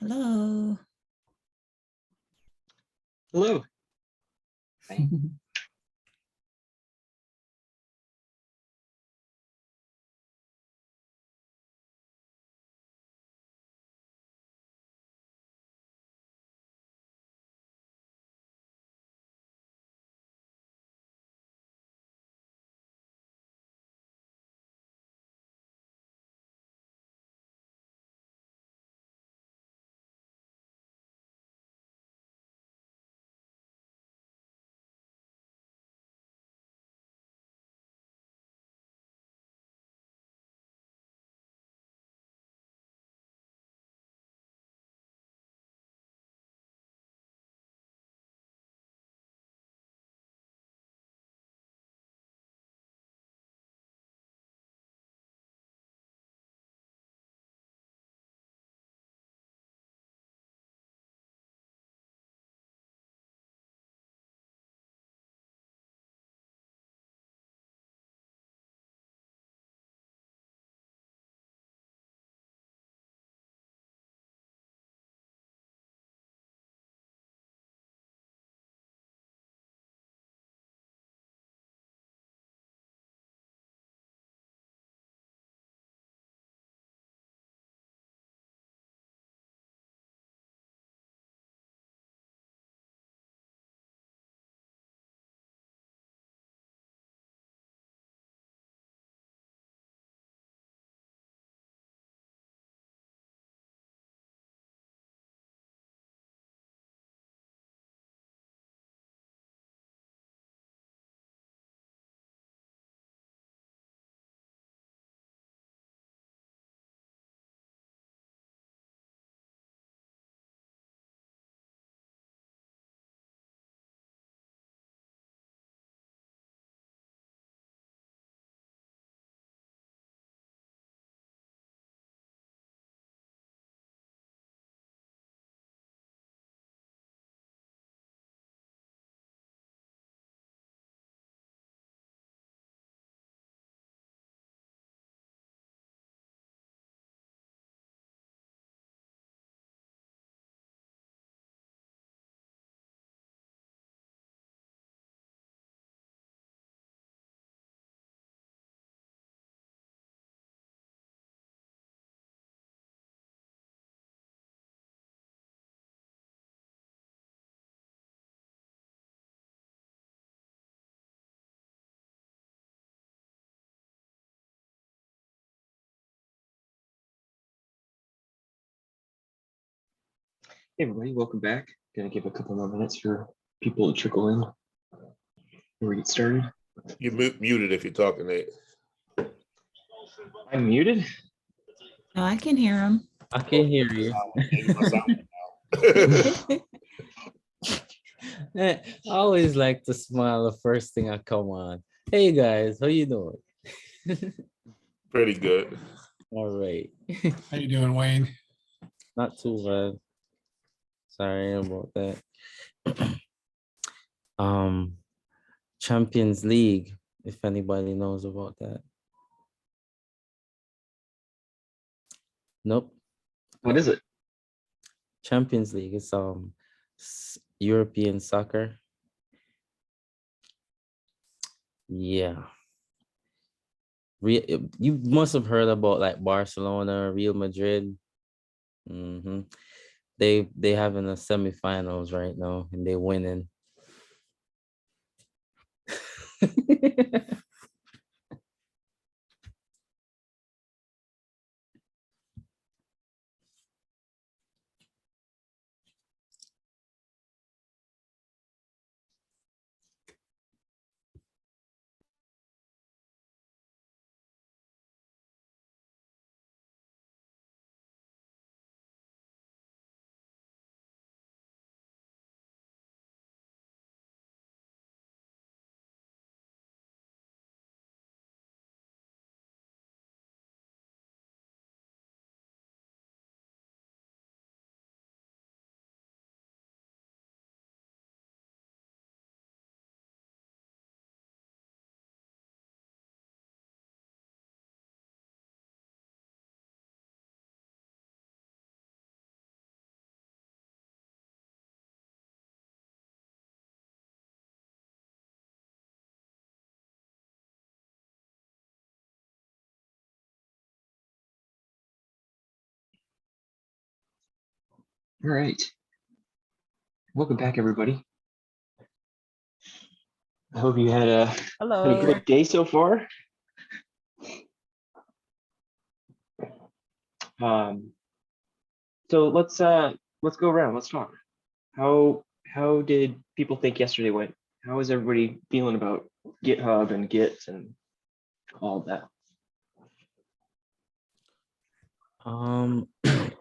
Hello. Hello. Hi. Hey everybody, welcome back. Gonna give a couple more minutes for people to trickle in before we get started. You're muted if you're talking, Nate. I'm muted? No, I can hear him. I can hear you. I always like to smile the first thing I come on. Hey guys, how you doing? Pretty good. All right. How you doing, Wayne? Not too bad. Sorry about that. Champions League, if anybody knows about that. Nope. What is it? Champions League is European soccer. Yeah. You must have heard about like Barcelona, Real Madrid. They having a semifinals right now and they're winning. All right. Welcome back, everybody. I hope you had a Hello. great day so far. So let's go around. Let's talk. How did people think yesterday went? How is everybody feeling about GitHub and Git and all of that?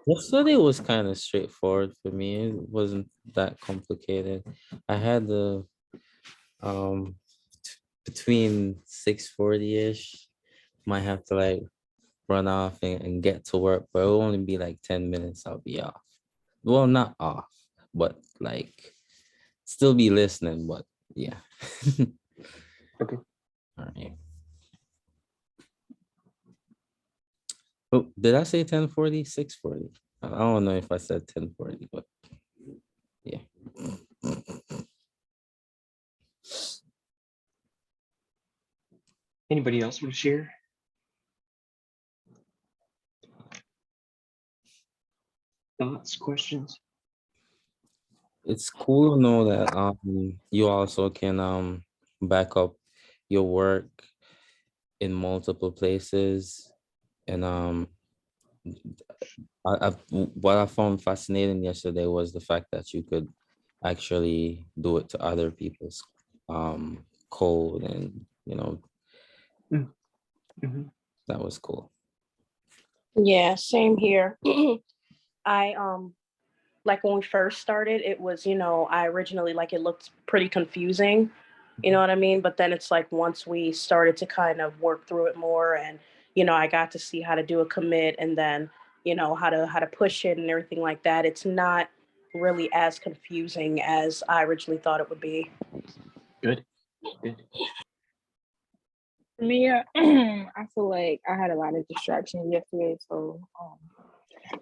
Yesterday was kind of straightforward for me. It wasn't that complicated. I had the between 6:40-ish, might have to like run off and get to work, but it'll only be like 10 minutes. I'll be off. Well, not off, but like still be listening, but yeah. Okay. All right. Oh, did I say 10:40? 6:40? I don't know if I said 10:40, but yeah. Anybody else want to share? Thoughts, questions? It's cool to know that you also can back up your work in multiple places. And what I found fascinating yesterday was the fact that you could actually do it to other people's code, and Mhm. that was cool. Yeah, same here. I like when we first started, it was, I originally like it looked pretty confusing, you know what I mean? But then it's like once we started to kind of work through it more, and I got to see how to do a commit, and then how to push it and everything like that. It's not really as confusing as I originally thought it would be. Good. Good. For me, I feel like I had a lot of distractions yesterday, so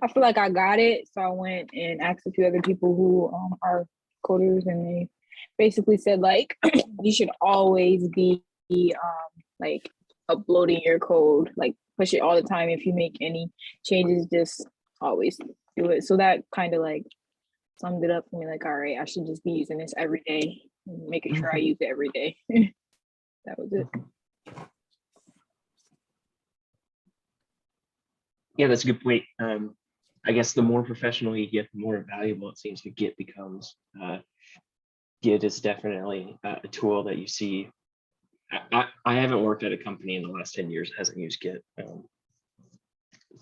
I feel like I got it. So I went and asked a few other people who are coders, and they basically said like you should always be like uploading your code, like push it all the time. If you make any changes, just always do it. So that kind of like summed it up for me. Like, all right, I should just be using this every day, making sure I use it every day. That was it. Yeah, that's a good point. I guess the more professional you get, the more valuable it seems to Git becomes. Git is definitely a tool that you see. I haven't worked at a company in the last 10 years that hasn't used Git.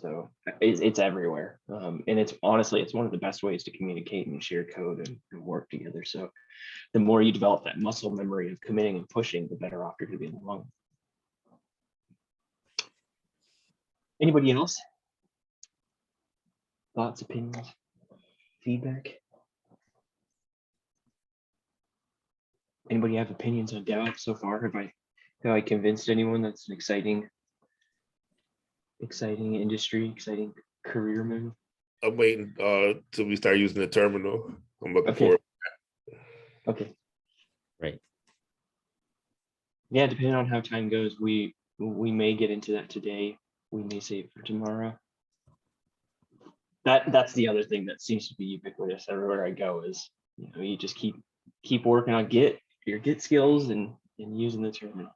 So it's everywhere. And it's honestly, it's one of the best ways to communicate and share code and work together. So the more you develop that muscle memory of committing and pushing, the better off you're going to be in the long run. Anybody else? Thoughts, opinions, feedback? Anybody have opinions on DevOps so far? Have I convinced anyone that's an exciting industry, exciting career move? I'm waiting till we start using the terminal. I'm looking Okay. for it. Okay. Right. Yeah, depending on how time goes, we may get into that today. We may save it for tomorrow. That's the other thing that seems to be ubiquitous everywhere I go is, you just keep working on Git, your Git skills and using the terminal.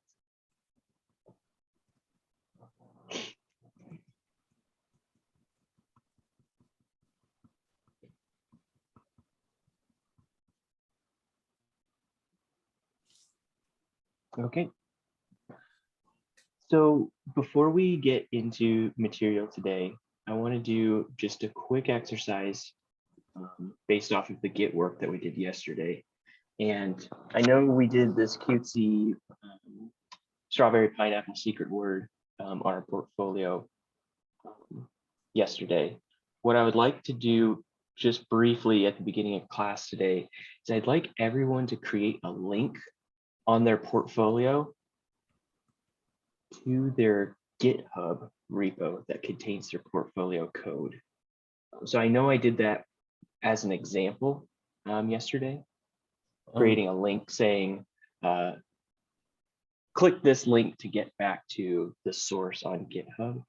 Okay. So before we get into material today, I want to do just a quick exercise based off of the Git work that we did yesterday. And I know we did this cutesy strawberry pineapple secret word on our portfolio yesterday. What I would like to do just briefly at the beginning of class today is I'd like everyone to create a link on their portfolio to their GitHub repo that contains their portfolio code. So I know I did that as an example yesterday, creating a link saying, click this link to get back to the source on GitHub.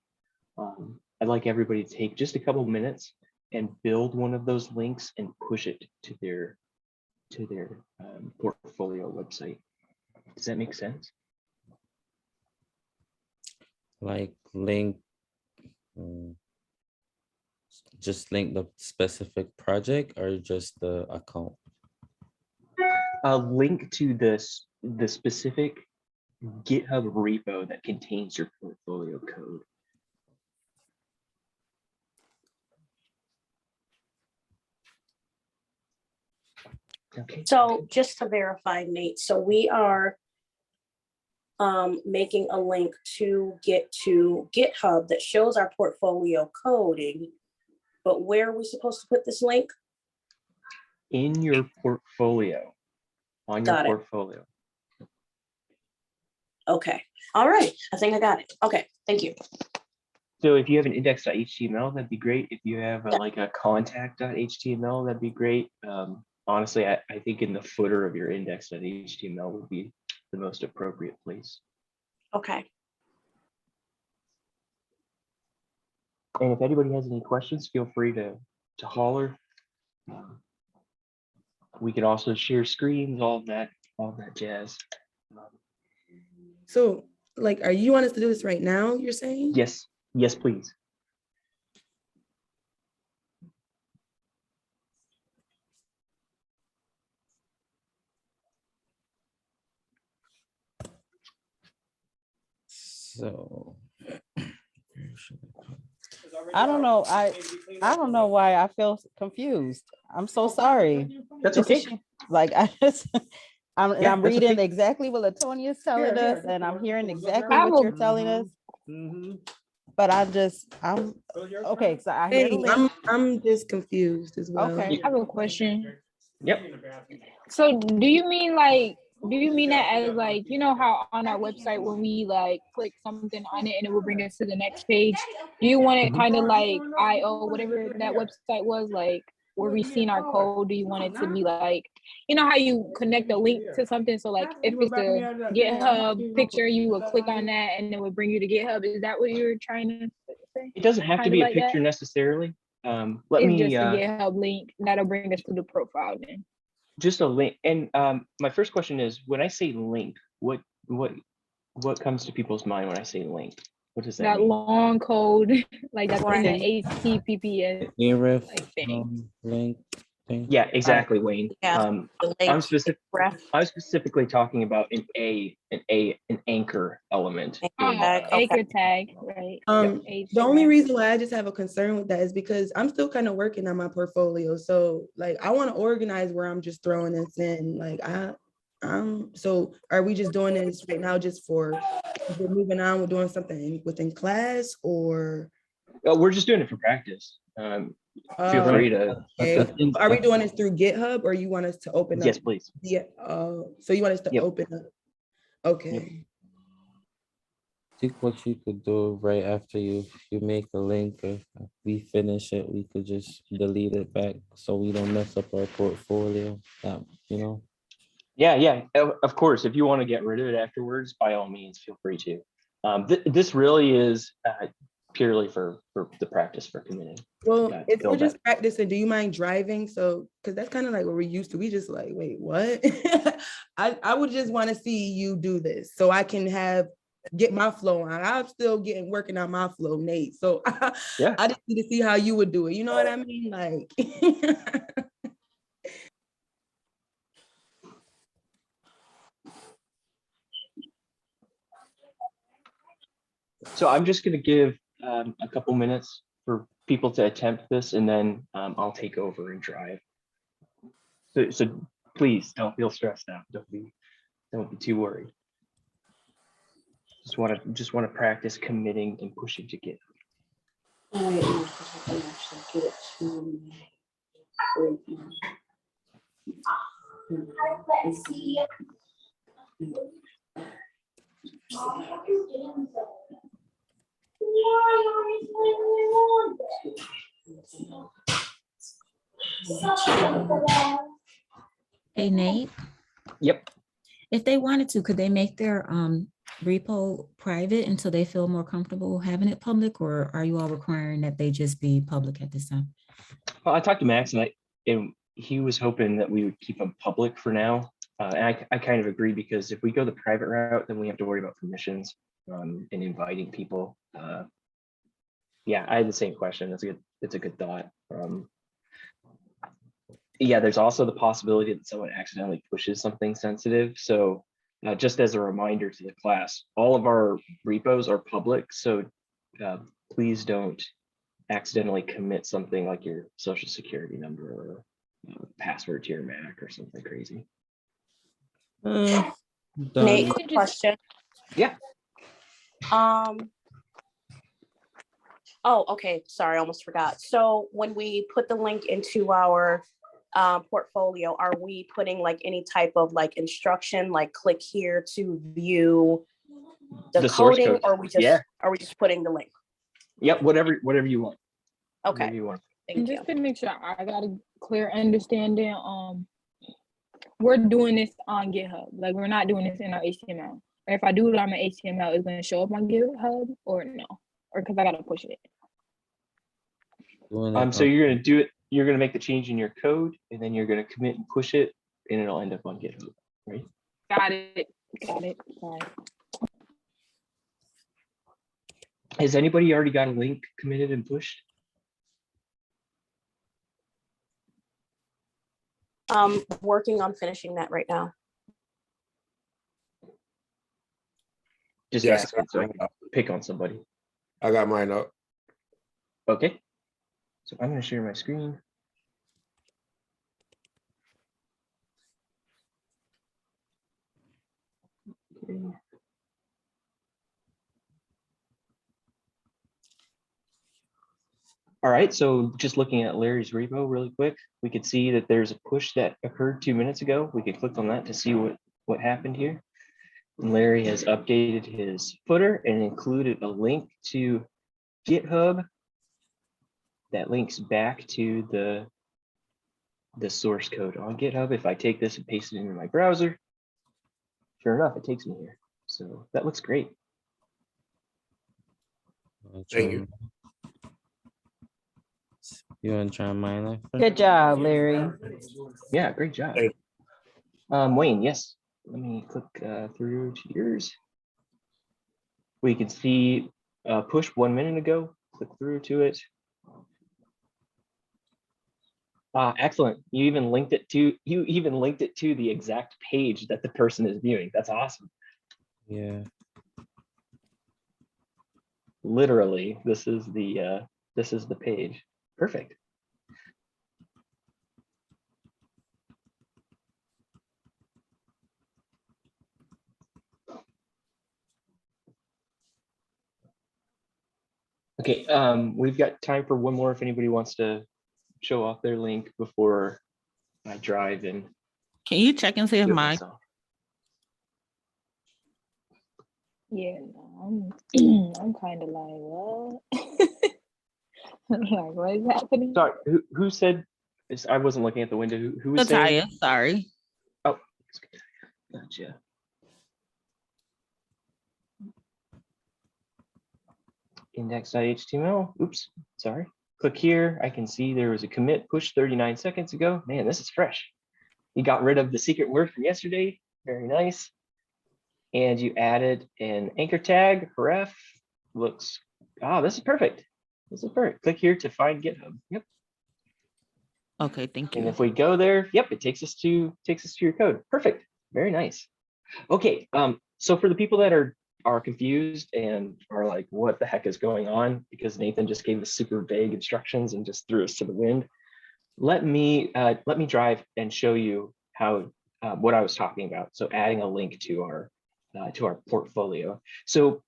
I'd like everybody to take just a couple minutes and build one of those links and push it to their portfolio website. Does that make sense? Like link, just link the specific project or just the account? A link to the specific GitHub repo that contains your portfolio code. Okay. So just to verify, Nate, so we are making a link to get to GitHub that shows our portfolio coding, but where are we supposed to put this link? In your portfolio, on your Got it. portfolio. Okay, all right, I think I got it. Okay, thank you. So if you have an index.html, that'd be great. If you have like a contact.html, that'd be great. Honestly, I think in the footer of your index.html would be the most appropriate place. Okay. And if anybody has any questions, feel free to holler. We could also share screens, all that jazz. So, like, are you want us to do this right now, you're saying? Yes, yes, please. So. I don't know. I don't know why I feel confused. I'm so sorry. That's This okay. is- Like I just, I'm Yeah, I'm that's reading okay. exactly what Latonia is telling us, and I'm hearing exactly I what will- you're telling us. But I'm okay. So I hear the Hey, link. I'm just confused as well. Okay. I have a question. Yep. So do you mean that as like, you know how on our website when we like click something on it and it will bring us to the next page? Do you want it kind of like IO, whatever that website was, like where we seen our code? Do you want it to be like, you know how you connect a link to something? So like if it's a GitHub picture, you would click on that and it would bring you to GitHub. Is that what you're trying to say? It doesn't have to Kinda be a like that? picture necessarily. Let It's me just a GitHub link that'll bring us to the profile then. just a link. And my first question is, when I say link, what comes to people's mind when I say link? What does that That mean? long code, like that's in Right. the HTTPS Arif like thing. link thing. Yeah, exactly, Wayne. Yeah, the link, I'm specifically talking about an anchor element. Oh, Tag, okay. anchor tag, right? The only reason why I just have a concern with that is because I'm still kind of working on my portfolio. So like I want to organize where I'm just throwing this in. Like so are we just doing this right now just for we're moving on, we're doing something within class or We're just doing it for practice. Feel free to. okay. Are we doing this through GitHub or you want us to open up? Yes, please. Yeah. So you want us to Yep. open up? Okay. I think what you could do right after you make a link, if we finish it, we could just delete it back so we don't mess up our portfolio. You know. Yeah. Of course, if you want to get rid of it afterwards, by all means, feel free to. This really is purely for the practice for community. Well, Yeah, if feel we're just that. practicing, do you mind driving? So, because that's kind of like what we're used to. We just like, wait, what? I would just want to see you do this so I can get my flow on. I'm still working on my flow, Nate. So Yeah. I just need to see how you would do it. You know what I mean? Like, So I'm just going to give a couple minutes for people to attempt this, and then I'll take over and drive. So please don't feel stressed out. Don't be too worried. Just want to practice committing and pushing to get. Hey, Nate, Yep. if they wanted to, could they make their repo private until they feel more comfortable having it public, or are you all requiring that they just be public at this time? Well, I talked to Max and he was hoping that we would keep them public for now. And I kind of agree, because if we go the private route, then we have to worry about permissions and inviting people. Yeah, I had the same question. It's a good thought. Yeah, there's also the possibility that someone accidentally pushes something sensitive. So just as a reminder to the class, all of our repos are public. So please don't accidentally commit something like your social security number or password to your Mac or something crazy. Done. Nate, quick question. Yeah. Oh, okay. Sorry, I almost forgot. So when we put the link into our portfolio, are we putting like any type of like instruction, like click here to view the source coding, code. or are we just putting the link? Yep, whatever you want. Okay. Whatever you want. And Thank you. just to make sure I got a clear understanding, we're doing this on GitHub. Like, we're not doing this in our HTML. Or if I do it on my HTML, it's going to show up on GitHub or no? Or because I got to push it. So you're going to do it. You're going to make the change in your code, and then you're going to commit and push it, and it'll end up on GitHub, right? Got it. Sorry. Has anybody already got a link committed and pushed? Working on finishing that right now. Just Yes, ask it so I can pick on somebody. I got mine up. Okay. So I'm going to share my screen. Okay. All right, so just looking at Larry's repo really quick, we could see that there's a push that occurred 2 minutes ago. We could click on that to see what happened here. And Larry has updated his footer and included a link to GitHub that links back to the source code on GitHub. If I take this and paste it into my browser, sure enough, it takes me here. So that looks great. Thank you. You want to try mine? Left? Good job, Larry. Yeah, great job. Thank Wayne, yes. Let me click through to yours. We can see push 1 minute ago. Click through to it. Excellent. You even linked it to the exact page that the person is viewing. That's awesome. Yeah. Literally, this is the page. Perfect. Okay, we've got time for one more if anybody wants to show off their link before I drive and Can you check and see if do it my myself. Yeah, no, I'm kind of like, what? Like, what is happening? Sorry, who said this? I wasn't looking at the window. Who was saying? Kataya? Sorry. Oh, gotcha. Index.html. Oops, sorry. Click here. I can see there was a commit push 39 seconds ago. Man, this is fresh. You got rid of the secret word from yesterday. Very nice. And you added an anchor tag. Ref looks. This is perfect. This is perfect. Click here to find GitHub. Yep. Okay, thank And you. if we go there, yep, it takes us to your code. Perfect. Very nice. Okay. So for the people that are confused and are like, what the heck is going on? Because Nathan just gave us super vague instructions and just threw us to the wind. Let me drive and show you how what I was talking about. So adding a link to our portfolio. So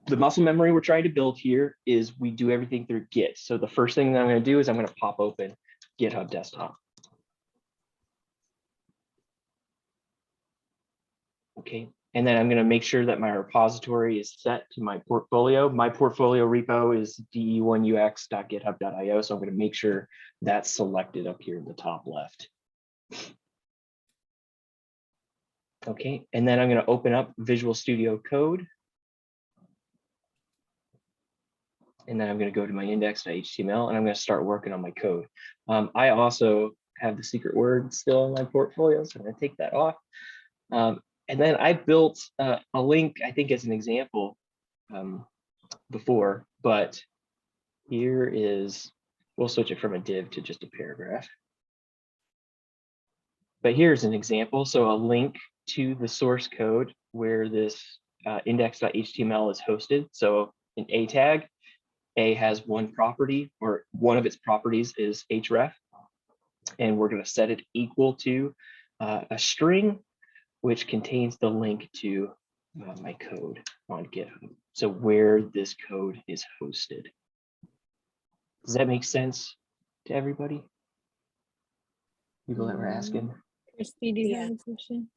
the muscle memory we're trying to build here is we do everything through Git. So the first thing that I'm going to do is I'm going to pop open GitHub desktop. Okay, and then I'm going to make sure that my repository is set to my portfolio. My portfolio repo is de1ux.github.io. So I'm going to make sure that's selected up here in the top left. Okay, and then I'm going to open up Visual Studio Code. And then I'm going to go to my index.html and I'm going to start working on my code. I also have the secret word still in my portfolio, so I'm going to take that off. And then I built a link, I think, as an example before, but here is, we'll switch it from a div to just a paragraph. But here's an example. So a link to the source code where this index.html is hosted. So an A tag, A has one property, or one of its properties is href. And we're going to set it equal to a string, which contains the link to my code on GitHub. So where this code is hosted. Does that make sense to everybody? People that were asking. Christy, do you Yeah. have a question?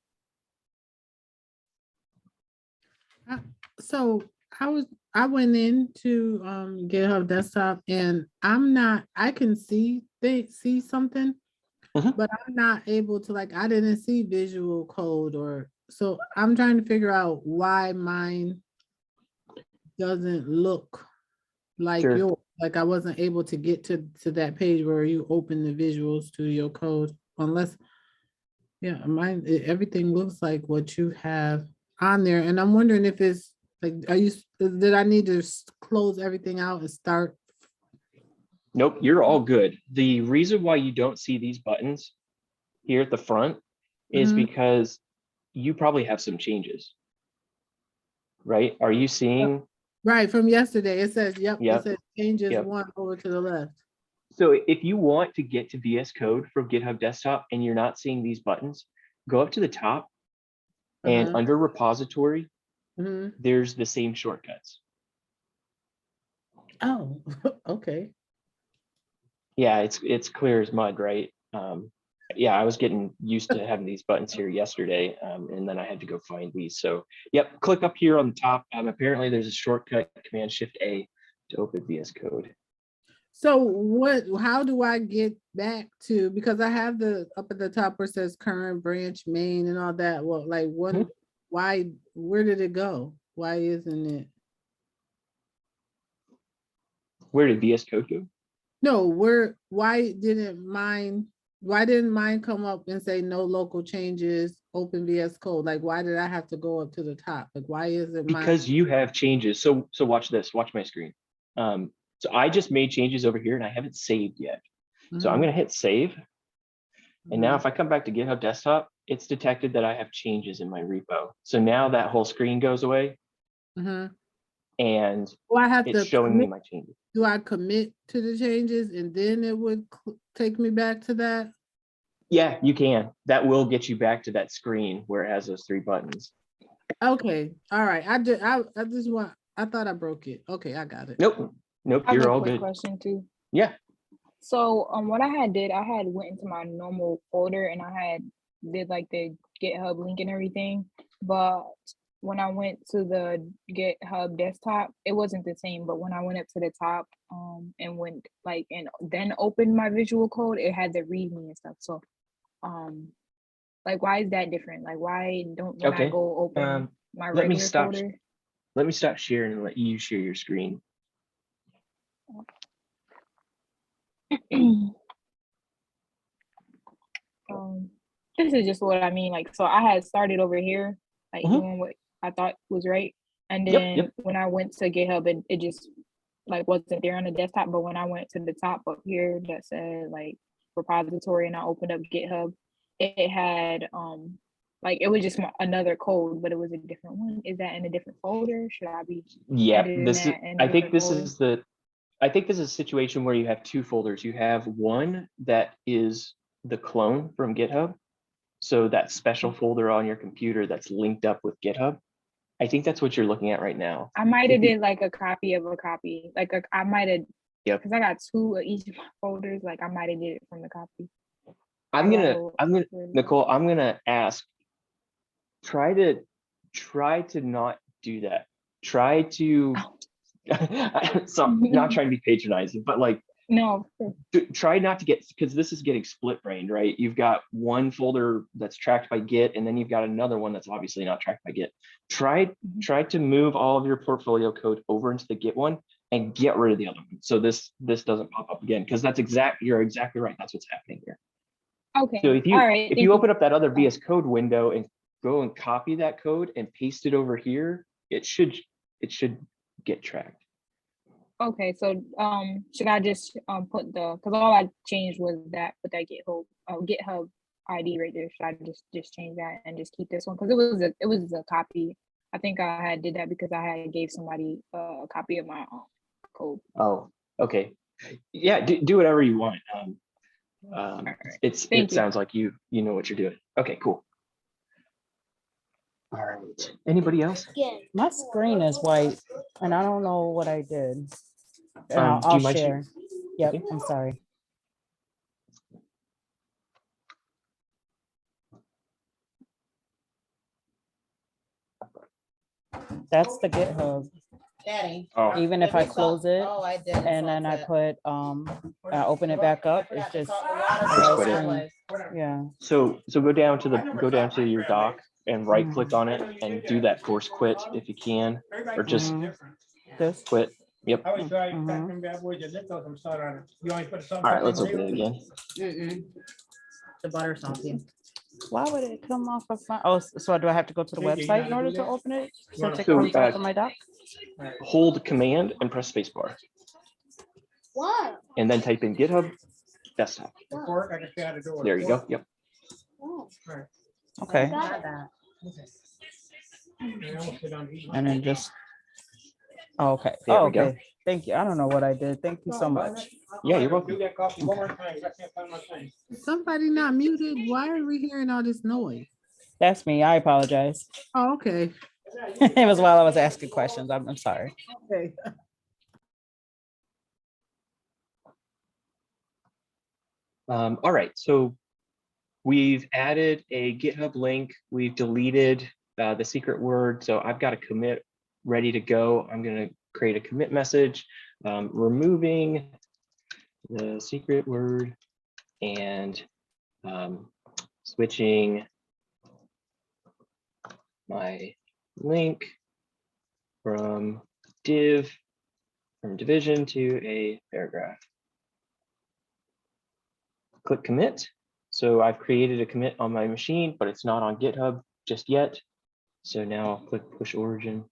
So I went into GitHub desktop and I can see something, but I'm not able to, like, I didn't see visual code, or so I'm trying to figure out why mine doesn't look like Sure. yours. Like I wasn't able to get to that page where you open the visuals to your code, unless, yeah, mine, everything looks like what you have on there. And I'm wondering if it's like, did I need to close everything out and start? Nope, you're all good. The reason why you don't see these buttons here at the front is Mhm. because you probably have some changes, right? Are you seeing? Right, from yesterday, it says, yep, Yep, it says changes yep. 1 over to the left. So if you want to get to VS Code from GitHub Desktop and you're not seeing these buttons, go up to the top and Uh-huh. under repository, Mhm. there's the same shortcuts. Oh, okay. Yeah, it's clear as mud, right? Yeah, I was getting used to having these buttons here yesterday, and then I had to go find these. So, yep, click up here on the top. Apparently, there's a shortcut, Command-Shift-A, to open VS Code. So how do I get back to, because I have the up at the top where it says current branch main and all that. Well, like what, where did it go? Why isn't it? Where did VS Code go? No, why didn't mine come up and say no local changes, open VS Code? Like, why did I have to go up to the top? Like, why is it mine? Because you have changes. So watch this, watch my screen. So I just made changes over here and I haven't saved yet. So I'm Mhm. gonna hit save. And now Mhm. if I come back to GitHub Desktop, it's detected that I have changes in my repo. So now that whole screen goes away Mhm. and Well, I have it's to showing me commit. my changes. Do I commit to the changes and then it would take me back to that? Yeah, you can. That will get you back to that screen where it has those 3 buttons. Okay, all right. I thought I broke it. Okay, I got it. Nope, I have you're a all quick good. question too. Yeah, So what I had went into my normal folder and I did like the GitHub link and everything, but when I went to the GitHub desktop, it wasn't the same. But when I went up to the top and went like and then opened my visual code, it had the README and stuff. So like why is that different? Like why don't when I okay. go open my Let me regular stop. folder? Let me stop sharing and let you share your screen. This is just what I mean. Like, so I had started over here, like Mhm. doing what I thought was right. And Yep, then yep. when I went to GitHub, it just like wasn't there on the desktop. But when I went to the top up here that said like repository and I opened up GitHub, it had like it was just another code, but it was a different one. Is that in a different folder? Should I be Yeah, editing this is, that in a I think different this folder? is a situation where you have 2 folders. You have one that is the clone from GitHub. So that special folder on your computer that's linked up with GitHub. I think that's what you're looking at right now. I might have did like a copy of a copy. Like I might have, Yep. because I got 2 of each of my folders. Like I might have did it from the copy. Nicole, I'm gonna ask, try to not do that. Try to, so not trying to be patronizing, but like, No, try not to get, because this is getting split brained, right? You've got one folder that's tracked by Git, and then you've got another one that's obviously not tracked by Git. Try to move all of your portfolio code over into the Git one, and get rid of the other one. So this doesn't pop up again, because you're exactly right. That's what's happening here. Okay. So if you All right. if thank you open up that other VS Code window and go and copy that code and paste it over here, it should get tracked. Okay, so should I just put the, because all I changed was that with that GitHub ID right there. Should I just change that and just keep this one? Because it was a copy. I think I had did that because I had gave somebody a copy of my code. Oh, okay. Yeah, do whatever you want. right. It Thank you. sounds like you know what you're doing. Okay, cool. All right. Anybody else? My screen is white and I don't know what I did. And Do I'll you mind share. Yep, Okay. I'm sorry. That's the GitHub. Daddy. Oh, Even if I close it Oh, I did. and then I put, I open it back up, it's just, Just quit it. yeah. so go down to your doc and right click on it and do that force quit if you can, or just This. quit. Yep. All right, let's open it again. The butter salty. Why would it come off of my, oh, so do I have to go to the website in order to open it? Since it So, comes off of my doc? Hold Command and press spacebar, What? and then type in GitHub desktop. There you go. Yep. Okay, Had that. and then just, oh, okay, There oh, we go. okay, thank you, I don't know what I did, thank you so much. Yeah, you're welcome. Somebody not muted. Why are we hearing all this noise? That's me, I apologize. Oh, okay. It was while I was asking questions, I'm sorry. Okay. All right, so we've added a GitHub link. We've deleted the secret word. So I've got a commit ready to go. I'm going to create a commit message, removing the secret word and switching my link from division to a paragraph. Click commit. So I've created a commit on my machine, but it's not on GitHub just yet. So now I'll click push origin.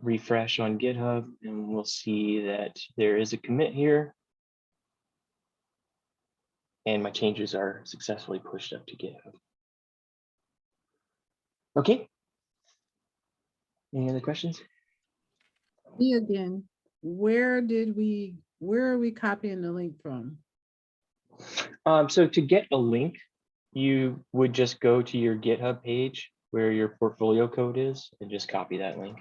Refresh on GitHub, and we'll see that there is a commit here. And my changes are successfully pushed up to GitHub. Okay. Any other questions? Me again. Where are we copying the link from? So to get a link, you would just go to your GitHub page where your portfolio code is and just copy that link.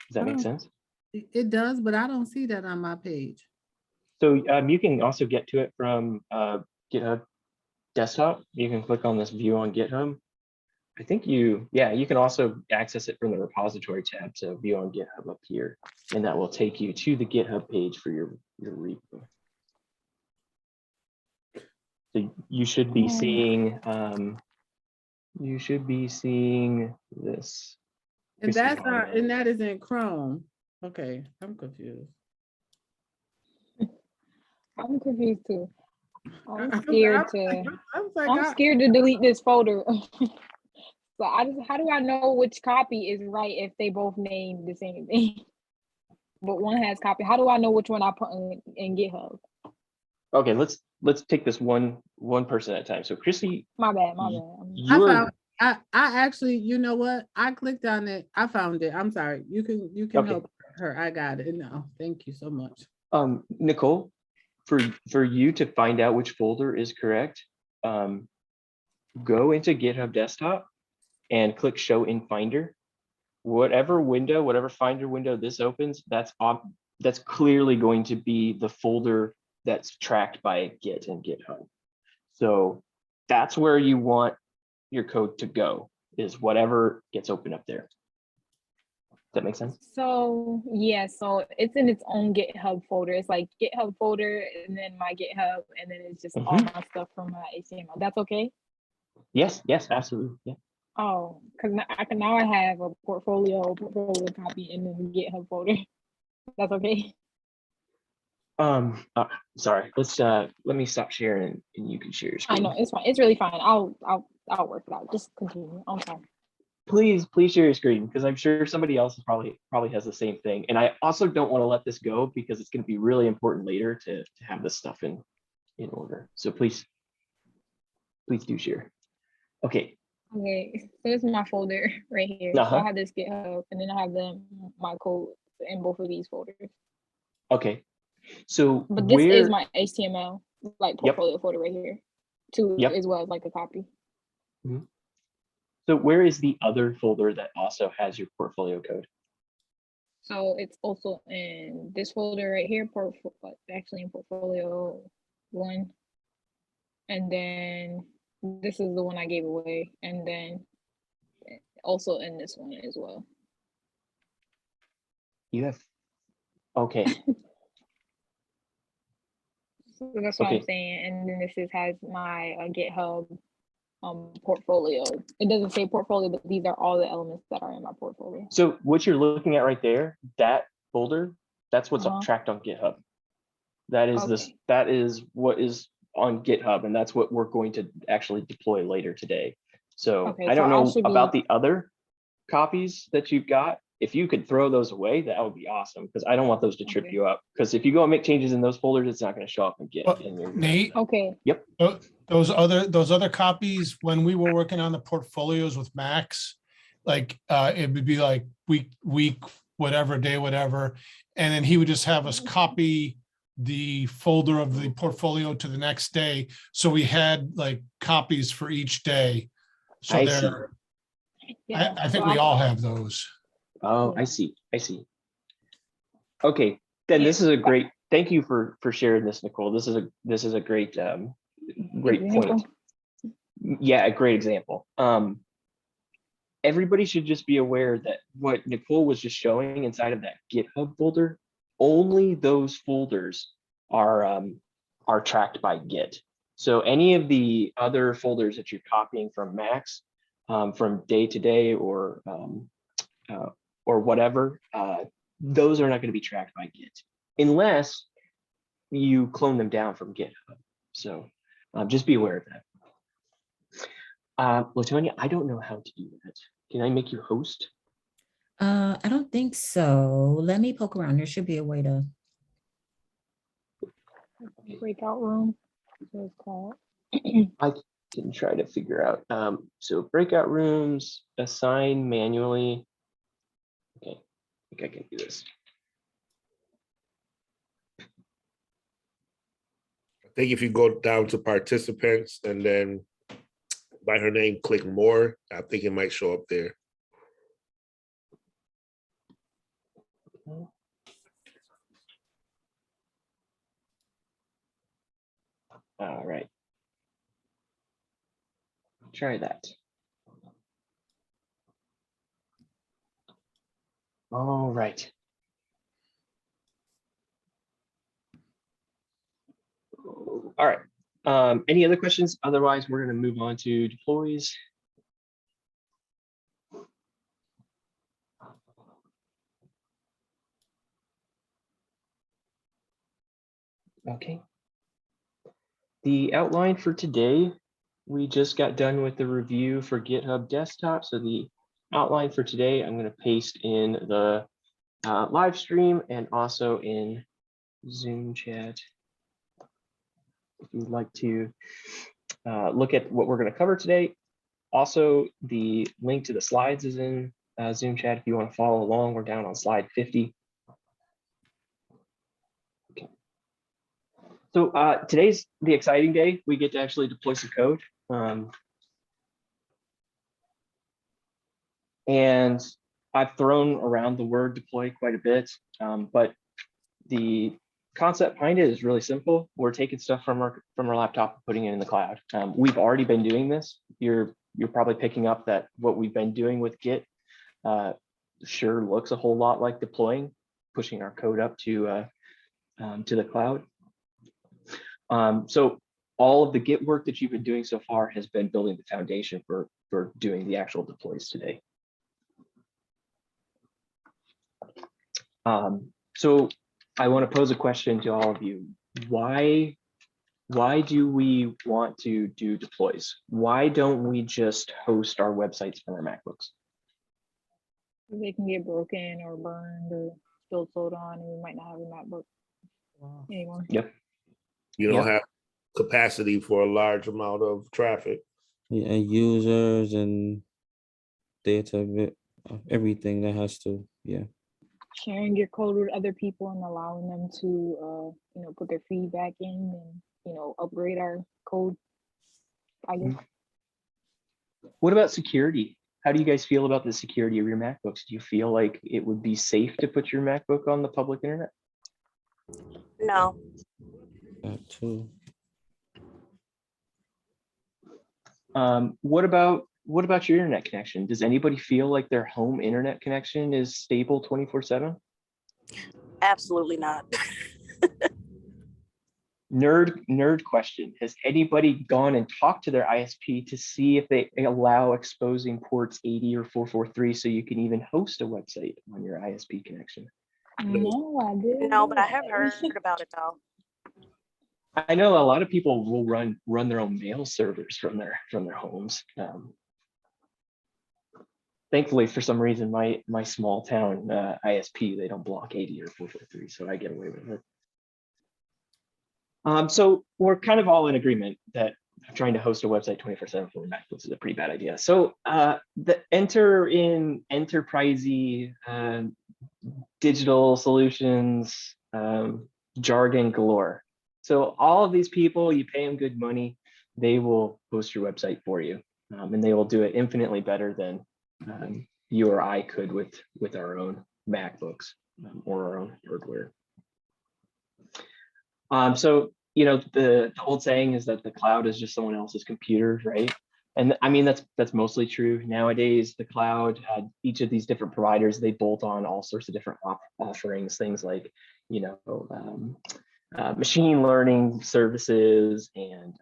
Does that make sense? It does, but I don't see that on my page. So you can also get to it from GitHub desktop. You can click on this view on GitHub. I think you can also access it from the repository tab. So view on GitHub up here, and that will take you to the GitHub page for your repo. So you should be seeing this. And that's not, and that is in Chrome. Okay, I'm confused. I'm confused too. I'm scared to. like, I'm scared to delete this folder. So how do I know which copy is right if they both name the same thing? But one has copy. How do I know which one I put in GitHub? Okay, let's take this one person at a time. So Chrissy, My bad. I actually, you know what? I clicked on it. I found it. I'm sorry. You can Okay. help her. I got it now. Thank you so much. Nicole, for you to find out which folder is correct, go into GitHub desktop and click show in Finder. Whatever Finder window this opens, that's clearly going to be the folder that's tracked by Git and GitHub. So that's where you want your code to go, is whatever gets opened up there. Does that make sense? So yeah, so it's in its own GitHub folder. It's like GitHub folder and then my GitHub, and then it's just all my stuff from my HTML. That's okay? Yes, absolutely. Yeah. Oh, because now I have a portfolio copy in the GitHub folder. That's okay. Sorry, let me stop sharing and you can share your I screen. know it's fine. It's really fine. I'll work it out. Just continue. I'm sorry. Please share your screen, because I'm sure somebody else probably has the same thing. And I also don't want to let this go, because it's going to be really important later to have this stuff in order. So please do share. Okay. Okay, so this is my folder right here. So Uh-huh. I have this GitHub, and then I have my code in both of these folders. Okay. So But this is my HTML like portfolio folder right here, too, Yep. as well as like a copy. So where is the other folder that also has your portfolio code? So it's also in this folder right here, actually in portfolio 1. And then this is the one I gave away. And then also in this one as well. You have, okay. So that's what I'm saying. And then this has my GitHub portfolio. It doesn't say portfolio, but these are all the elements that are in my portfolio. So what you're looking at right there, that folder, that's what's tracked on GitHub. That is that is what is on GitHub, and that's what we're going to actually deploy later today. So I don't know about the other copies that you've got. If you could throw those away, that would be awesome, because I don't want those to trip you up. Because if you go and make changes in those folders, it's not going to show up in Git. Nate. Okay. Yep. Those other copies, when we were working on the portfolios with Max, like it would be like week, whatever, day, whatever. And then he would just have us copy the folder of the portfolio to the next day. So we had like copies for each day. So I think we all have those. Oh, I see. Okay, then this is a great, thank you for sharing this, Nicole. This is a great great point. Yeah, a great example. Everybody should just be aware that what Nicole was just showing inside of that GitHub folder, only those folders are tracked by Git. So any of the other folders that you're copying from Max, from day to day or whatever, those are not going to be tracked by Git unless you clone them down from GitHub. So just be aware of that. Latonia, I don't know how to do that. Can I make you host? I don't think so. Let me poke around. There should be a way to. Breakout room. It's called. I can try to figure out. So breakout rooms, assign manually. Okay, I think I can do this. I think if you go down to participants and then by her name, click more, I think it might show up there. All right. Try that. All right. All right. Any other questions? Otherwise, we're going to move on to deploys. Okay. The outline for today, we just got done with the review for GitHub Desktop. So the outline for today, I'm going to paste in the live stream and also in Zoom chat. If you'd like to look at what we're going to cover today. Also, the link to the slides is in Zoom chat. If you want to follow along, we're down on slide 50. Okay. So today's the exciting day. We get to actually deploy some code. And I've thrown around the word deploy quite a bit, but the concept behind it is really simple. We're taking stuff from our laptop and putting it in the cloud. We've already been doing this. You're probably picking up that what we've been doing with Git sure looks a whole lot like deploying, pushing our code up to the cloud. So all of the Git work that you've been doing so far has been building the foundation for doing the actual deploys today. So I want to pose a question to all of you. Why do we want to do deploys? Why don't we just host our websites from our MacBooks? They can get broken or burned or spilled soda on, and we might not have a MacBook anymore. Yep. You don't Yep. have capacity for a large amount of traffic. Yeah, users and data, everything that has to, yeah. Sharing your code with other people and allowing them to, put their feedback in and, upgrade our code. I guess. What about security? How do you guys feel about the security of your MacBooks? Do you feel like it would be safe to put your MacBook on the public internet? No. That too. What about your internet connection? Does anybody feel like their home internet connection is stable 24/7? Absolutely not. Nerd question. Has anybody gone and talked to their ISP to see if they allow exposing ports 80 or 443 so you can even host a website on your ISP connection? No, I didn't. No, but I have heard about it though. I know a lot of people will run their own mail servers from their homes. Thankfully, for some reason, my small town ISP, they don't block 80 or 443, so I get away with it. So we're kind of all in agreement that trying to host a website 24/7 for MacBooks is a pretty bad idea. So the enter in enterprisey digital solutions, jargon galore. So all of these people, you pay them good money, they will host your website for you, and they will do it infinitely better than you or I could with our own MacBooks or our own hardware. So, the old saying is that the cloud is just someone else's computer, right? And I mean, that's mostly true. Nowadays, the cloud, each of these different providers, they bolt on all sorts of different offerings, things like, machine learning services and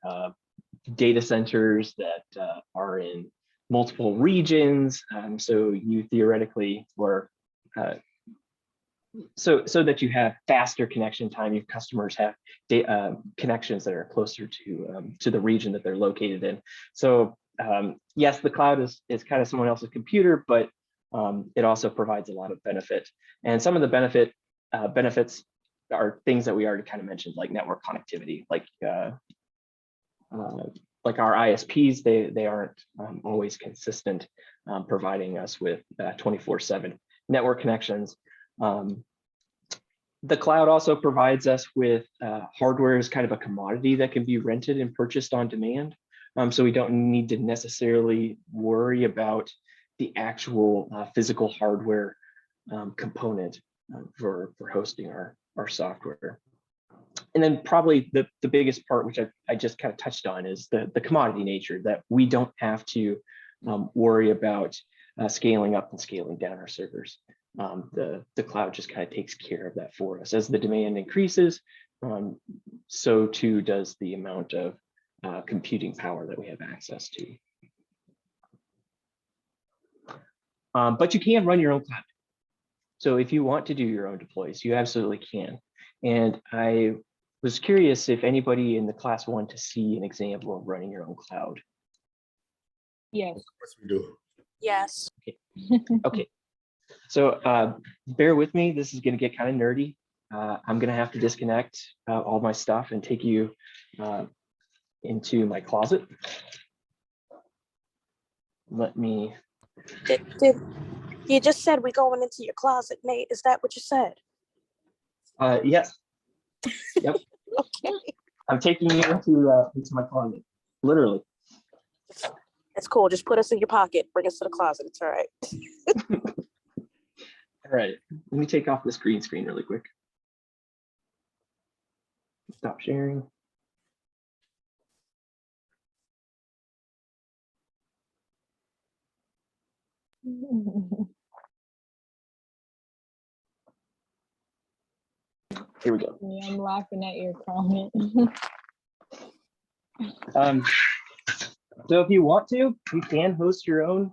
data centers that are in multiple regions. So you theoretically were so that you have faster connection time, your customers have connections that are closer to the region that they're located in. So yes, the cloud is kind of someone else's computer, but it also provides a lot of benefit. And some of the benefits are things that we already kind of mentioned, like network connectivity, like our ISPs, they aren't always consistent, providing us with 24/7 network connections. The cloud also provides us with hardware as kind of a commodity that can be rented and purchased on demand. So we don't need to necessarily worry about the actual physical hardware component for hosting our software. And then probably the biggest part, which I just kind of touched on, is the commodity nature, that we don't have to worry about scaling up and scaling down our servers. The cloud just kind of takes care of that for us. As the demand increases, so too does the amount of computing power that we have access to. But you can run your own cloud. So if you want to do your own deploys, you absolutely can. And I was curious if anybody in the class wanted to see an example of running your own cloud. Yes. Of course we do. Yes. Okay. So bear with me. This is going to get kind of nerdy. I'm going to have to disconnect all my stuff and take you into my closet. Let me. You just said we going into your closet, Nate. Is that what you said? Yes. Yep. Okay. I'm taking you into my closet, literally. That's cool. Just put us in your pocket. Bring us to the closet. It's all right. All right. Let me take off this green screen really quick. Stop sharing. Here we go. Yeah, I'm laughing at your comment. So if you want to, you can host your own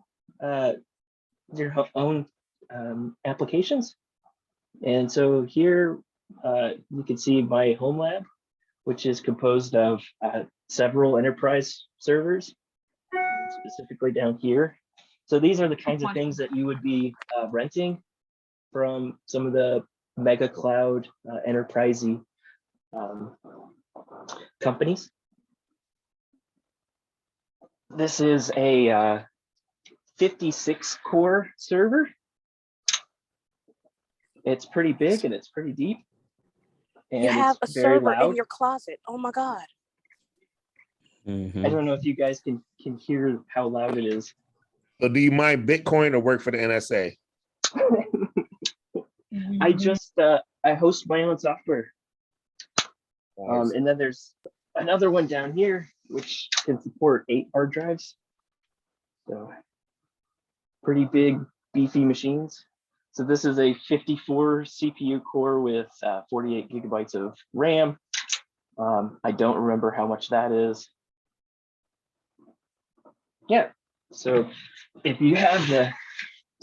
applications. And so here you can see my home lab, which is composed of several enterprise servers, specifically down here. So these are the kinds of things that you would be renting from some of the mega cloud enterprisey companies. This is a 56 core server. It's pretty big and it's pretty deep. And You have a it's very server loud. in your closet. Oh my God. I don't know if you guys can hear how loud it is. So do you mind Bitcoin or work for the NSA? I just I host my own software. And then there's another one down here which can support 8 hard drives. So pretty big, beefy machines. So this is a 54 CPU core with 48 gigabytes of RAM. I don't remember how much that is. Yeah, so if you have the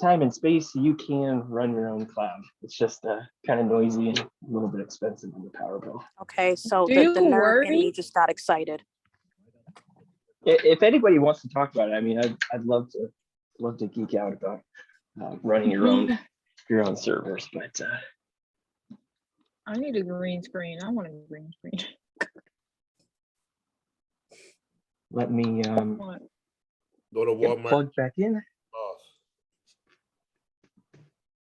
time and space, you can run your own cloud. It's just kind of noisy and a little bit expensive on the power bill. Okay, so Do the you nerd in worry? me just got excited. If anybody wants to talk about it, I mean, I'd love to geek out about running your own servers, but I need a green screen. I want a green screen. let me Go to get Walmart. plugged back in.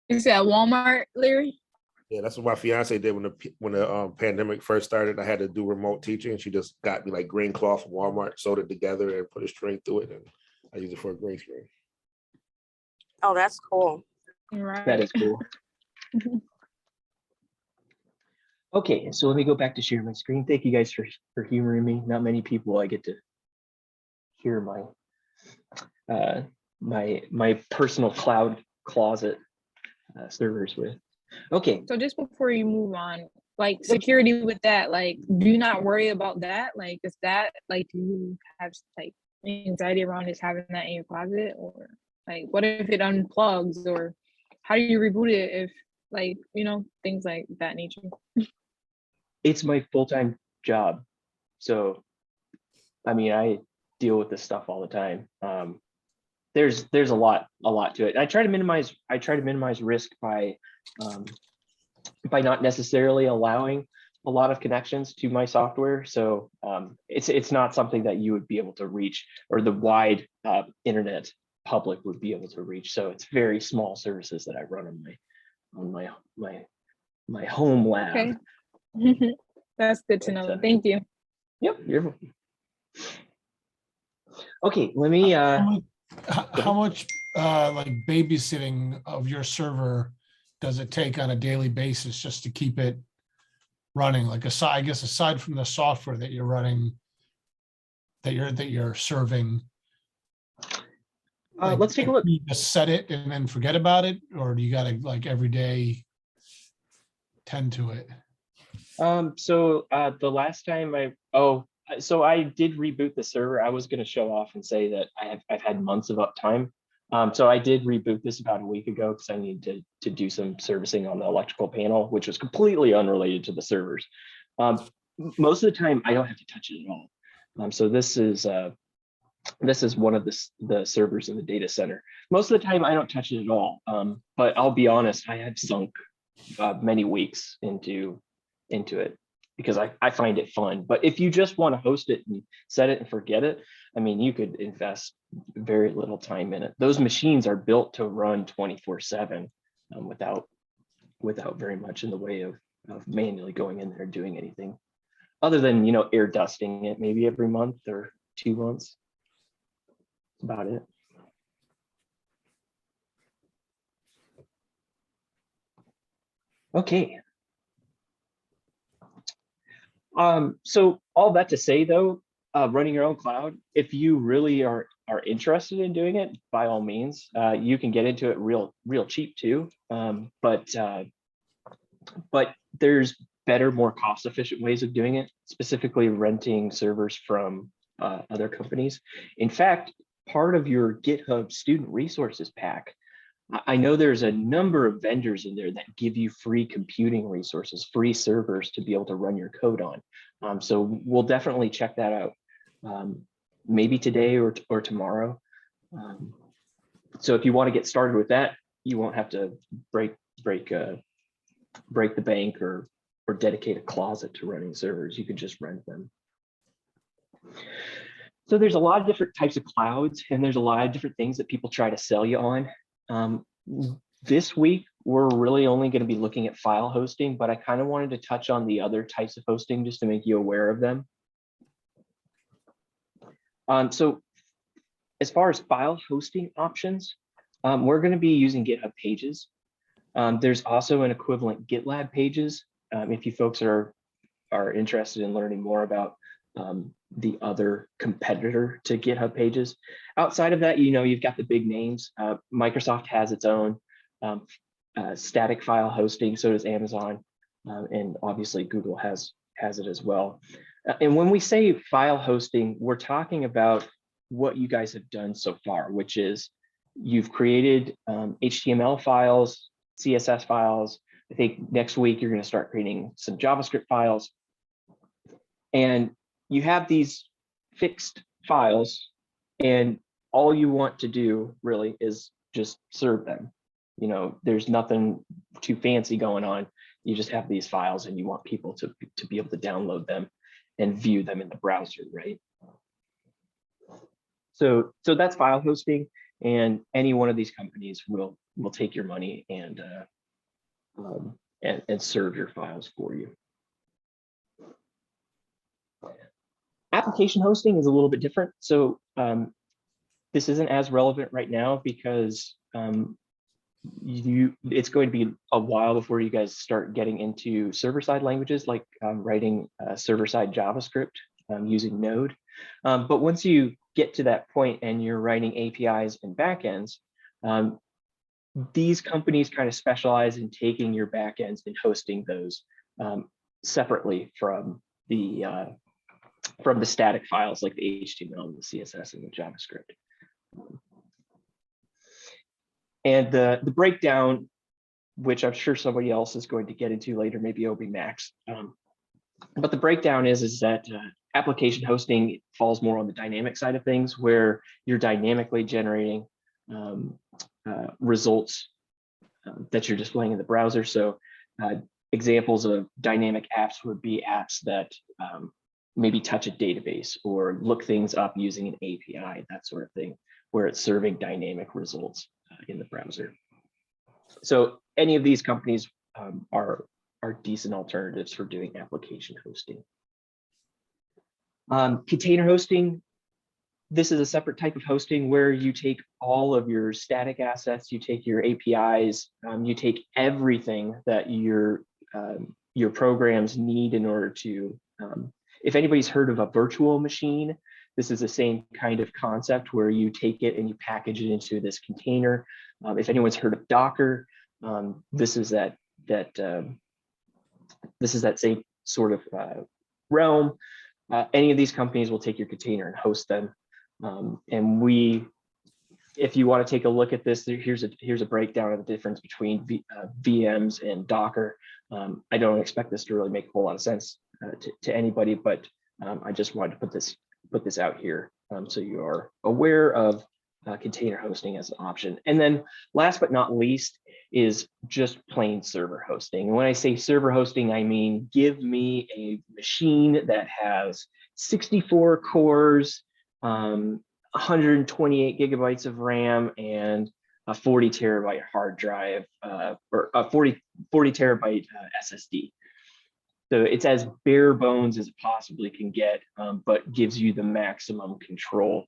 You said Walmart, Larry? Yeah, that's what my fiance did when the pandemic first started. I had to do remote teaching. She just got me like green cloth from Walmart, sewed it together, and put a string through it, and I use it for a green screen. Oh, that's cool. Right. That is cool. Okay, so let me go back to share my screen. Thank you guys for humoring me. Not many people I get to hear my personal cloud closet servers with. Okay. So just before you move on, like security with that, like, do you not worry about that? Like, is that like, do you have like anxiety around just having that in your closet, or like, what if it unplugs, or how do you reboot it if like, you know, things like that nature? It's my full-time job. So, I mean, I deal with this stuff all the time. There's a lot to it. I try to minimize risk by not necessarily allowing a lot of connections to my software. So it's not something that you would be able to reach, or the wide internet public would be able to reach. So it's very small services that I run on my home lab. Okay. That's good to know. Thank you. Yep, you're welcome. Okay, let me How much like babysitting of your server does it take on a daily basis just to keep it running? Like aside from the software that you're running, that you're serving. Let's take a look. You just set it and then forget about it, or do you gotta like every day tend to it? So the last time so I did reboot the server. I was going to show off and say that I've had months of uptime. So I did reboot this about a week ago because I needed to do some servicing on the electrical panel, which was completely unrelated to the servers. Most of the time, I don't have to touch it at all. So this is one of the servers in the data center. Most of the time, I don't touch it at all. But I'll be honest, I have sunk many weeks into it because I find it fun. But if you just want to host it and set it and forget it, I mean, you could invest very little time in it. Those machines are built to run 24/7 without very much in the way of manually going in there and doing anything other than, you know, air dusting it maybe every month or 2 months. That's about it. Okay. So all that to say though, running your own cloud, if you really are interested in doing it, by all means, you can get into it real cheap too. But there's better, more cost-efficient ways of doing it, specifically renting servers from other companies. In fact, part of your GitHub student resources pack, I know there's a number of vendors in there that give you free computing resources, free servers to be able to run your code on. So we'll definitely check that out, maybe today or tomorrow. So if you want to get started with that, you won't have to break the bank or dedicate a closet to running servers. You can just rent them. So there's a lot of different types of clouds, and there's a lot of different things that people try to sell you on. This week, we're really only going to be looking at file hosting, but I kind of wanted to touch on the other types of hosting just to make you aware of them. So as far as file hosting options, we're going to be using GitHub Pages. There's also an equivalent GitLab Pages. If you folks are interested in learning more about the other competitor to GitHub Pages. Outside of that, you've got the big names. Microsoft has its own static file hosting, so does Amazon, and obviously Google has it as well. And when we say file hosting, we're talking about what you guys have done so far, which is you've created HTML files, CSS files. I think next week you're going to start creating some JavaScript files. And you have these fixed files, and all you want to do really is just serve them. There's nothing too fancy going on. You just have these files, and you want people to be able to download them and view them in the browser, right? So that's file hosting, and any one of these companies will take your money and serve your files for you. Application hosting is a little bit different. So this isn't as relevant right now because it's going to be a while before you guys start getting into server-side languages like writing server-side JavaScript using Node. But once you get to that point and you're writing APIs and backends, these companies kind of specialize in taking your backends and hosting those separately from the static files like the HTML, the CSS, and the JavaScript. And the breakdown, which I'm sure somebody else is going to get into later, maybe Obi Max. But the breakdown is that application hosting falls more on the dynamic side of things, where you're dynamically generating results that you're displaying in the browser. So examples of dynamic apps would be apps that maybe touch a database or look things up using an API, that sort of thing, where it's serving dynamic results in the browser. So any of these companies are decent alternatives for doing application hosting. Container hosting, this is a separate type of hosting where you take all of your static assets, you take your APIs, you take everything that your programs need in order to, if anybody's heard of a virtual machine, this is the same kind of concept where you take it and you package it into this container. If anyone's heard of Docker, this is that same sort of realm. Any of these companies will take your container and host them. And if you want to take a look at this, here's a breakdown of the difference between VMs and Docker. I don't expect this to really make a whole lot of sense to anybody, but I just wanted to put this out here so you are aware of container hosting as an option. And then last but not least is just plain server hosting. And when I say server hosting, I mean, give me a machine that has 64 cores, 128 gigabytes of RAM, and a 40 terabyte hard drive, or a 40 terabyte SSD. So it's as bare bones as it possibly can get, but gives you the maximum control.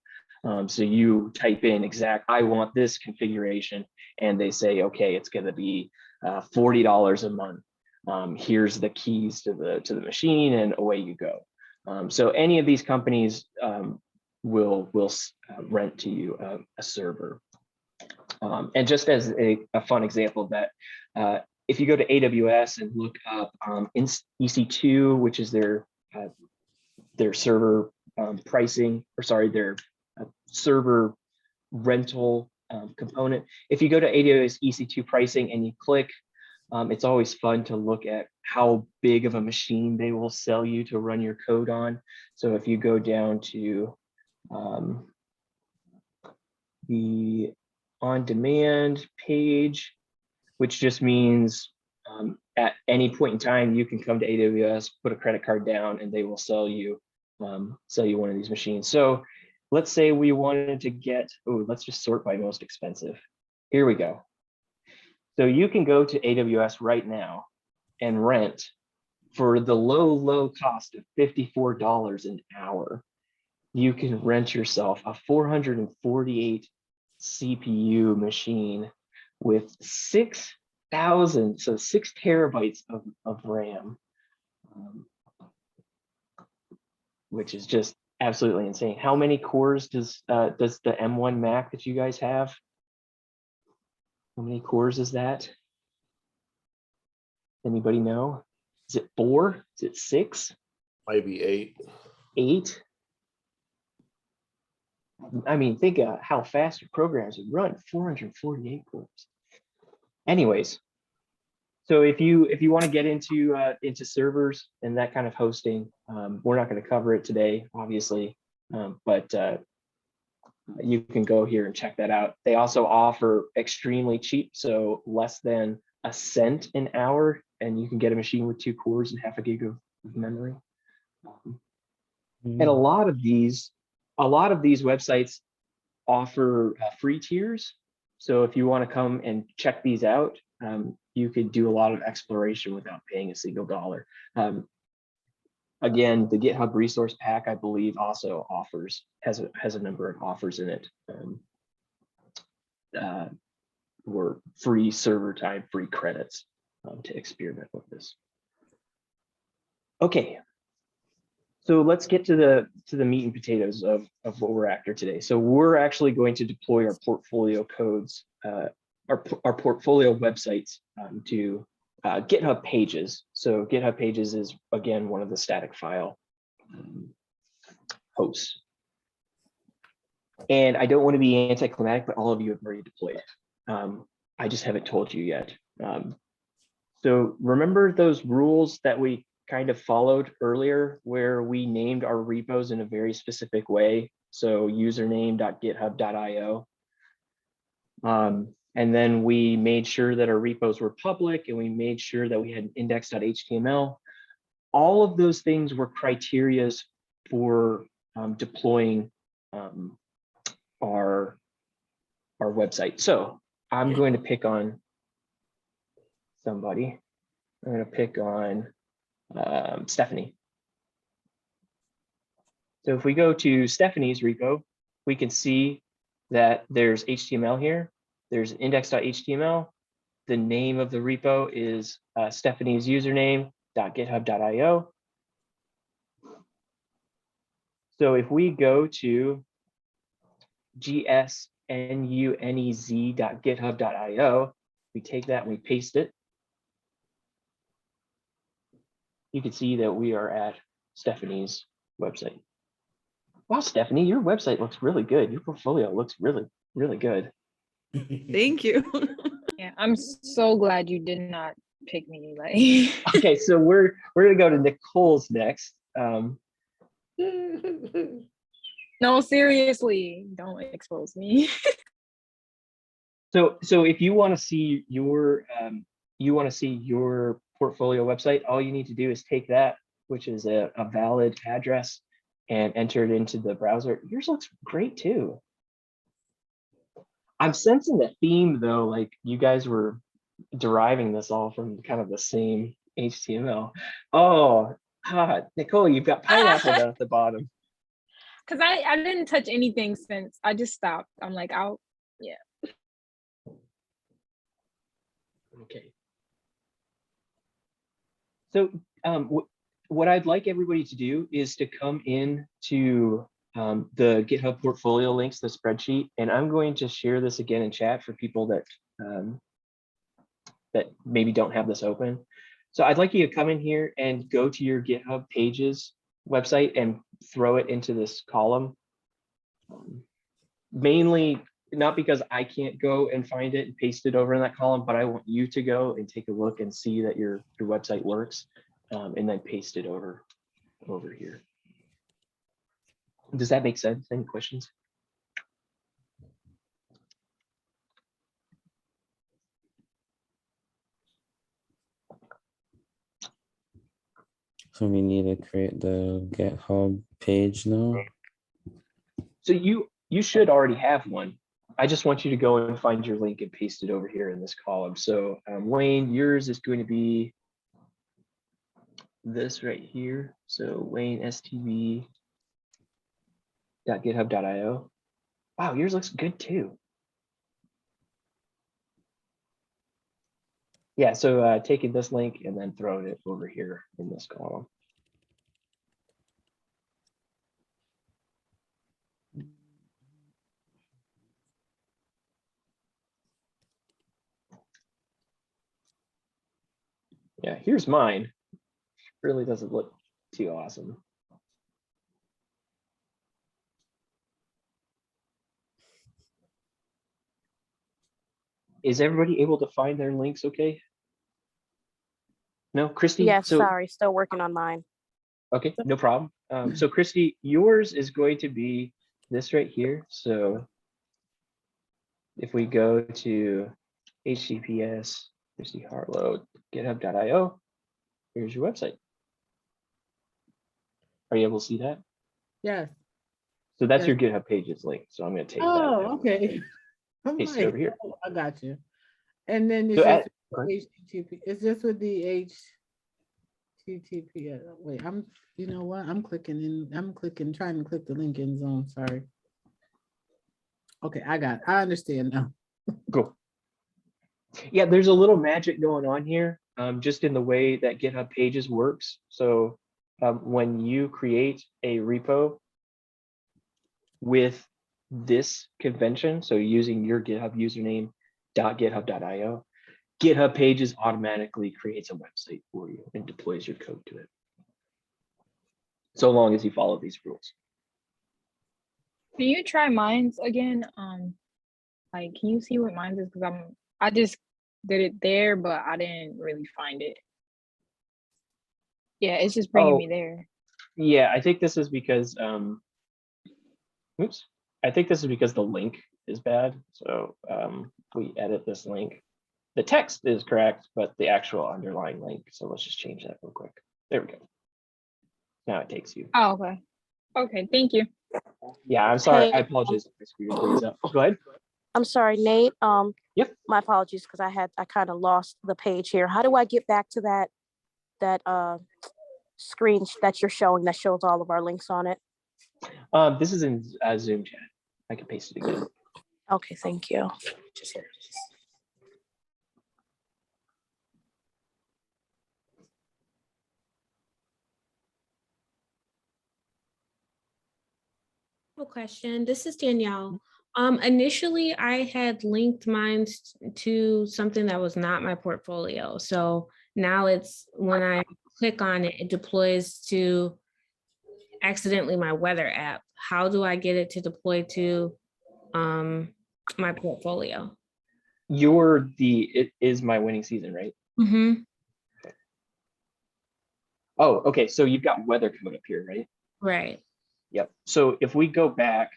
So you type in I want this configuration, and they say, okay, it's going to be $40 a month. Here's the keys to the machine, and away you go. So any of these companies will rent to you a server. And just as a fun example of that, if you go to AWS and look up EC2, which is their server pricing, or sorry, their server rental component. If you go to AWS EC2 pricing and you click, it's always fun to look at how big of a machine they will sell you to run your code on. So if you go down to the on-demand page, which just means at any point in time, you can come to AWS, put a credit card down, and they will sell you one of these machines. So let's say we wanted to get, let's just sort by most expensive. Here we go. So you can go to AWS right now and rent for the low cost of $54 an hour. You can rent yourself a 448 CPU machine with 6,000, so 6 terabytes of RAM, which is just absolutely insane. How many cores does the M1 Mac that you guys have? How many cores is that? Anybody know? Is it 4? Is it 6? Might be 8. 8? I mean, think of how fast your programs would run. 448 cores. Anyways, so if you want to get into servers and that kind of hosting, we're not going to cover it today, obviously, but you can go here and check that out. They also offer extremely cheap, so less than a cent an hour, and you can get a machine with 2 cores and half a gig of memory. And a lot of these websites offer free tiers. So if you want to come and check these out, you could do a lot of exploration without paying a single dollar. Again, the GitHub resource pack, I believe, also has a number of offers in it. Or free server time, free credits to experiment with this. Okay, so let's get to the meat and potatoes of what we're after today. So we're actually going to deploy our portfolio codes, our portfolio websites to GitHub Pages. So GitHub Pages is, again, one of the static file hosts. And I don't want to be anticlimactic, but all of you have already deployed. I just haven't told you yet. So remember those rules that we kind of followed earlier, where we named our repos in a very specific way? So username.github.io. And then we made sure that our repos were public, and we made sure that we had index.html. All of those things were criterias for deploying our website. So I'm going to pick on somebody. I'm going to pick on Stephanie. So if we go to Stephanie's repo, we can see that there's HTML here. There's index.html. The name of the repo is Stephanie's username.github.io. So if we go to gsnunez.github.io, we take that and we paste it. You can see that we are at Stephanie's website. Wow, Stephanie, your website looks really good. Your portfolio looks really, really good. Thank you. Yeah, I'm so glad you did not pick me. Like, Okay, so we're gonna go to Nicole's next. no, seriously, don't expose me. So if you want to see your portfolio website, all you need to do is take that, which is a valid address, and enter it into the browser. Yours looks great too. I'm sensing a theme though, like you guys were deriving this all from kind of the same HTML. Oh, Nicole, you've got pineapple down at the bottom. Because I didn't touch anything since I just stopped. I'm like, yeah. Okay. So what I'd like everybody to do is to come in to the GitHub portfolio links, the spreadsheet, and I'm going to share this again in chat for people that that maybe don't have this open. So I'd like you to come in here and go to your GitHub Pages website and throw it into this column. Mainly not because I can't go and find it and paste it over in that column, but I want you to go and take a look and see that your website works, and then paste it over here. Does that make sense? Any questions? So we need to create the GitHub page now. So you should already have one. I just want you to go and find your link and paste it over here in this column. So Wayne, yours is going to be this right here. So Wayne stv.github.io. Wow, yours looks good too. Yeah, so taking this link and then throwing it over here in this column. Yeah, here's mine. Really doesn't look too awesome. Is everybody able to find their links okay? No, Christy? Yes, So, sorry, still working on mine. okay, no problem. So Christy, yours is going to be this right here. So if we go to https Christy Harlow github.io, here's your website. Are you able to see that? Yes. So that's Yes. your GitHub Pages link. So I'm going to take Oh, that. okay. I'm Paste it like, over here. oh, I got you. And then it's So just go ahead. HTTP. It's just with the HTTP. Wait, you know what? I'm trying to click the link in zone. Sorry. Okay, I understand now. Cool. Yeah, there's a little magic going on here, just in the way that GitHub Pages works. So when you create a repo with this convention, so using your GitHub username .github.io, GitHub Pages automatically creates a website for you and deploys your code to it. So long as you follow these rules. Can you try mines again? Like, can you see what mines is? Because I just did it there, but I didn't really find it. Yeah, it's just bringing me there. Yeah, I think this is because oops. I think this is because the link is bad. So we edit this link. The text is correct, but the actual underlying link. So let's just change that real quick. There we go. Now it takes you. Oh, okay. Okay, thank you. Yeah, I'm sorry. Hey. I apologize if my screen brings up. Go ahead. I'm sorry, Nate. Yep. My apologies because I kind of lost the page here. How do I get back to that screen that you're showing that shows all of our links on it? This is in Zoom chat. I can paste it again. Okay, thank you. A question. This is Danielle. Initially, I had linked mine to something that was not my portfolio. So now it's when I click on it, it deploys to accidentally my weather app. How do I get it to deploy to my portfolio? It is my winning season, right? Mm-hmm. Oh, okay. So you've got weather code up here, right? Right. Yep. So if we go back,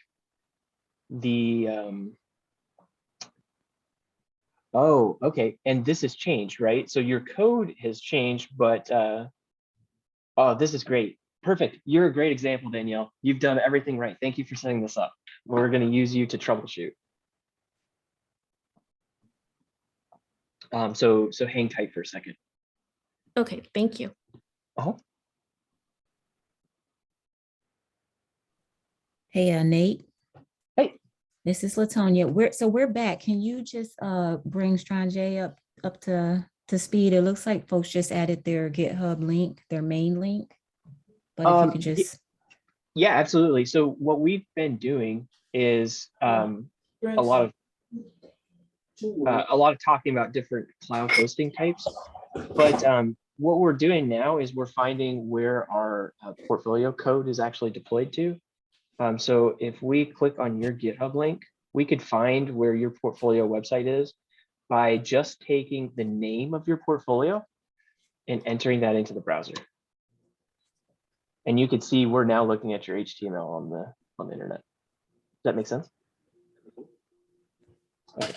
oh, okay. And this has changed, right? So your code has changed, but oh, this is great. Perfect. You're a great example, Danielle. You've done everything right. Thank you for setting this up. We're going to use you to troubleshoot. So hang tight for a second. Okay, thank you. Hey, Nate. Hey. This is Latonia. We're back. Can you just bring Stranjay up to speed? It looks like folks just added their GitHub link, their main link. But if you could just yeah, absolutely. So what we've been doing is a lot of a lot of talking about different cloud hosting types, but what we're doing now is we're finding where our portfolio code is actually deployed to. So if we click on your GitHub link, we could find where your portfolio website is by just taking the name of your portfolio and entering that into the browser. And you could see we're now looking at your HTML on the internet. Does that make sense? Okay.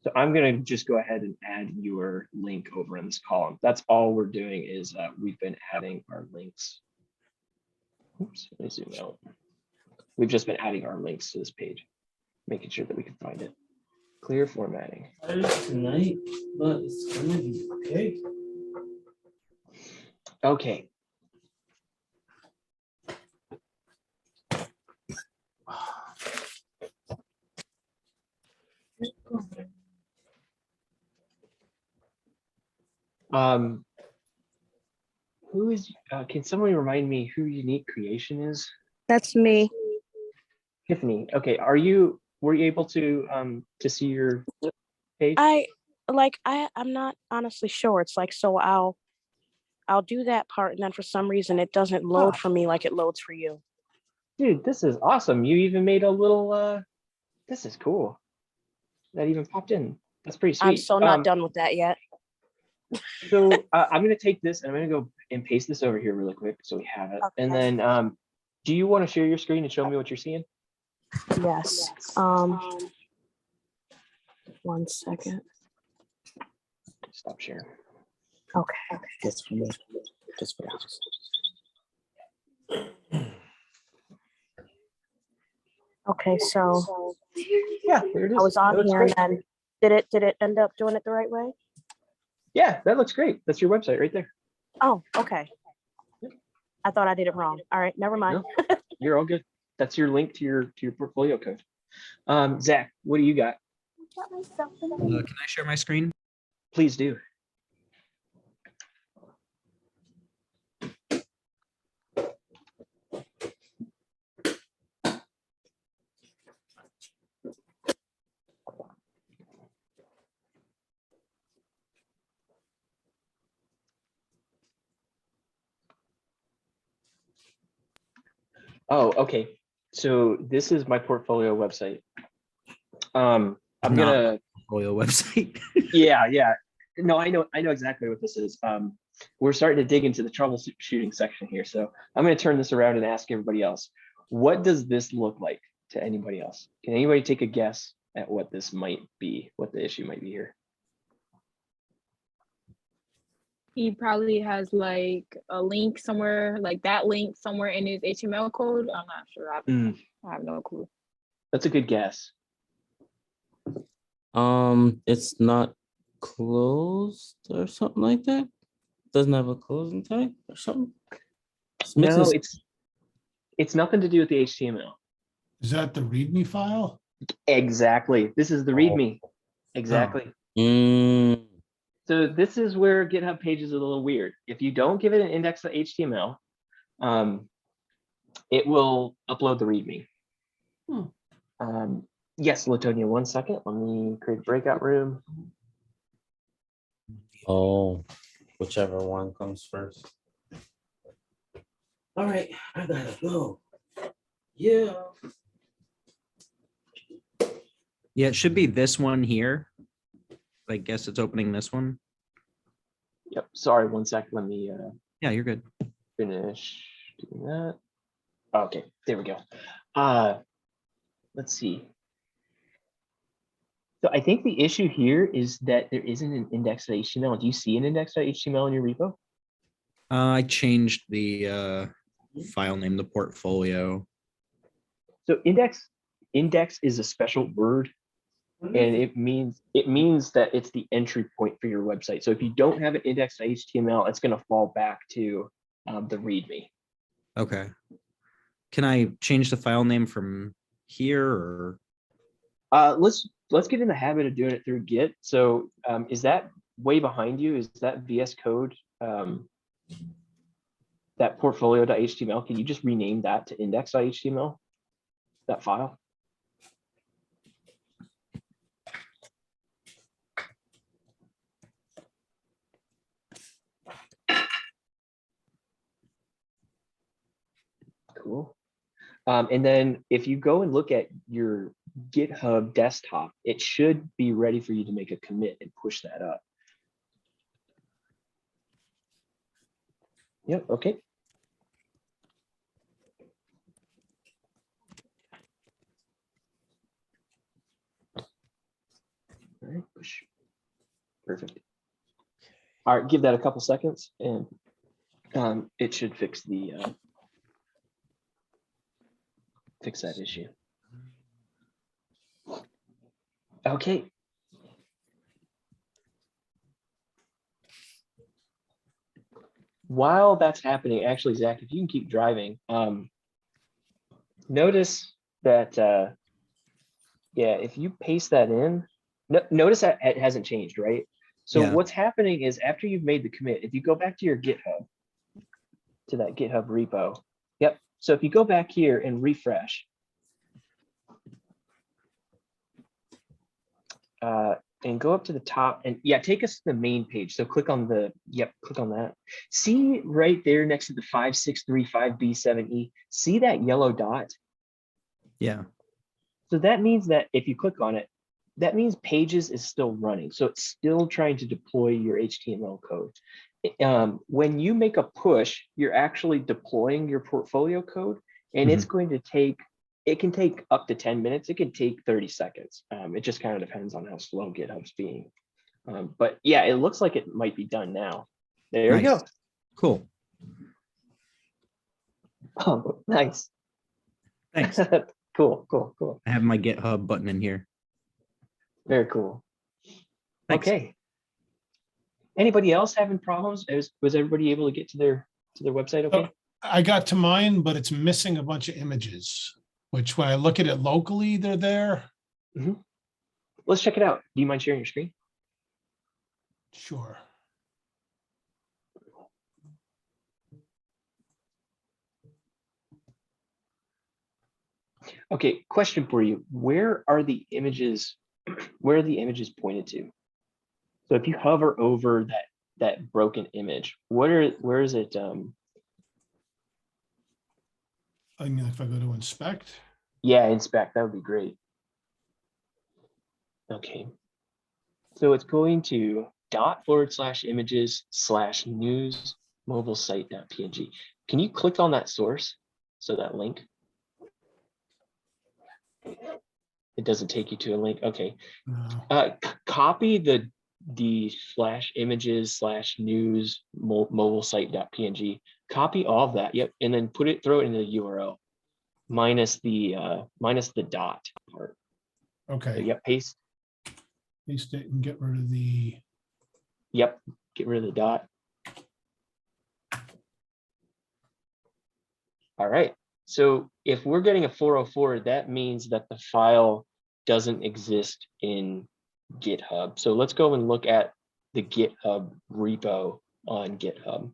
So I'm going to just go ahead and add your link over in this column. That's all we're doing is we've been adding our links. Oops, let me zoom out. We've just been adding our links to this page, making sure that we can find it. Clear formatting. Tonight, but it's gonna be okay. Okay. Who is, can somebody remind me who Unique Creation is? That's me. Tiffany. Okay, were you able to see your page? I'm not honestly sure. It's like, so I'll do that part, and then for some reason it doesn't load for me like it loads for you. Dude, this is awesome. You even made a little, this is cool. That even popped in. That's pretty sweet. I'm so not done with that yet. So I'm going to take this and I'm going to go and paste this over here really quick so we have it. Okay. And then do you want to share your screen and show me what you're seeing? Yes. 1 second. Stop sharing. Okay. That's for me. Just for Okay, so Yeah, there it is. I was That on looks here, great. and then did it end up doing it the right way? Yeah, that looks great. That's your website right there. Oh, okay. I thought I did it wrong. All right, never mind. No, you're all good. That's your link to your portfolio code. Zach, what do you got? Can I share my screen? Please do. Oh, okay. So this is my portfolio website. I'm gonna portfolio website. yeah. No, I know exactly what this is. We're starting to dig into the troubleshooting section here. So I'm gonna turn this around and ask everybody else. What does this look like to anybody else? Can anybody take a guess at what this might be, what the issue might be here? He probably has like a link somewhere, like that link somewhere in his HTML code. I'm not sure. I have no clue. That's a good guess. It's not closed or something like that. Doesn't have a closing tag or something. No, it's nothing to do with the HTML. Is that the README file? Exactly. This is the README. Exactly. So this is where GitHub Pages is a little weird. If you don't give it an index.html, it will upload the README. Yes, Latonia, 1 second. Let me create a breakout room. Oh, whichever one comes first. All right, I gotta go. Yeah. Yeah, it should be this one here. I guess it's opening this one. Yep. Sorry, 1 sec. Let me Yeah, you're good. finish doing that. Okay, there we go. Let's see. So I think the issue here is that there isn't an index.html. Do you see an index.html in your repo? I changed the file name, the portfolio. So index is a special word, and it means that it's the entry point for your website. So if you don't have an index.html, it's going to fall back to the README. Okay. Can I change the file name from here or? Let's get in the habit of doing it through Git. So is that way behind you? Is that VS Code, that portfolio.html? Can you just rename that to index.html, that file? And then if you go and look at your GitHub desktop, it should be ready for you to make a commit and push that up. Yep, okay. All right, push. Perfect. All right, give that a couple seconds and it should fix the fix that issue. Okay. While that's happening, actually, Zach, if you can keep driving, notice that, yeah, if you paste that in, notice that it hasn't changed, right? So Yeah. what's happening is after you've made the commit, if you go back to your GitHub, to that GitHub repo, yep. So if you go back here and refresh, and go up to the top and yeah, take us to the main page. So click on the, yep, click on that. See right there next to the 5635B7E, see that yellow dot? Yeah. So that means that if you click on it, that means Pages is still running. So it's still trying to deploy your HTML code. When you make a push, you're actually deploying your portfolio code, and it's going to take, it can take up to 10 minutes. It can take 30 seconds. It just kind of depends on how slow GitHub's being. But yeah, it looks like it might be done now. There you go. Cool. Oh, nice. Thanks. Cool, cool, cool. I have my GitHub button in here. Very cool. Thanks. Okay. Anybody else having problems? Was everybody able to get to their website okay? I got to mine, but it's missing a bunch of images, which when I look at it locally, they're there. Let's check it out. Do you mind sharing your screen? Sure. Okay, question for you. Where are the images? Where are the images pointed to? So if you hover over that broken image, where is it? I mean, if I go to inspect. Yeah, inspect, that would be great. Okay. So it's going to ./images/news mobile site.png. Can you click on that source? So that link. It doesn't take you to a link. Okay. Copy the /images/news mobile site.png. Copy all of that. Yep. And then throw it in the URL minus the dot part. Okay. So, yep. Paste it and get rid of the. Yep. Get rid of the dot. All right. So if we're getting a 404, that means that the file doesn't exist in GitHub. So let's go and look at the GitHub repo on GitHub.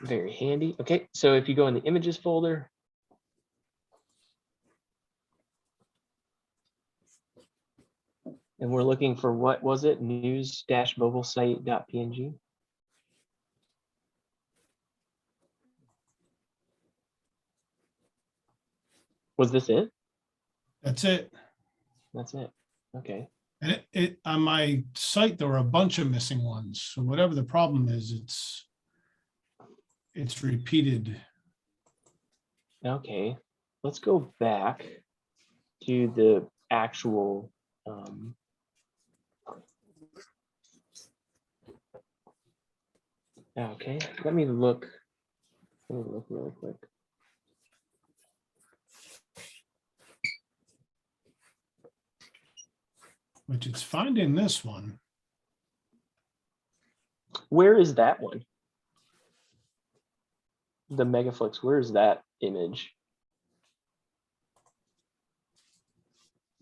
Very handy. Okay, so if you go in the images folder, and we're looking for, what was it? News-mobile site.png. Was this it? That's it. That's it. Okay. And it on my site, there were a bunch of missing ones. So whatever the problem is, it's repeated. Okay. Let's go back to the actual okay, let me look really quick. Which it's finding this one. Where is that one? The Megaflix, where is that image?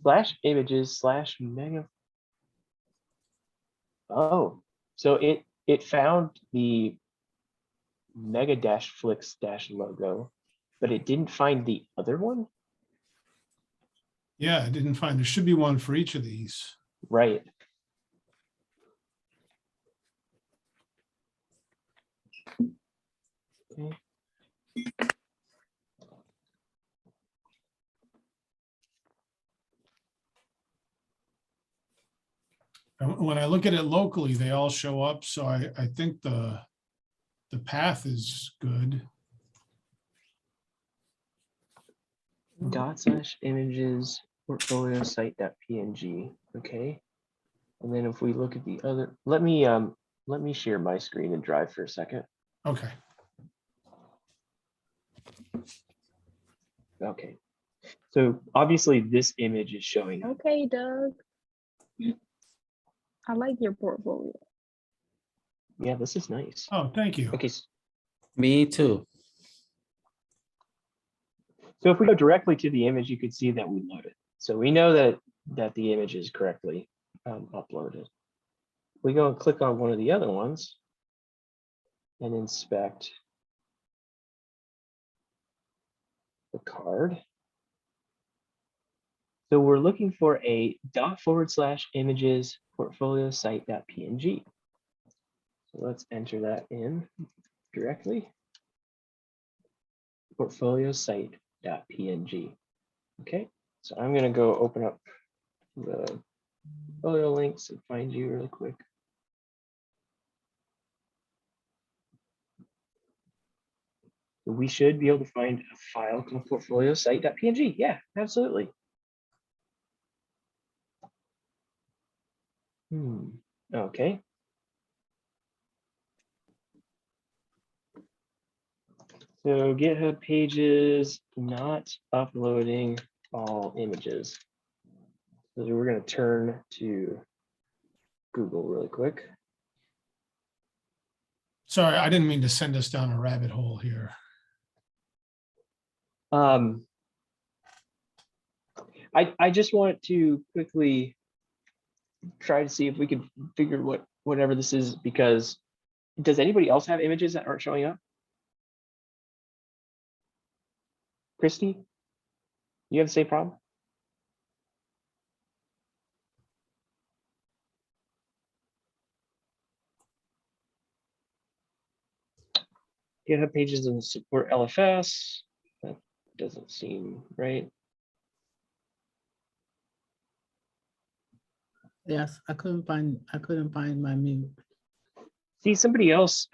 /images/mega. Oh, so it found the mega-flix- logo, but it didn't find the other one? Yeah, I didn't find, there should be one for each of these. Right. Okay. And when I look at it locally, they all show up. So I think the path is good. /images portfolio site.png. Okay. And then if we look at the other, let me share my screen and drive for a second. Okay. Okay. So obviously this image is showing up. Okay, Doug. I like your portfolio. Yeah, this is nice. Oh, thank you. Okay. Me too. So if we go directly to the image, you can see that we loaded. So we know that the image is correctly uploaded. We go and click on one of the other ones and inspect the card. So we're looking for a /images portfolio site.png. So let's enter that in directly. Portfolio site.png. Okay, so I'm going to go open up the portfolio links and find you really quick. We should be able to find a file called portfolio site.png. Yeah, absolutely. Okay. So GitHub Pages not uploading all images. So we're going to turn to Google really quick. Sorry, I didn't mean to send us down a rabbit hole here. I just want to quickly try to see if we can figure whatever this is, because does anybody else have images that aren't showing up? Christy, you have the same problem? GitHub Pages doesn't support LFS. That doesn't seem right. Yes, I couldn't find my mute. See, somebody else,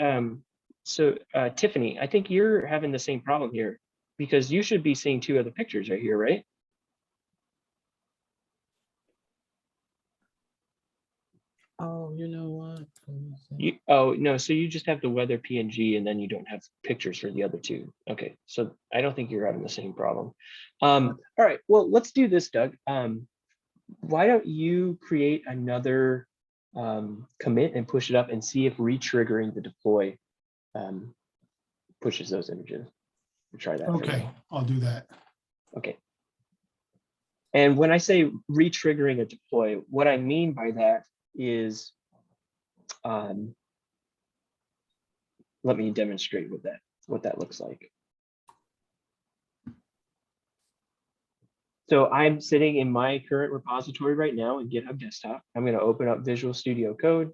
Tiffany, I think you're having the same problem here, because you should be seeing two other pictures right here, right? Oh, you know what? Oh, no, so you just have the weather PNG and then you don't have pictures for the other two. Okay, so I don't think you're having the same problem. All right, well, let's do this, Doug. Why don't you create another commit and push it up and see if retriggering the deploy pushes those images. We'll try that. Okay, I'll do that. Okay. And when I say retriggering a deploy, what I mean by that is, let me demonstrate what that looks like. So I'm sitting in my current repository right now in GitHub Desktop. I'm going to open up Visual Studio Code.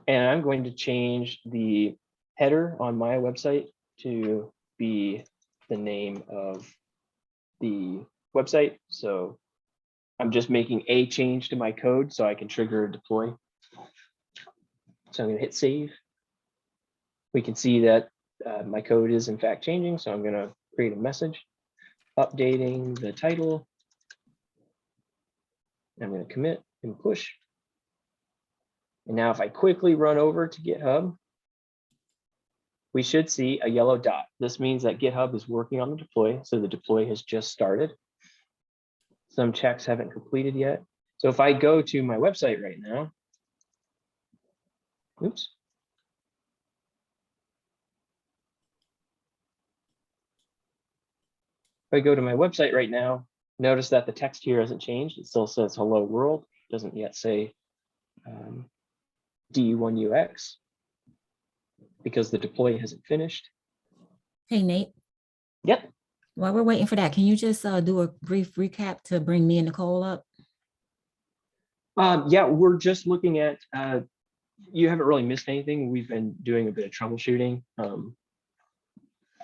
And I'm going to change the header on my website to be the name of the website. So I'm just making a change to my code so I can trigger a deploy. So I'm going to hit save. We can see that my code is in fact changing. So I'm going to create a message, updating the title. I'm going to commit and push. And now if I quickly run over to GitHub, we should see a yellow dot. This means that GitHub is working on the deploy. So the deploy has just started. Some checks haven't completed yet. So if I go to my website right now, oops. If I go to my website right now, notice that the text here hasn't changed. It still says hello world. It doesn't yet say D1UX because the deploy hasn't finished. Hey, Nate. Yep. While we're waiting for that, can you just do a brief recap to bring me and Nicole up? Yeah, we're just looking at you haven't really missed anything. We've been doing a bit of troubleshooting.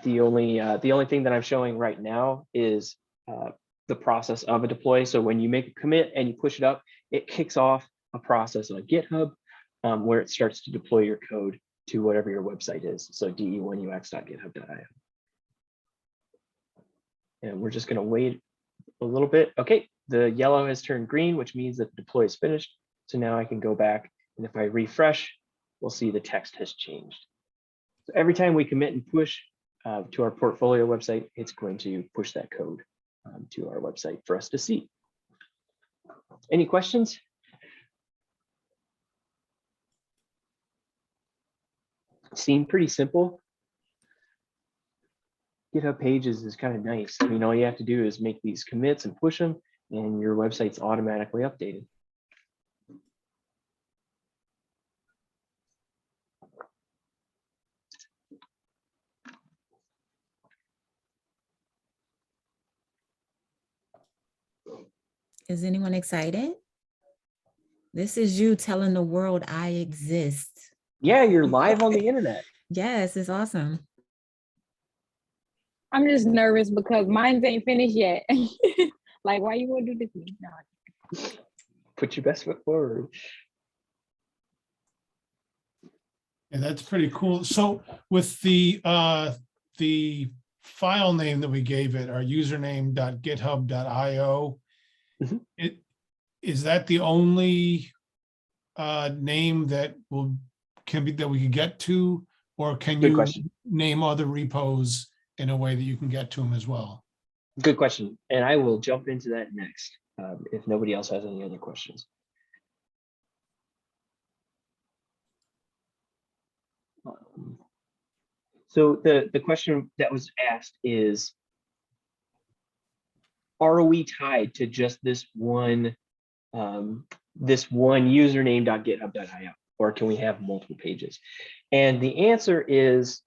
The only thing that I'm showing right now is the process of a deploy. So when you make a commit and you push it up, it kicks off a process on GitHub where it starts to deploy your code to whatever your website is. So de1ux.github.io. And we're just going to wait a little bit. Okay, the yellow has turned green, which means that the deploy is finished. So now I can go back, and if I refresh, we'll see the text has changed. So every time we commit and push to our portfolio website, it's going to push that code to our website for us to see. Any questions? Seem pretty simple. GitHub Pages is kind of nice. I mean, all you have to do is make these commits and push them, and your website's automatically updated. Is anyone excited? This is you telling the world I exist. Yeah, you're live on the internet. Yes, it's awesome. I'm just nervous because mine ain't finished yet. Like, why you want to do this to me? No. Put your best foot forward. And that's pretty cool. So with the file name that we gave it, our username.github.io, is that the only name that we can get to, or can Good you question. name other repos in a way that you can get to them as well? Good question. And I will jump into that next if nobody else has any other questions. So the question that was asked is, are we tied to just this one username.github.io, or can we have multiple pages? And the answer is,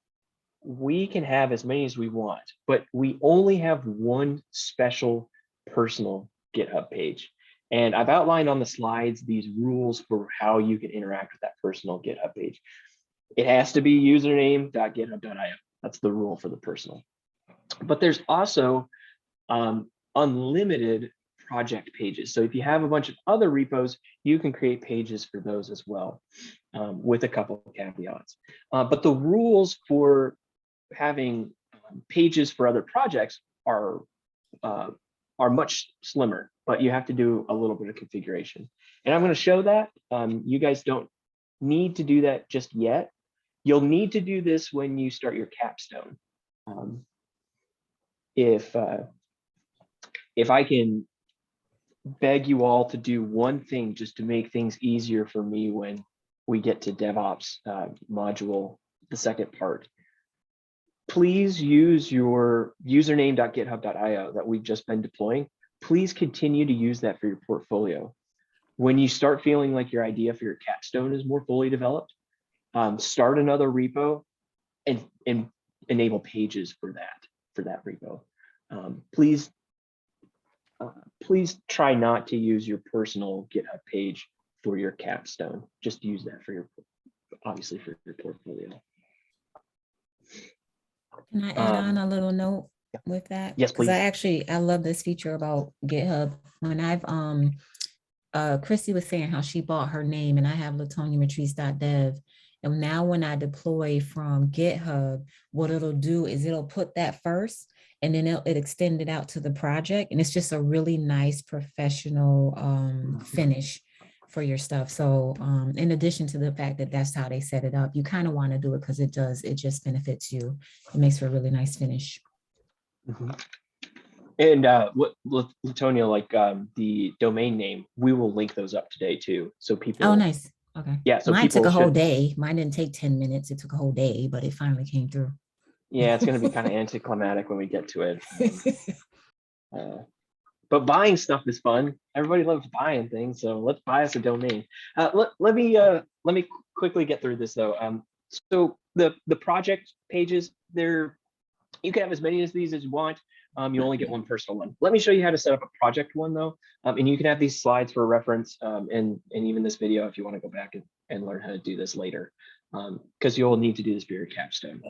we can have as many as we want, but we only have one special personal GitHub page. And I've outlined on the slides these rules for how you can interact with that personal GitHub page. It has to be username.github.io. That's the rule for the personal. But there's also unlimited project pages. So if you have a bunch of other repos, you can create pages for those as well, with a couple of caveats. But the rules for having pages for other projects are much slimmer, but you have to do a little bit of configuration. And I'm going to show that. You guys don't need to do that just yet. You'll need to do this when you start your capstone. If I can beg you all to do one thing just to make things easier for me when we get to DevOps module, the second part, please use your username.github.io that we've just been deploying. Please continue to use that for your portfolio. When you start feeling like your idea for your capstone is more fully developed, start another repo and enable pages for that repo. Please try not to use your personal GitHub page for your capstone. Just use that for your, obviously, for your portfolio. Can I add on a little note with that? Yes, please. Because I love this feature about GitHub. When I've Christy was saying how she bought her name, and I have latoniamatrice.dev. And now when I deploy from GitHub, what it'll do is it'll put that first, and then it extend it out to the project. And it's just a really nice professional finish for your stuff. So in addition to the fact that that's how they set it up, you kind of want to do it because it just benefits you. It makes for a really nice finish. And Latonia, like the domain name, we will link those up today too. So people. Oh, nice. Okay. Yeah. So mine took a whole day. Mine didn't take 10 minutes. It took a whole day, but it finally came through. Yeah, it's going to be kind of anticlimactic when we get to it. But buying stuff is fun. Everybody loves buying things, so let's buy us a domain. Let me quickly get through this though. So the project pages, you can have as many of these as you want. You only get one personal one. Let me show you how to set up a project one though. And you can have these slides for reference and even this video if you want to go back and learn how to do this later, because you'll need to do this for your capstone.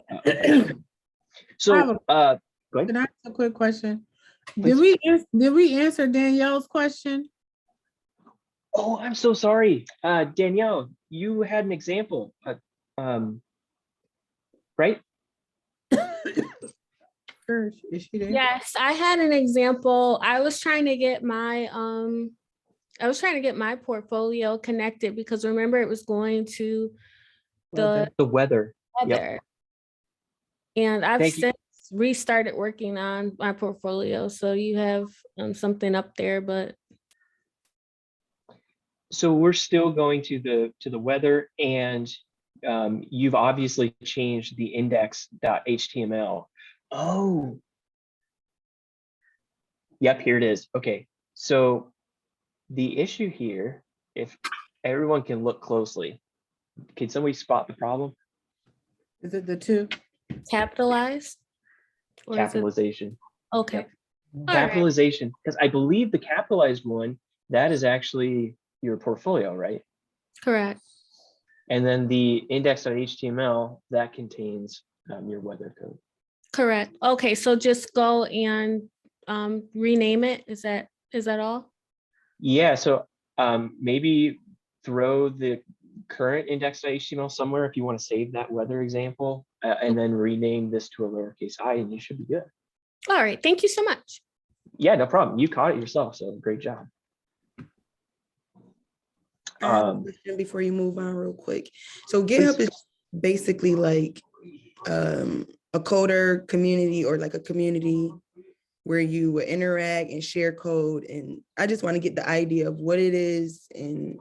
So, go ahead. Can I ask a quick question? Please. Did we answer Danielle's question? Oh, I'm so sorry. Danielle, you had an example, right? Sure, is she there? Yes, I had an example. I was trying to get my portfolio connected because remember it was going to the weather. weather. And I've Thank you. since restarted working on my portfolio. So you have something up there, but So we're still going to the weather, and you've obviously changed the index.html. Oh, yep, here it is. Okay, so the issue here, if everyone can look closely, can somebody spot the problem? Is it the two? capitalized? Or is it- Capitalization. Okay. Yep. All right. Capitalization, because I believe the capitalized one, that is actually your portfolio, right? Correct. And then the index.html, that contains your weather code. Correct. Okay, so just go and rename it. Is that all? Yeah, so maybe throw the current index.html somewhere if you want to save that weather example, and then rename this to a lowercase I, and you should be good. All right, thank you so much. Yeah, no problem. You caught it yourself, so great job. I have a question before you move on real quick. So GitHub is basically like a coder community, or like a community where you would interact and share code. And I just want to get the idea of what it is. And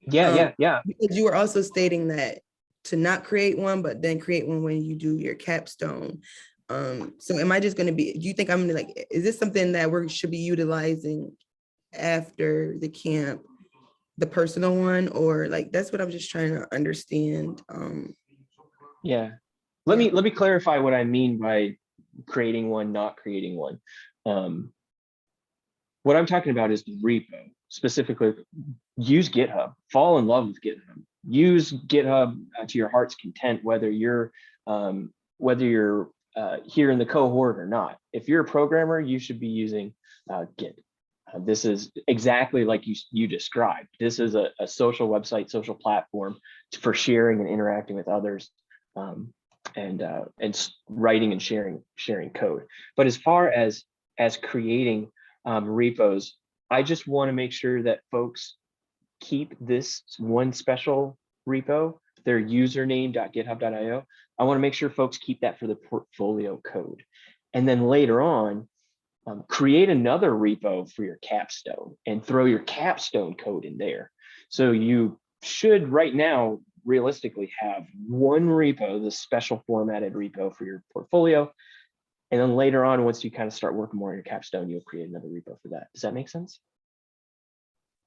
yeah. Because you were also stating that to not create one, but then create one when you do your capstone. So am I just going to be, do you think I'm like, is this something that we should be utilizing after the camp, the personal one, or like, that's what I'm just trying to understand. Yeah, let me clarify what I mean by creating one, not creating one. What I'm talking about is the repo. Specifically, use GitHub, fall in love with GitHub, use GitHub to your heart's content, whether you're here in the cohort or not. If you're a programmer, you should be using Git. This is exactly like you described. This is a social website, social platform for sharing and interacting with others, and writing and sharing code. But as far as creating repos, I just want to make sure that folks keep this one special repo, their username.github.io. I want to make sure folks keep that for the portfolio code. And then later on, create another repo for your capstone and throw your capstone code in there. So you should right now realistically have one repo, the special formatted repo for your portfolio. And then later on, once you kind of start working more on your capstone, you'll create another repo for that. Does that make sense?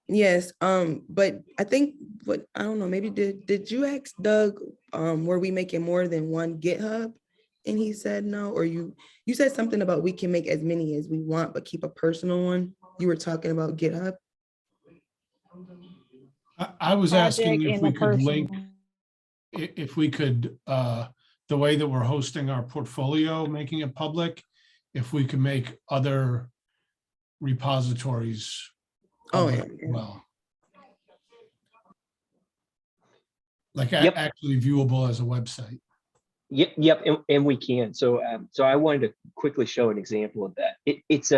Yes, but I think I don't know, maybe did you ask Doug, were we making more than one GitHub? And he said no, or you said something about we can make as many as we want, but keep a personal one. You were talking about GitHub. I was asking Project if and we a could link, personal. if we could, the way that we're hosting our portfolio, making it public, if we could make other repositories public as well. Like actually viewable as a website. Yep, and we can. So I wanted to quickly show an example of that. It's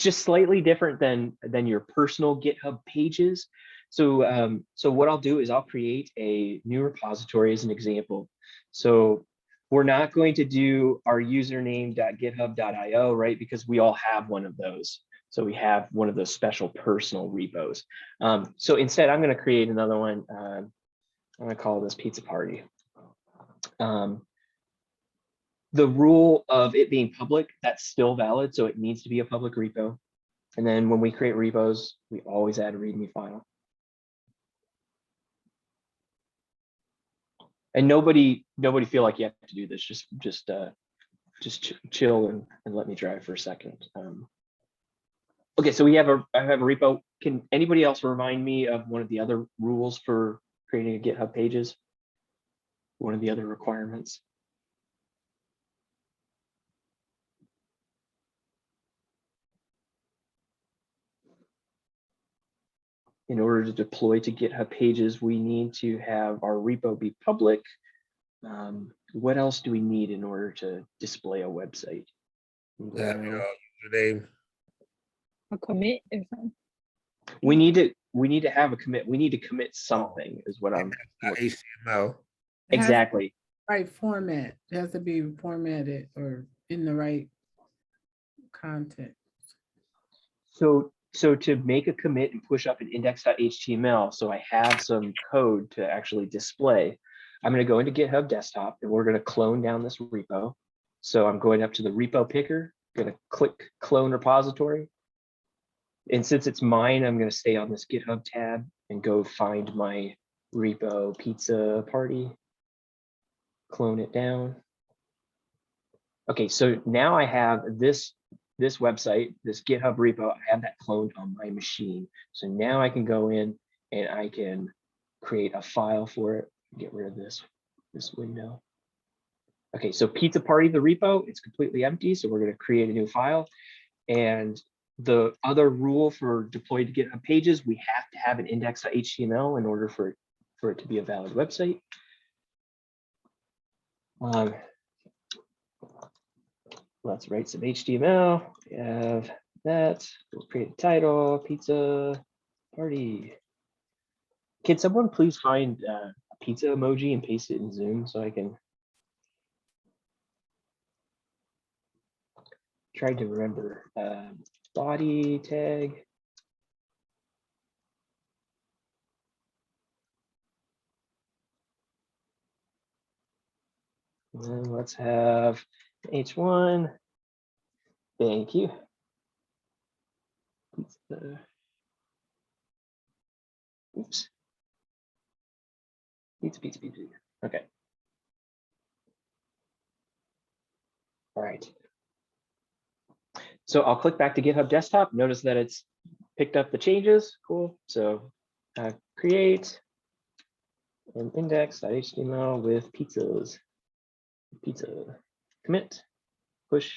just slightly different than your personal GitHub pages. So what I'll do is I'll create a new repository as an example. So we're not going to do our username.github.io, right? Because we all have one of those. So we have one of those special personal repos. So instead, I'm going to create another one. I'm going to call this Pizza Party. The rule of it being public, that's still valid. So it needs to be a public repo. And then when we create repos, we always add a README file. And nobody feel like you have to do this. Just chill and let me drive for a second. Okay, so I have a repo. Can anybody else remind me of one of the other rules for creating a GitHub Pages? One of the other requirements? In order to deploy to GitHub Pages, we need to have our repo be public. What else do we need in order to display a website? Have your username. A commit or something. We need to have a commit. We need to commit something is what I'm HTML. exactly. Right format. It has to be formatted or in the right content. So to make a commit and push up an index.html, so I have some code to actually display, I'm going to go into GitHub Desktop and we're going to clone down this repo. So I'm going up to the repo picker, going to click clone repository. And since it's mine, I'm going to stay on this GitHub tab and go find my repo pizza party, clone it down. Okay, so now I have this website, this GitHub repo, I have that cloned on my machine. So now I can go in and I can create a file for it, get rid of this window. Okay, so pizza party, the repo, it's completely empty. So we're going to create a new file. And the other rule for deploy to GitHub Pages, we have to have an index.html in order for it to be a valid website. Let's write some HTML. We have that. We'll create a title, pizza party. Can someone please find a pizza emoji and paste it in Zoom so I can try to remember body tag. And then let's have H1. Thank you. Oops. Pizza. Okay. All right. So I'll click back to GitHub Desktop. Notice that it's picked up the changes. Cool. So create an index.html with pizzas. Pizza. Commit. Push.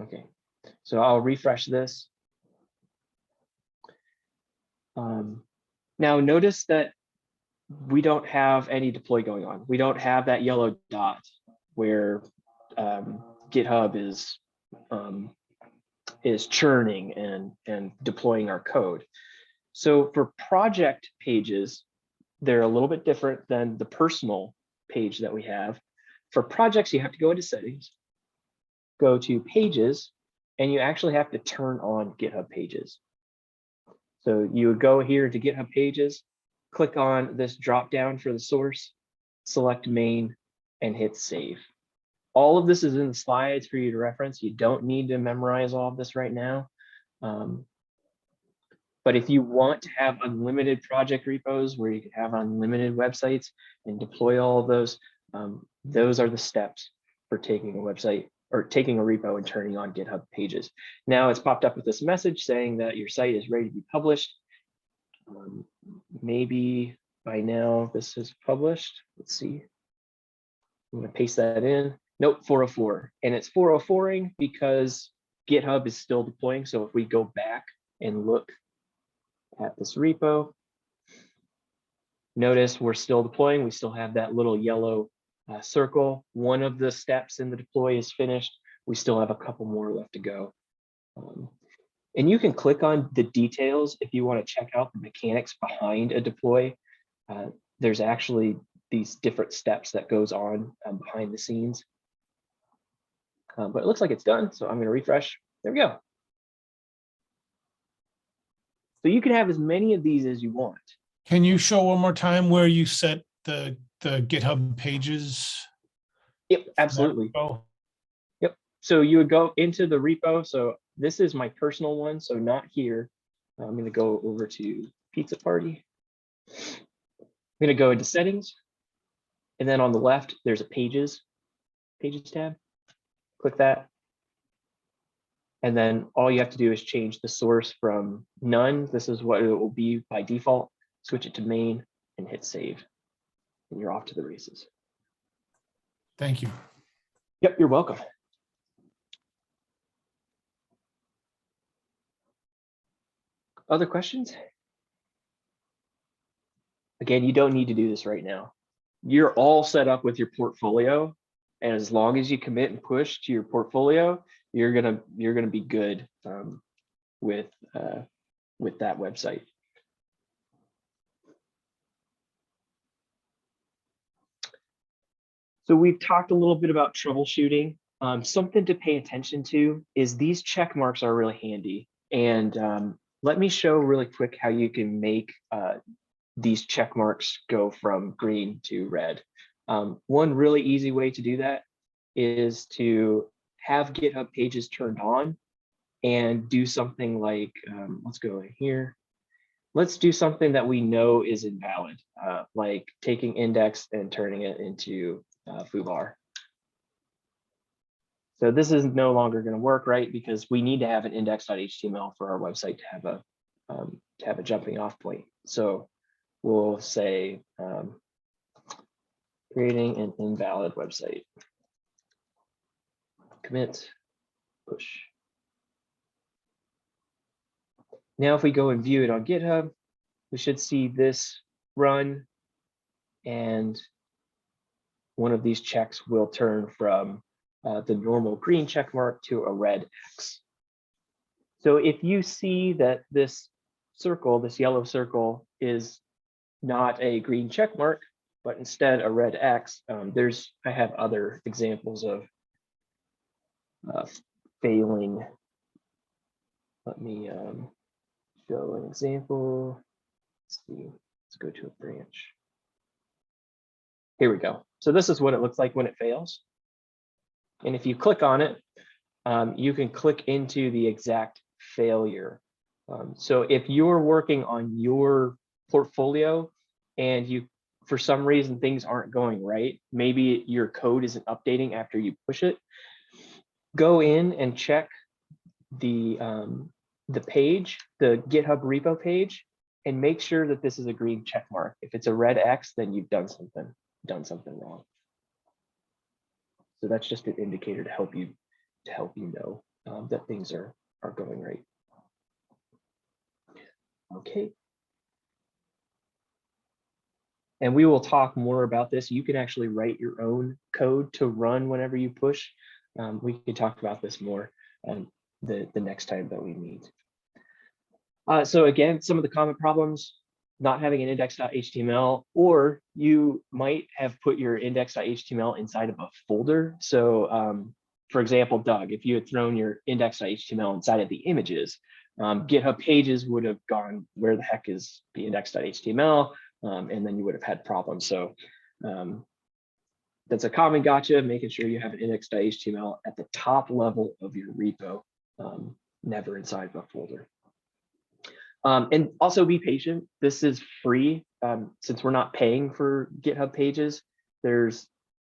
Okay. So I'll refresh this. Now notice that we don't have any deploy going on. We don't have that yellow dot where GitHub is churning and deploying our code. So for project pages, they're a little bit different than the personal page that we have. For projects, you have to go into settings, go to pages, and you actually have to turn on GitHub Pages. So you would go here to GitHub Pages, click on this drop down for the source, select main, and hit save. All of this is in the slides for you to reference. You don't need to memorize all of this right now. But if you want to have unlimited project repos where you can have unlimited websites and deploy all of those are the steps for taking a website or taking a repo and turning on GitHub Pages. Now it's popped up with this message saying that your site is ready to be published. Maybe by now this is published. Let's see. I'm going to paste that in. Nope, 404. And it's 404ing because GitHub is still deploying. So if we go back and look at this repo, notice we're still deploying. We still have that little yellow circle. One of the steps in the deploy is finished. We still have a couple more left to go. And you can click on the details if you want to check out the mechanics behind a deploy. There's actually these different steps that goes on behind the scenes. But it looks like it's done, so I'm going to refresh. There we go. So you can have as many of these as you want. Can you show one more time where you set the GitHub Pages? Yep, absolutely. Oh, yep. So you would go into the repo. So this is my personal one, so not here. I'm going to go over to Pizza Party. I'm going to go into settings. And then on the left, there's a pages tab. Click that. And then all you have to do is change the source from none. This is what it will be by default. Switch it to main and hit save. And you're off to the races. Thank you. Yep, you're welcome. Other questions? Again, you don't need to do this right now. You're all set up with your portfolio. And as long as you commit and push to your portfolio, you're gonna be good with that website. So we've talked a little bit about troubleshooting. Something to pay attention to is these check marks are really handy. And let me show really quick how you can make these check marks go from green to red. One really easy way to do that is to have GitHub Pages turned on and do something like, let's go in here. Let's do something that we know is invalid, like taking index and turning it into foobar. So this is no longer going to work, right? Because we need to have an index.html for our website to have a jumping off point. So we'll say creating an invalid website. Commit, push. Now, if we go and view it on GitHub, we should see this run, and one of these checks will turn from the normal green check mark to a red X. So if you see that this circle, this yellow circle, is not a green check mark, but instead a red X, I have other examples of failing. Let me show an example. Let's see. Let's go to a branch. Here we go. So this is what it looks like when it fails. And if you click on it, you can click into the exact failure. So if you're working on your portfolio and for some reason things aren't going right, maybe your code isn't updating after you push it, go in and check the page, the GitHub repo page, and make sure that this is a green check mark. If it's a red X, then you've done something wrong. So that's just an indicator to help you know that things are going right. Okay. And we will talk more about this. You can actually write your own code to run whenever you push. We can talk about this more the next time that we meet. So again, some of the common problems: not having an index.html, or you might have put your index.html inside of a folder. So for example, Doug, if you had thrown your index.html inside of the images, GitHub Pages would have gone, where the heck is the index.html? And then you would have had problems. So that's a common gotcha, making sure you have an index.html at the top level of your repo, never inside of a folder. And also be patient. This is free. Since we're not paying for GitHub Pages, there's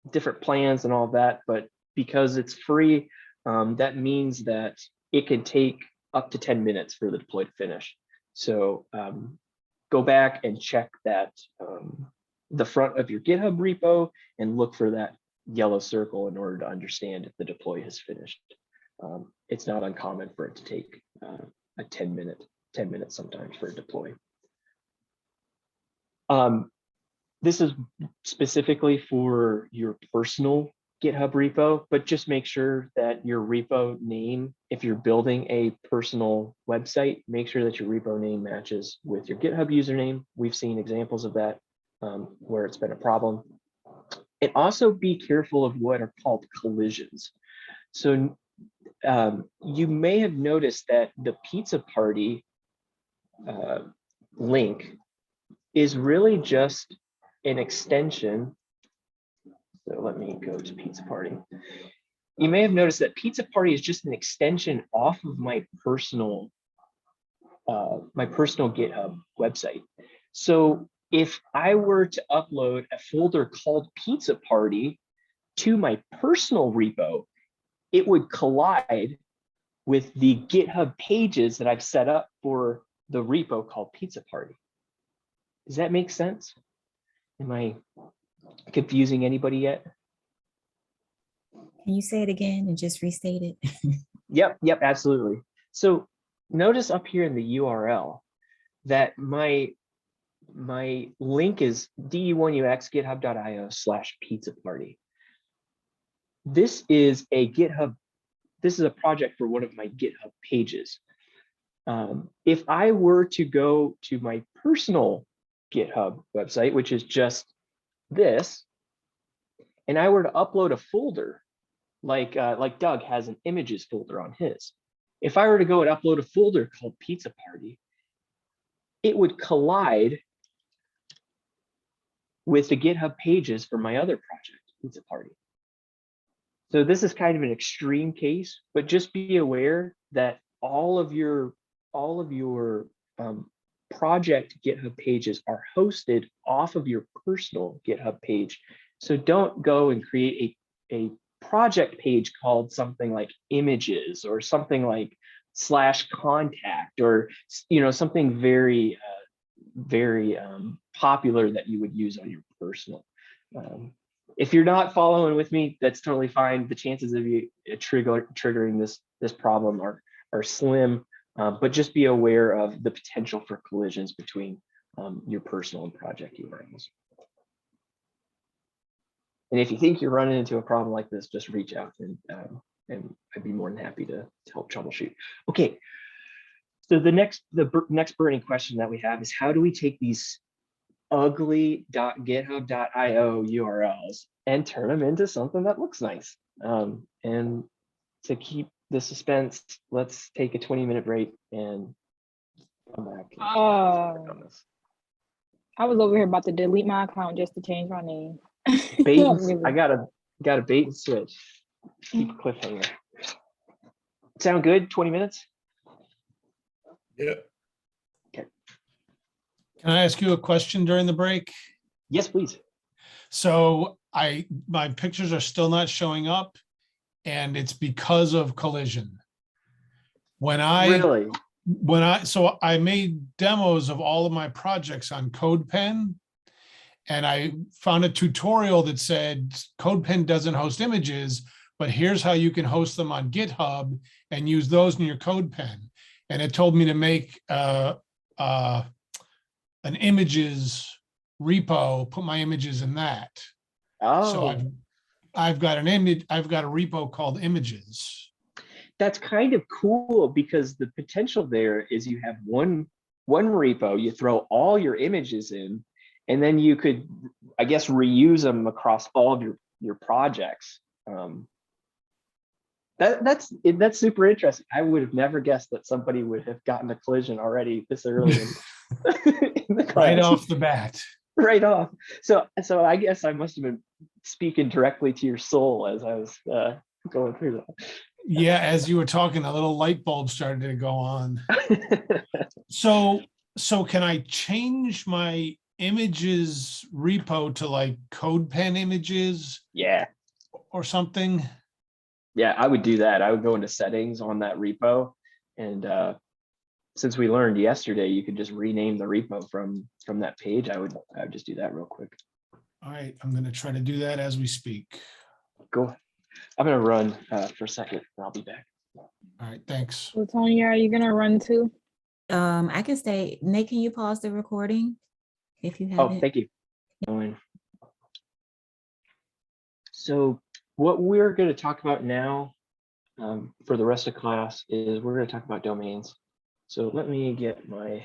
different plans and all that, but because it's free, that means that it can take up to 10 minutes for the deploy to finish. So go back and check that the front of your GitHub repo and look for that yellow circle in order to understand if the deploy has finished. It's not uncommon for it to take a 10 minutes sometimes for a deploy. This is specifically for your personal GitHub repo, but just make sure that your repo name, if you're building a personal website, make sure that your repo name matches with your GitHub username. We've seen examples of that where it's been a problem. And also be careful of what are called collisions. So you may have noticed that the pizza party link is really just an extension. So let me go to Pizza Party. You may have noticed that Pizza Party is just an extension off of my personal GitHub website. So if I were to upload a folder called Pizza Party to my personal repo, it would collide with the GitHub pages that I've set up for the repo called Pizza Party. Does that make sense? Am I confusing anybody yet? Can you say it again and just restate it? Yep, absolutely. So notice up here in the URL that my link is de1ux github.io/pizza party. This is a project for one of my GitHub pages. If I were to go to my personal GitHub website, which is just this, and I were to upload a folder, like Doug has an images folder on his. If I were to go and upload a folder called Pizza Party, it would collide with the GitHub pages for my other project, Pizza Party. So this is kind of an extreme case, but just be aware that all of your project GitHub pages are hosted off of your personal GitHub page. So don't go and create a project page called something like images or something like /contact or something very popular that you would use on your personal. If you're not following with me, that's totally fine. The chances of you triggering this problem are slim, but just be aware of the potential for collisions between your personal and project URLs. And if you think you're running into a problem like this, just reach out and I'd be more than happy to help troubleshoot. Okay, so the next burning question that we have is, how do we take these ugly.github.io URLs and turn them into something that looks nice? And to keep the suspense, let's take a 20-minute break and come back. I was over here about to delete my account just to change my name. I got a bait and switch. Keep a cliffhanger. Sound good? 20 minutes? Yeah. Okay. Can I ask you a question during the break? Yes, please. So my pictures are still not showing up, and it's because of collision. So I made demos of all of my projects on CodePen, and I found a tutorial that said CodePen doesn't host images, but here's how you can host them on GitHub and use those in your CodePen. And it told me to make an images repo, put my images in that. Oh, so I've got a repo called images. That's kind of cool, because the potential there is you have one repo, you throw all your images in, and then you could, I guess, reuse them across all of your projects. That's super interesting. I would have never guessed that somebody would have gotten a collision already this early in the class. Right off the bat. Right off. So I guess I must have been speaking directly to your soul as I was going through that. Yeah, as you were talking, a little light bulb started to go on. So can I change my images repo to like CodePen images? Yeah. Or something? Yeah, I would do that. I would go into settings on that repo, and since we learned yesterday, you could just rename the repo from that page. I would just do that real quick. All right, I'm going to try to do that as we speak. Go. I'm going to run for a second, and I'll be back. All right, thanks. So Tony, are you gonna run too? I can stay. Nate, can you pause the recording if you have it? Oh, thank you. So what we're going to talk about now for the rest of class is we're going to talk about domains. So let me get my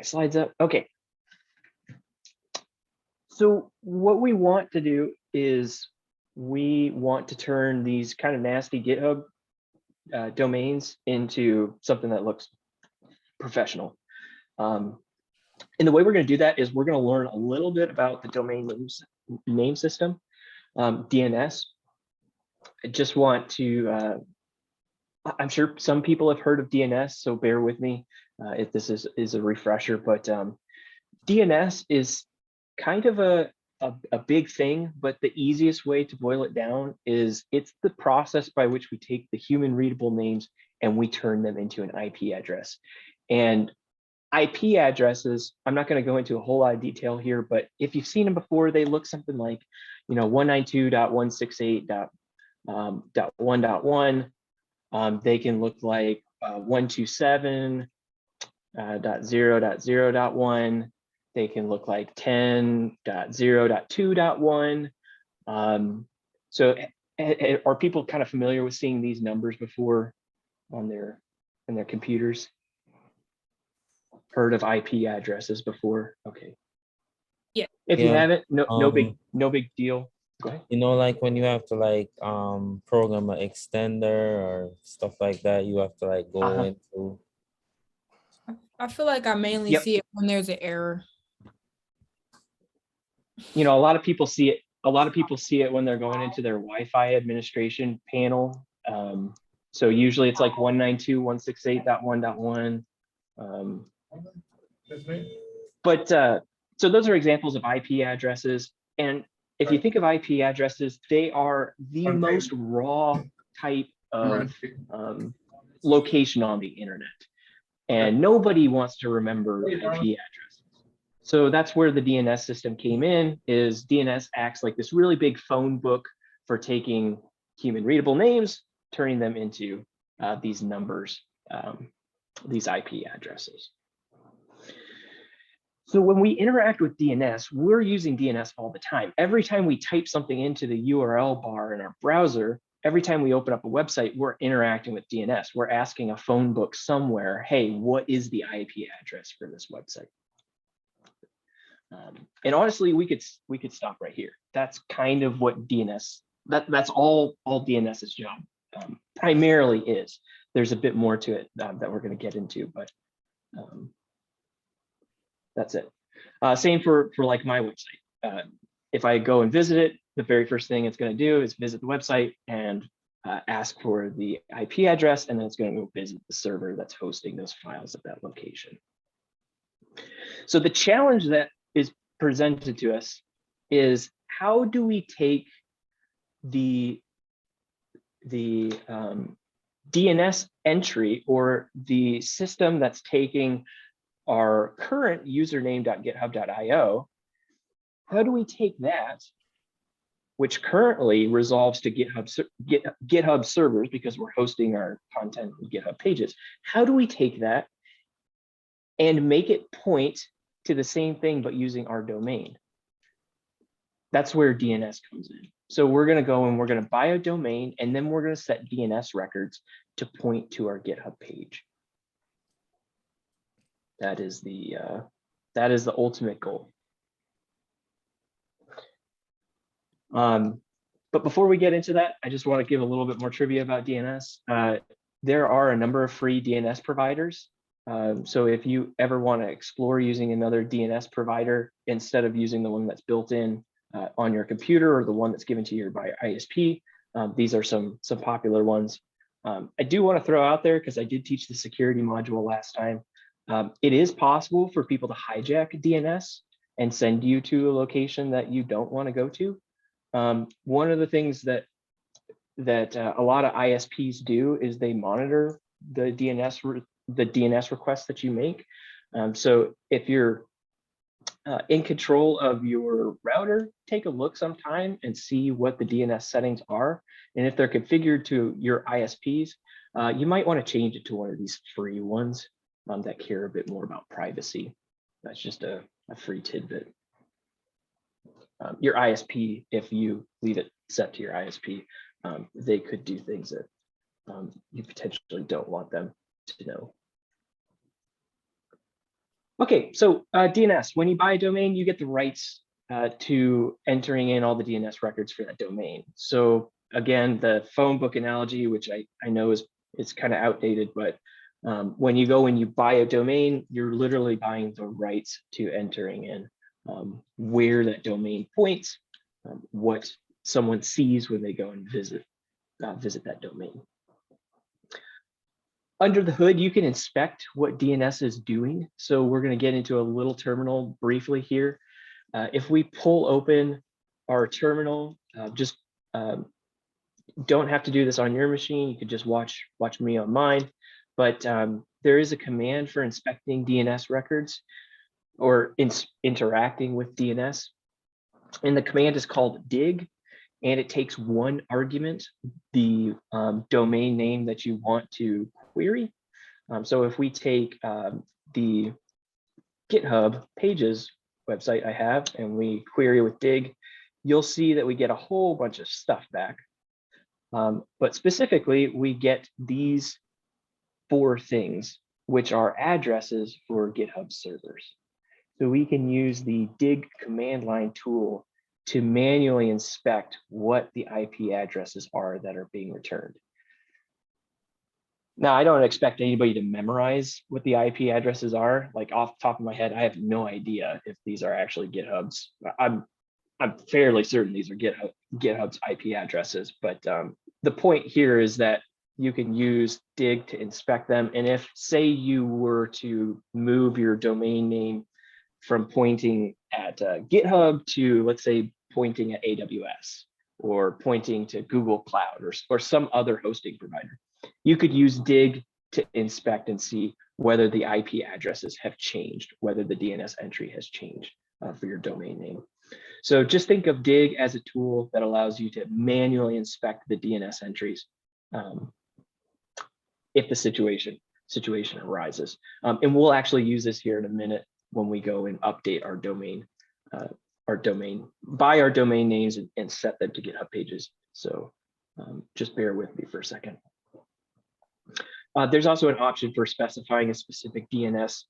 slides up. Okay. So what we want to do is we want to turn these kind of nasty GitHub domains into something that looks professional. And the way we're going to do that is we're going to learn a little bit about the domain name system, DNS. I just want to, I'm sure some people have heard of DNS, so bear with me if this is a refresher, but DNS is kind of a a big thing, but the easiest way to boil it down is it's the process by which we take the human readable names and we turn them into an IP address. And IP addresses, I'm not going to go into a whole lot of detail here, but if you've seen them before, they look something like, 192.168.1.1. They can look like 127.0.0.1. They can look like 10.0.2.1. So are people kind of familiar with seeing these numbers before on their computers? Heard of IP addresses before? Okay. Yeah. If you Yeah. haven't, no big deal. Go ahead. Like when you have to like program an extender or stuff like that, you have to like go into. I feel like I mainly see it when there's an error. A lot of people see it. A lot of people see it when they're going into their Wi-Fi administration panel. So usually it's like 192.168.1.1. But so those are examples of IP addresses. And if you think of IP addresses, they are the most raw type of location on the internet. And nobody wants to remember IP addresses. So that's where the DNS system came in, is DNS acts like this really big phone book for taking human readable names, turning them into these numbers, these IP addresses. So when we interact with DNS, we're using DNS all the time. Every time we type something into the URL bar in our browser, every time we open up a website, we're interacting with DNS. We're asking a phone book somewhere, hey, what is the IP address for this website? And honestly, we could stop right here. That's kind of what DNS, that's all DNS's job primarily is. There's a bit more to it that we're going to get into, but that's it. Same for like my website. If I go and visit it, the very first thing it's going to do is visit the website and ask for the IP address, and then it's going to go visit the server that's hosting those files at that location. So the challenge that is presented to us is, how do we take the DNS entry, or the system that's taking our current username.github.io, how do we take that, which currently resolves to GitHub servers because we're hosting our content in GitHub Pages, how do we take that and make it point to the same thing but using our domain? That's where DNS comes in. So we're going to go and we're going to buy a domain, and then we're going to set DNS records to point to our GitHub page. That is the ultimate goal. But before we get into that, I just want to give a little bit more trivia about DNS. There are a number of free DNS providers. So if you ever want to explore using another DNS provider instead of using the one that's built in on your computer or the one that's given to you by ISP, these are some popular ones. I do want to throw out there, because I did teach the security module last time, it is possible for people to hijack DNS and send you to a location that you don't want to go to. One of the things that a lot of ISPs do is they monitor the DNS requests that you make. So if you're in control of your router, take a look sometime and see what the DNS settings are. And if they're configured to your ISPs, you might want to change it to one of these free ones that care a bit more about privacy. That's just a free tidbit. Your ISP, if you leave it set to your ISP, they could do things that you potentially don't want them to know. Okay, so DNS, when you buy a domain, you get the rights to entering in all the DNS records for that domain. So again, the phone book analogy, which I know is kind of outdated, but when you go and you buy a domain, you're literally buying the rights to entering in where that domain points, what someone sees when they go and visit that domain. Under the hood, you can inspect what DNS is doing. So we're going to get into a little terminal briefly here. If we pull open our terminal, just don't have to do this on your machine. You could just watch me on mine. But there is a command for inspecting DNS records or interacting with DNS. And the command is called dig, and it takes one argument, the domain name that you want to query. So if we take the GitHub Pages website I have and we query with dig, you'll see that we get a whole bunch of stuff back. But specifically, we get these 4 things, which are addresses for GitHub servers. So we can use the dig command line tool to manually inspect what the IP addresses are that are being returned. Now, I don't expect anybody to memorize what the IP addresses are. Like off the top of my head, I have no idea if these are actually GitHub's. I'm fairly certain these are GitHub's IP addresses, but the point here is that you can use dig to inspect them. And if, say, you were to move your domain name from pointing at GitHub to, let's say, pointing at AWS or pointing to Google Cloud or some other hosting provider, you could use dig to inspect and see whether the IP addresses have changed, whether the DNS entry has changed for your domain name. So just think of dig as a tool that allows you to manually inspect the DNS entries if the situation arises. And we'll actually use this here in a minute when we go and update our domain, buy our domain names and set them to GitHub Pages. So just bear with me for a second. There's also an option for specifying a specific DNS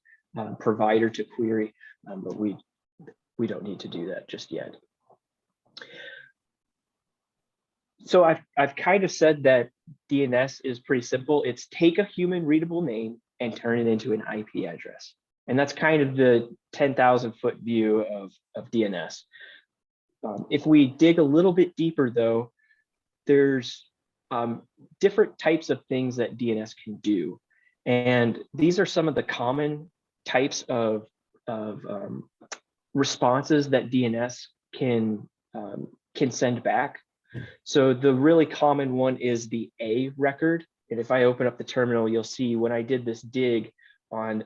provider to query, but we don't need to do that just yet. So I've kind of said that DNS is pretty simple. It's take a human readable name and turn it into an IP address. And that's kind of the 10,000-foot view of DNS. If we dig a little bit deeper though, there's different types of things that DNS can do. And these are some of the common types of responses that DNS can send back. So the really common one is the A record. And if I open up the terminal, you'll see when I did this dig on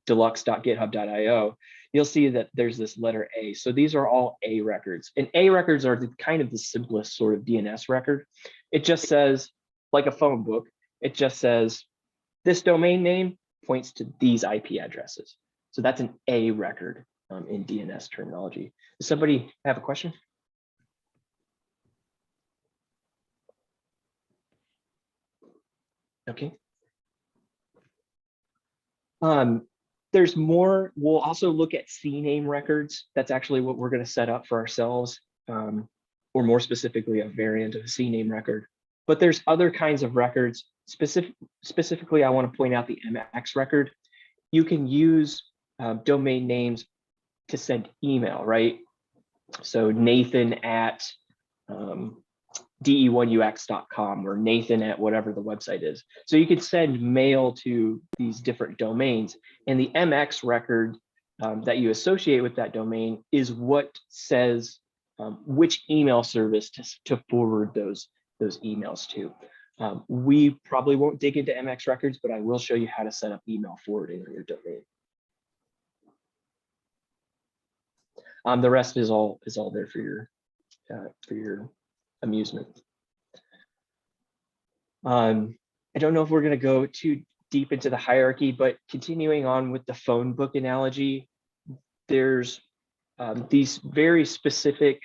deluxe.github.io, you'll see that there's this letter A. So these are all A records. And A records are kind of the simplest sort of DNS record. It just says, like a phone book, it just says, this domain name points to these IP addresses. So that's an A record in DNS terminology. Does somebody have a question? Okay. There's more. We'll also look at Cname records. That's actually what we're going to set up for ourselves, or more specifically, a variant of a Cname record. But there's other kinds of records. Specifically, I want to point out the MX record. You can use domain names to send email, right? So Nathan at de1ux.com or Nathan at whatever the website is. So you could send mail to these different domains, and the MX record that you associate with that domain is what says which email service to forward those emails to. We probably won't dig into MX records, but I will show you how to set up email forwarding on your domain. The rest is all there for your amusement. I don't know if we're going to go too deep into the hierarchy, but continuing on with the phone book analogy, there's these very specific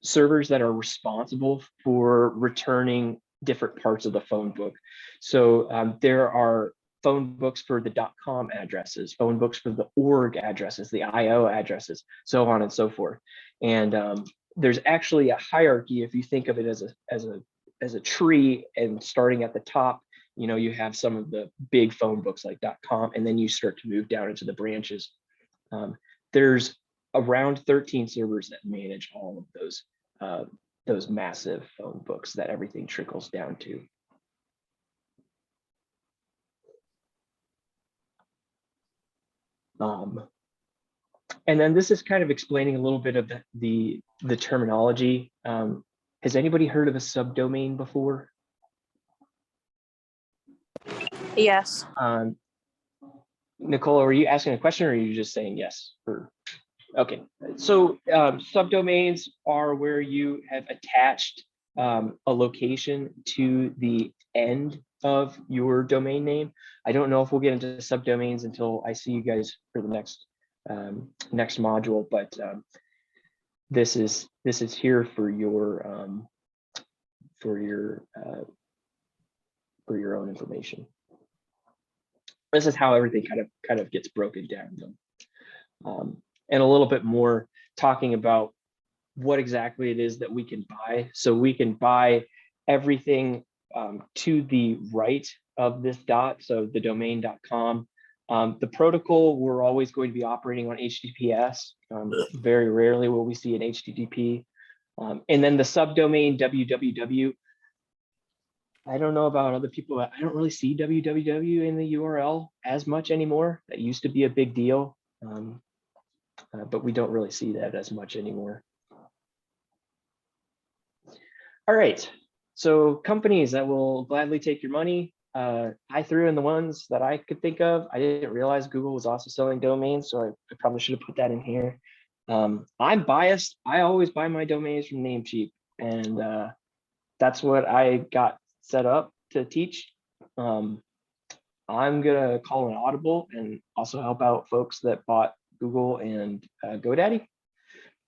servers that are responsible for returning different parts of the phone book. So there are phone books for the .com addresses, phone books for the org addresses, the IO addresses, so on and so forth. And there's actually a hierarchy if you think of it as a tree, and starting at the top, you know, you have some of the big phone books like .com, and then you start to move down into the branches. There's around 13 servers that manage all of those massive phone books that everything trickles down to. And then this is kind of explaining a little bit of the terminology. Has anybody heard of a subdomain before? Yes. Nicole, are you asking a question or are you just saying yes? Okay, so subdomains are where you have attached a location to the end of your domain name. I don't know if we'll get into subdomains until I see you guys for the next module, but this is here for your own information. This is how everything kind of gets broken down, and a little bit more talking about what exactly it is that we can buy. So we can buy everything to the right of this dot, so the domain.com. The protocol, we're always going to be operating on HTTPS. Very rarely will we see an HTTP. And then the subdomain www. I don't know about other people, but I don't really see www in the URL as much anymore. That used to be a big deal, but we don't really see that as much anymore. All right, so companies that will gladly take your money. I threw in the ones that I could think of. I didn't realize Google was also selling domains, so I probably should have put that in here. I'm biased. I always buy my domains from Namecheap, and that's what I got set up to teach. I'm gonna call an audible and also help out folks that bought Google and GoDaddy.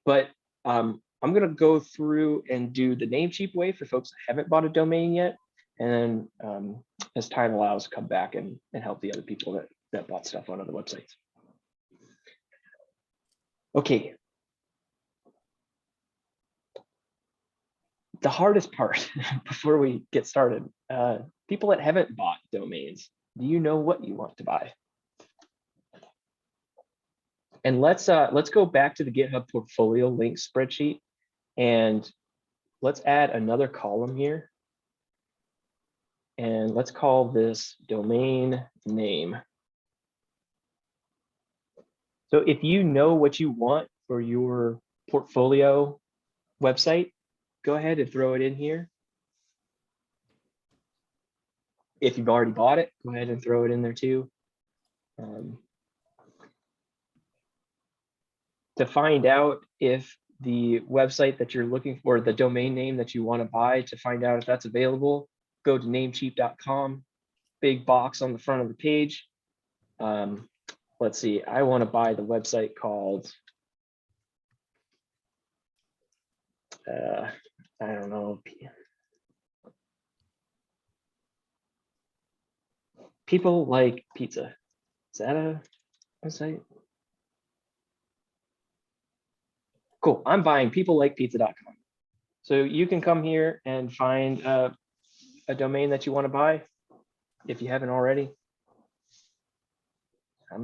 But I'm gonna go through and do the Namecheap way for folks that haven't bought a domain yet. And then as time allows, come back and help the other people that bought stuff on other websites. Okay. The hardest part before we get started, people that haven't bought domains, do you know what you want to buy? And let's go back to the GitHub portfolio link spreadsheet, and let's add another column here. And let's call this domain name. So if you know what you want for your portfolio website, go ahead and throw it in here. If you've already bought it, go ahead and throw it in there too. To find out if the website that you're looking for, the domain name that you want to buy, to find out if that's available, go to namecheap.com, big box on the front of the page. Let's see, I want to buy the website called, I don't know, People Like Pizza. Is that a website? Cool, I'm buying peoplelikepizza.com. So you can come here and find a domain that you want to buy if you haven't already.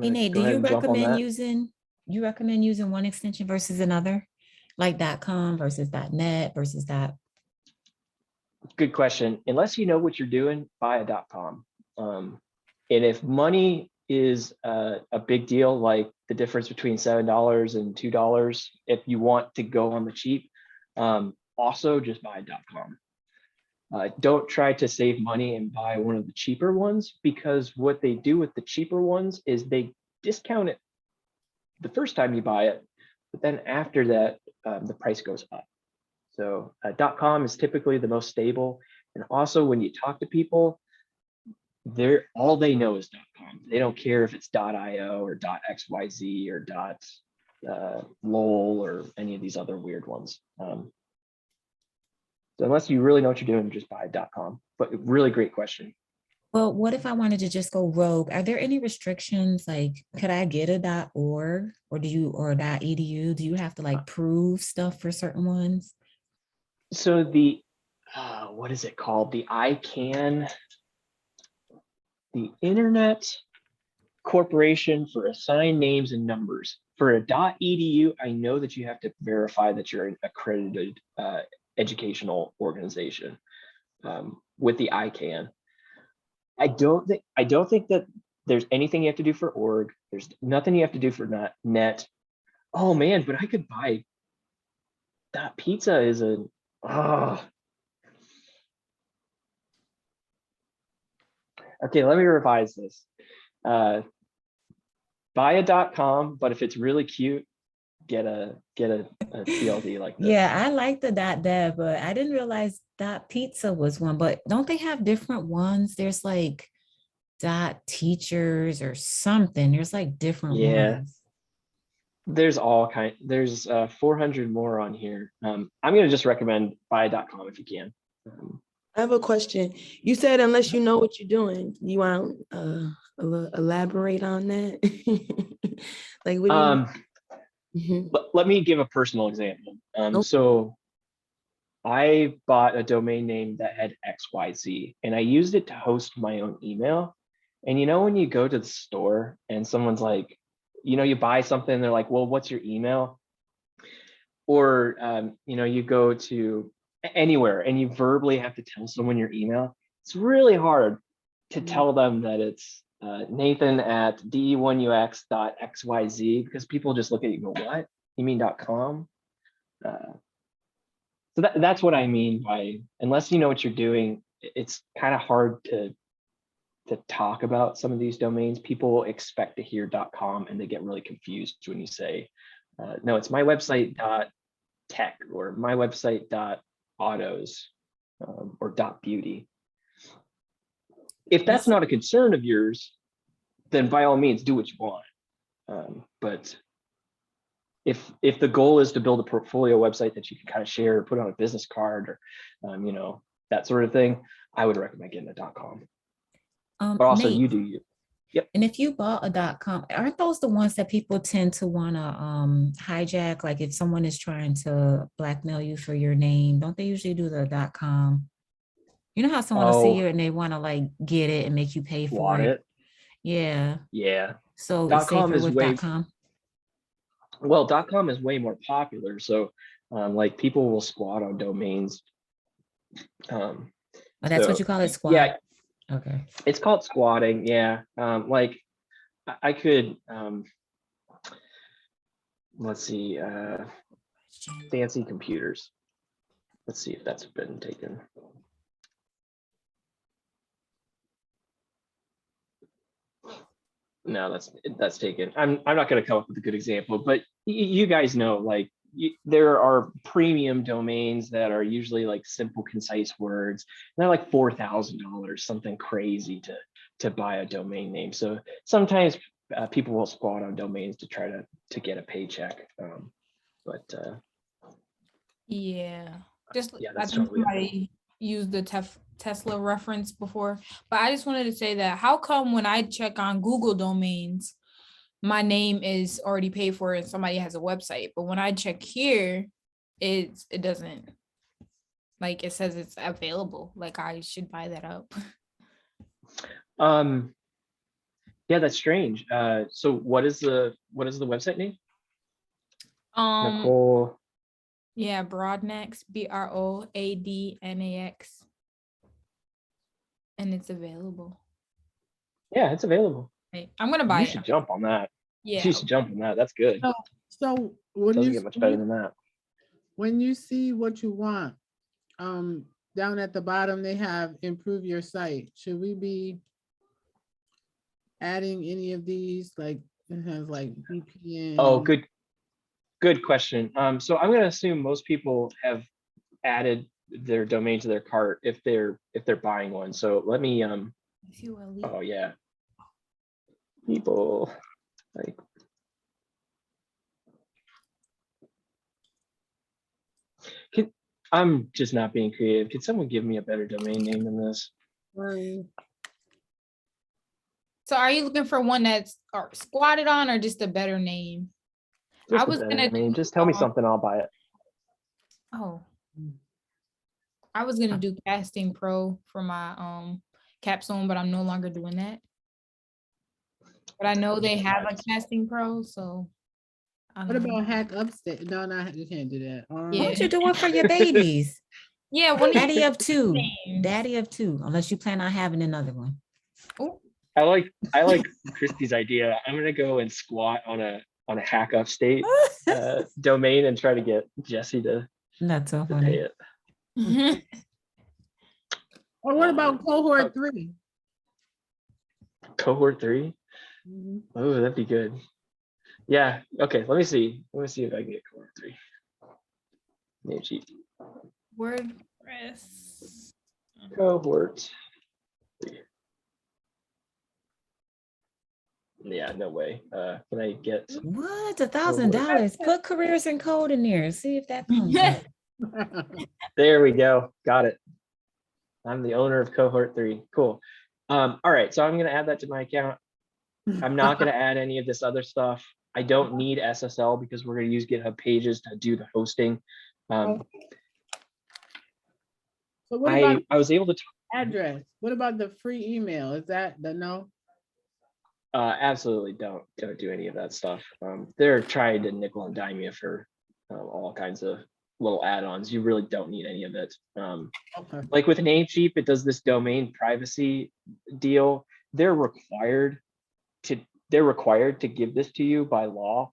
Hey Nate, do you recommend using one extension versus another? Like .com versus .net versus Good question. Unless you know what you're doing, buy a .com. And if money is a big deal, like the difference between $7 and $2, if you want to go on the cheap, also just buy a .com. Don't try to save money and buy one of the cheaper ones, because what they do with the cheaper ones is they discount it the first time you buy it, but then after that, the price goes up. So .com is typically the most stable. And also when you talk to people, all they know is .com. They don't care if it's .io or .xyz or .lol or any of these other weird ones. So unless you really know what you're doing, just buy .com. But really great question. Well, what if I wanted to just go rogue? Are there any restrictions? Like, could I get a .org or .edu? Do you have to like prove stuff for certain ones? So the what is it called? The ICANN, the Internet Corporation for Assigned Names and Numbers. For a .edu, I know that you have to verify that you're an accredited educational organization with the ICANN. I don't think that there's anything you have to do for org. There's nothing you have to do for net. Oh man, but I could buy that pizza is a okay, let me revise this. Buy a .com, but if it's really cute, get a TLD like this. Yeah, I like the .dev, but I didn't realize .pizza was one. But don't they have different ones? There's like .teachers or something. There's like different ones. There's all kind. There's 400 more on here. I'm gonna just recommend buy.com if you can. I have a question. You said unless you know what you're doing, you want elaborate on that? Like what do you Let me give a personal example. So I bought a domain name that had XYZ and I used it to host my own email. And you know, when you go to the store and someone's like, you know, you buy something, they're like, well, what's your email? Or, you know, you go to anywhere and you verbally have to tell someone your email. It's really hard to tell them that it's Nathan at de1ux.xyz because people just look at you and go, what? You mean .com? So that's what I mean by, unless you know what you're doing, it's kind of hard to talk about some of these domains. People expect to hear .com and they get really confused when you say, no, it's my website .tech or my website .autos or .beauty. If that's not a concern of yours, then by all means do what you want. But if the goal is to build a portfolio website that you can kind of share or put on a business card or you know, that sort of thing, I would recommend getting a .com. But also Nate, you do you. Yep. And if you bought a .com, aren't those the ones that people tend to want to hijack? Like if someone is trying to blackmail you for your name, don't they usually do the .com? You know how someone will see you and they want to like get it and make you pay for it? Yeah. Yeah. So it's .com safer is with way, .com. well, .com is way more popular. So like people will squat on domains. Oh, that's what you call it, squat? Yeah. Okay. It's called squatting. Yeah. Like I could, let's see, fancy computers. Let's see if that's been taken. No, that's taken. I'm not going to come up with a good example, but you guys know, like there are premium domains that are usually like simple, concise words. They're like $4,000, something crazy to buy a domain name. So sometimes people will squat on domains to try to get a paycheck. Yeah, just yeah, I that's think totally somebody used the Tesla reference before, but I just wanted to say that how come when I check on Google domains, my name is already paid for and somebody has a website, but when I check here, it doesn't, like it says it's available, like I should buy that up. Yeah, that's strange. So what is the website name? Nicole. Yeah, Broadnax, BROADNAX. And it's available. Yeah, it's available. Hey, I'm gonna buy it. You should jump on that. Yeah. You should jump on that. That's good. So when Doesn't you get much better than that. When you see what you want, down at the bottom they have improve your site. Should we be adding any of these? Like it has like VPN. Oh, good question. So I'm going to assume most people have added their domain to their cart if they're buying one. So let me oh yeah. People like I'm just not being creative. Can someone give me a better domain name than this? So are you looking for one that's squatted on or just a better name? Just just tell me something, I'll buy it. Oh, I was gonna do Casting Pro for my capstone, but I'm no longer doing that. But I know they have a Casting Pro, so. What about Hack Upstate? No, you can't do that. What you doing for your babies? Yeah, Daddy of two. Daddy of two, unless you plan on having another one. I like Christy's idea. I'm gonna go and squat on a on a hack upstate domain and try to get Jesse to That's so pay funny. it. Or what about cohort 3? Cohort 3? Mhm. Oh, that'd be good. Yeah. Okay. Let me see. Let me see if I can get cohort 3. Name sheet. WordPress. Cohort 3. Yeah, no way. Can I get What? $1,000? Put careers in code in there. See if that comes up. there we go. Got it. I'm the owner of cohort 3. Cool. All right. So I'm gonna add that to my account. I'm not gonna add any of this other stuff. I don't need SSL because we're gonna use GitHub Pages to do the hosting. So what about I was able to address? What about the free email? Is that the no? absolutely don't do any of that stuff. They're trying to nickel and dime you for all kinds of little add-ons. You really don't need any of it. Okay. Like with Namecheap, it does this domain privacy deal. They're required to give this to you by law.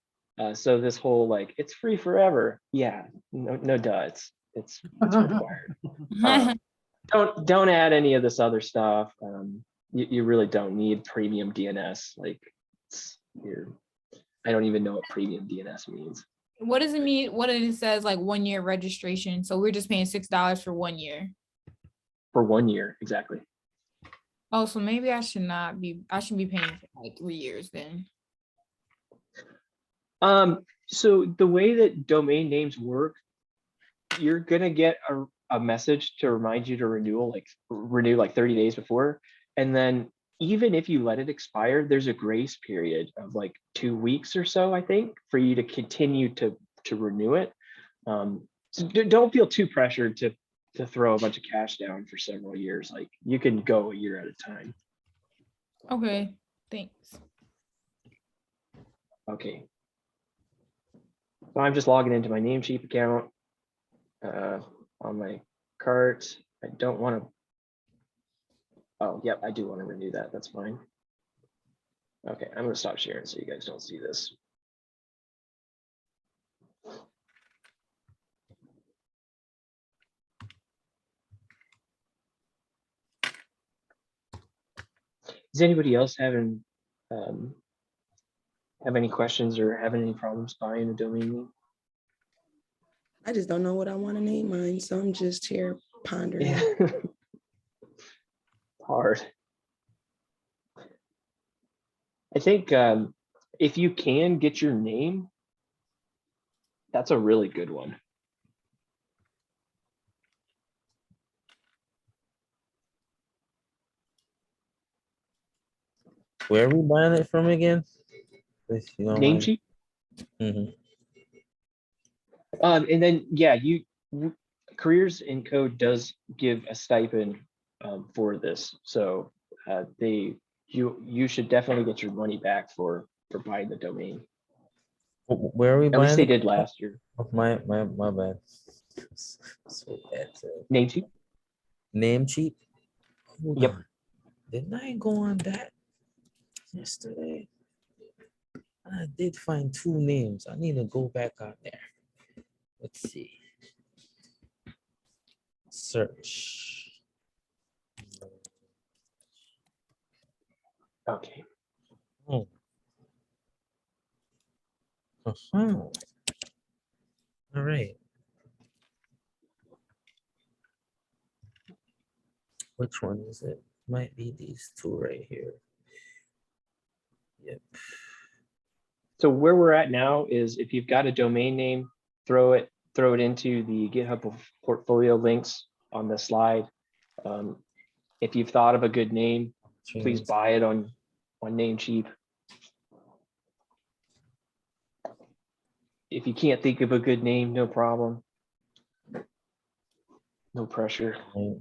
So this whole like it's free forever. Yeah, no duh. It's required. Don't add any of this other stuff. You really don't need premium DNS. Like I don't even know what premium DNS means. What does it mean? What it says like 1 year registration. So we're just paying $6 for 1 year. For 1 year, exactly. Oh, so maybe I should be paying for like 3 years then. So the way that domain names work, you're gonna get a message to remind you to renew like 30 days before. And then even if you let it expire, there's a grace period of like 2 weeks or so, I think, for you to continue to renew it. So don't feel too pressured to throw a bunch of cash down for several years. Like you can go a year at a time. Okay, thanks. Okay. So I'm just logging into my Namecheap account on my cart. I don't want to. Oh, yep, I do want to renew that. That's fine. Okay, I'm going to stop sharing so you guys don't see this. Does anybody else have any questions or have any problems buying a domain name? I just don't know what I want to name mine, so I'm just here pondering. Yeah. Hard. I think if you can get your name, that's a really good one. Where are we buying it from again? If you don't mind. Namecheap. Mhm. And then yeah, Careers in Code does give a stipend for this, so you should definitely get your money back for buying the domain. Where are we At buying least they it? did last year. Oh, my bad. So bad. Namecheap. Namecheap. Hold Yep. on. Didn't I go on that yesterday? I did find 2 names. I need to go back on there. Let's see. Search. Okay. Oh. Uh-huh. All right. Which one is it? Might be these 2 right here. Yep. So where we're at now is if you've got a domain name, throw it into the GitHub portfolio links on the slide. If you've thought of a good name, please buy it on Namecheap. If you can't think of a good name, no problem. No pressure.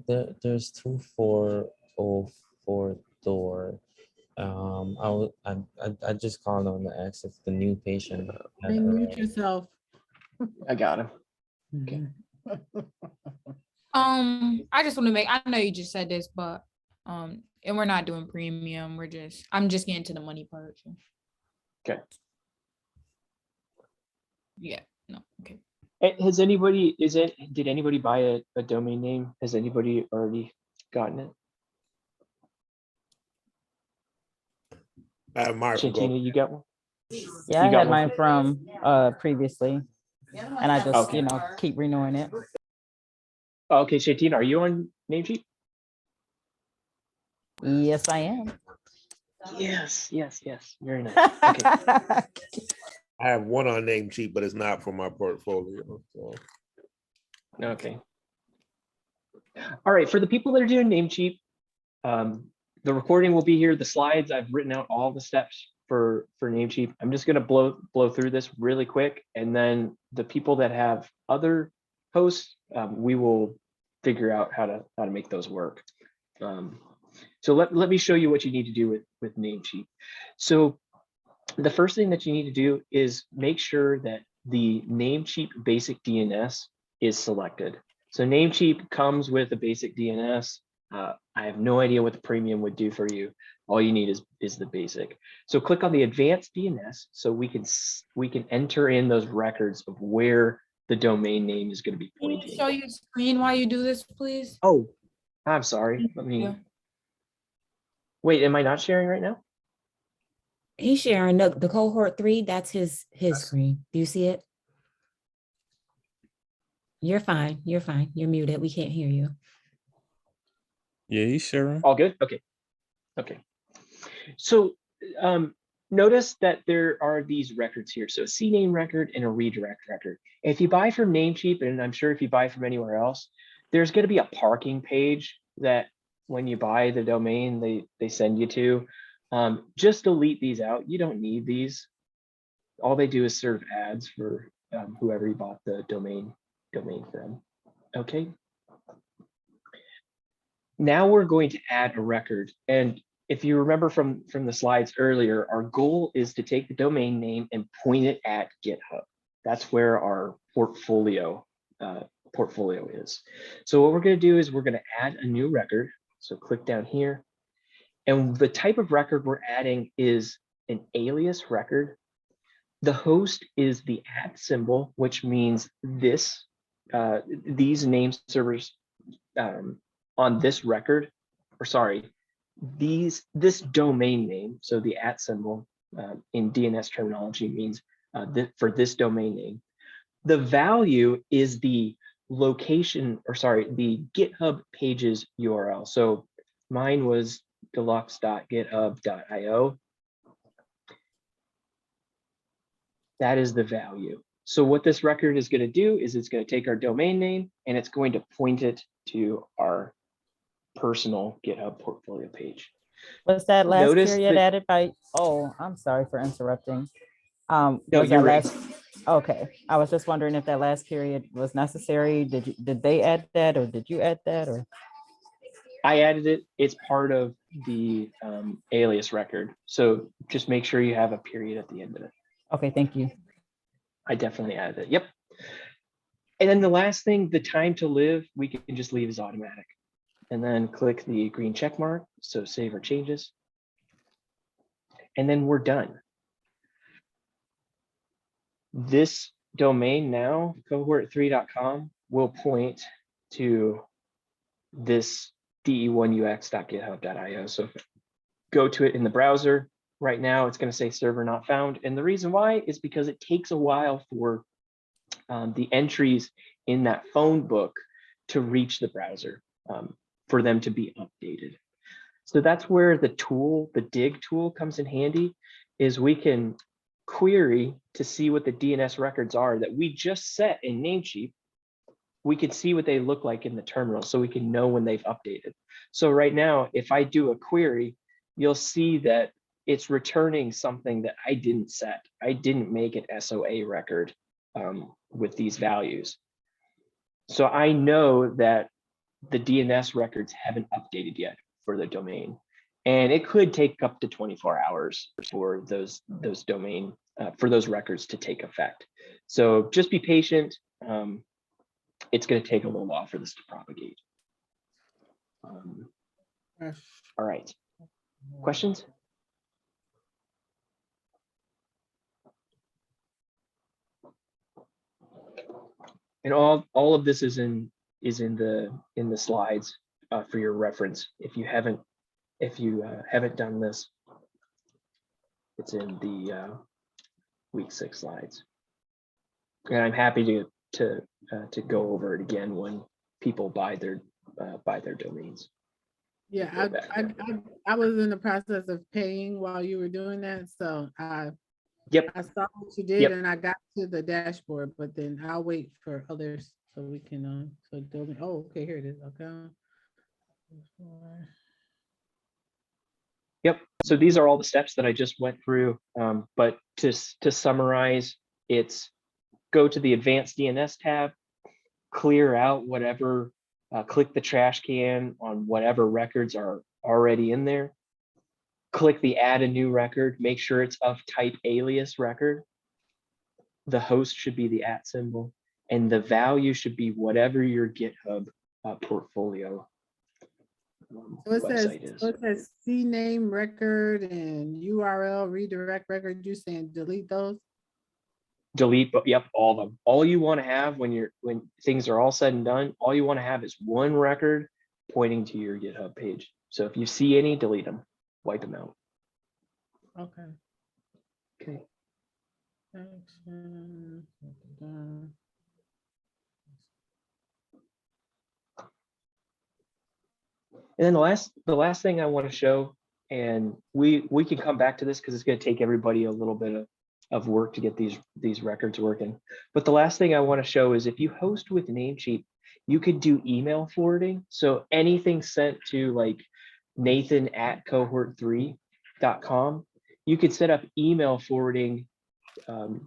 There's 2404 door. I just called on the X. It's the new patient. Mute yourself. I got him. Okay. I just want to I know you just said this, but and we're not doing premium. I'm just getting to the money part. Okay. Yeah, no, okay. Has did anybody buy a domain name? Has anybody already gotten it? I have mine from Shantina, you got one? Yeah, I You got had one mine from previously, and I just, Okay. you know, keep renewing it. Okay, Shantina, are you on Namecheap? Yes, I am. Yes. Very nice. Okay. I have one on Namecheap, but it's not for my portfolio. So. Okay. All right, for the people that are doing Namecheap, the recording will be here. The slides, I've written out all the steps for Namecheap. I'm just gonna blow through this really quick, and then the people that have other hosts, we will figure out how to make those work. So let me show you what you need to do with Namecheap. So the first thing that you need to do is make sure that the Namecheap basic DNS is selected. So Namecheap comes with a basic DNS. I have no idea what the premium would do for you. All you need is the basic. So click on the advanced DNS so we can enter in those records of where the domain name is going to be Can you pointing. show your screen while you do this, please? Oh, I'm sorry. Let me. Wait, am I not sharing right now? He's sharing the cohort 3. That's his screen. Do you see it? You're fine. You're fine. You're muted. We can't hear you. Yeah, he's sharing. All good? Okay. So notice that there are these records here. So a Cname record and a redirect record. If you buy from Namecheap, and I'm sure if you buy from anywhere else, there's going to be a parking page that when you buy the domain, they send you to. Just delete these out. You don't need these. All they do is serve ads for whoever you bought the domain from. Okay. Now we're going to add a record. And if you remember from the slides earlier, our goal is to take the domain name and point it at GitHub. That's where our portfolio is. So what we're going to do is we're going to add a new record. So click down here. And the type of record we're adding is an alias record. The host is the @ symbol, which means these name servers on this record, or sorry, this domain name. So the @ symbol in DNS terminology means for this domain name. The value is the location, or sorry, the GitHub Pages URL. So mine was deluxe.github.io. That is the value. So what this record is going to do is it's going to take our domain name and it's going to point it to our personal GitHub portfolio page. Was that last Notice period that- added by, oh, I'm sorry for interrupting. No, Was you're that right. last, okay. I was just wondering if that last period was necessary. Did they add that, or did you add that, or? I added it. It's part of the alias record. So just make sure you have a period at the end of it. Okay, thank you. I definitely added it. Yep. And then the last thing, the time to live, we can just leave as automatic. And then click the green check mark. So save our changes. And then we're done. This domain now, cohort3.com, will point to this de1ux.github.io. So go to it in the browser. Right now, it's going to say server not found. And the reason why is because it takes a while for the entries in that phone book to reach the browser, for them to be updated. So that's where the tool, the dig tool, comes in handy, is we can query to see what the DNS records are that we just set in Namecheap. We can see what they look like in the terminal, so we can know when they've updated. So right now, if I do a query, you'll see that it's returning something that I didn't set. I didn't make an SOA record with these values. So I know that the DNS records haven't updated yet for the domain. And it could take up to 24 hours for those domain, for those records to take effect. So just be patient. It's going to take a little while for this to propagate. All right. Questions? And all of this is in the slides for your reference. If you haven't done this, it's in the week 6 slides. And I'm happy to go over it again when people buy their domains. Yeah, I was in the process of paying while you were doing that, so I saw what you did and I got to the dashboard, but then I'll wait for others so we can oh, okay, here it is. Okay. Yep. So these are all the steps that I just went through. But to summarize, it's go to the Advanced DNS tab, clear out whatever, click the trash can on whatever records are already in there. Click the Add a New Record. Make sure it's of type alias record. The host should be the @ symbol, and the value should be whatever your GitHub portfolio So it website is. says Cname record and URL redirect record. You saying delete those? Delete, but yep, all of them. All you want to have when things are all said and done, all you want to have is one record pointing to your GitHub page. So if you see any, delete them, wipe them out. Okay. Okay. Action. And then the last thing I want to show, and we can come back to this because it's going to take everybody a little bit of work to get these records working. But the last thing I want to show is if you host with Namecheap, you could do email forwarding. So anything sent to like Nathan@cohort3.com, you could set up email forwarding to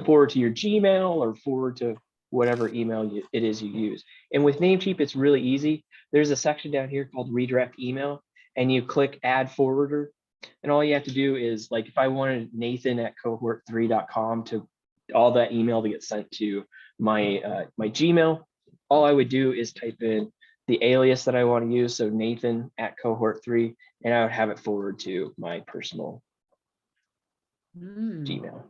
forward to your Gmail or forward to whatever email it is you use. And with Namecheap, it's really easy. There's a section down here called redirect email, and you click add forwarder. And all you have to do is, like, if I wanted Nathan@cohort3.com to all that email to get sent to my Gmail, all I would do is type in the alias that I want to use, so Nathan@cohort3, and I would have it forward to my personal Gmail.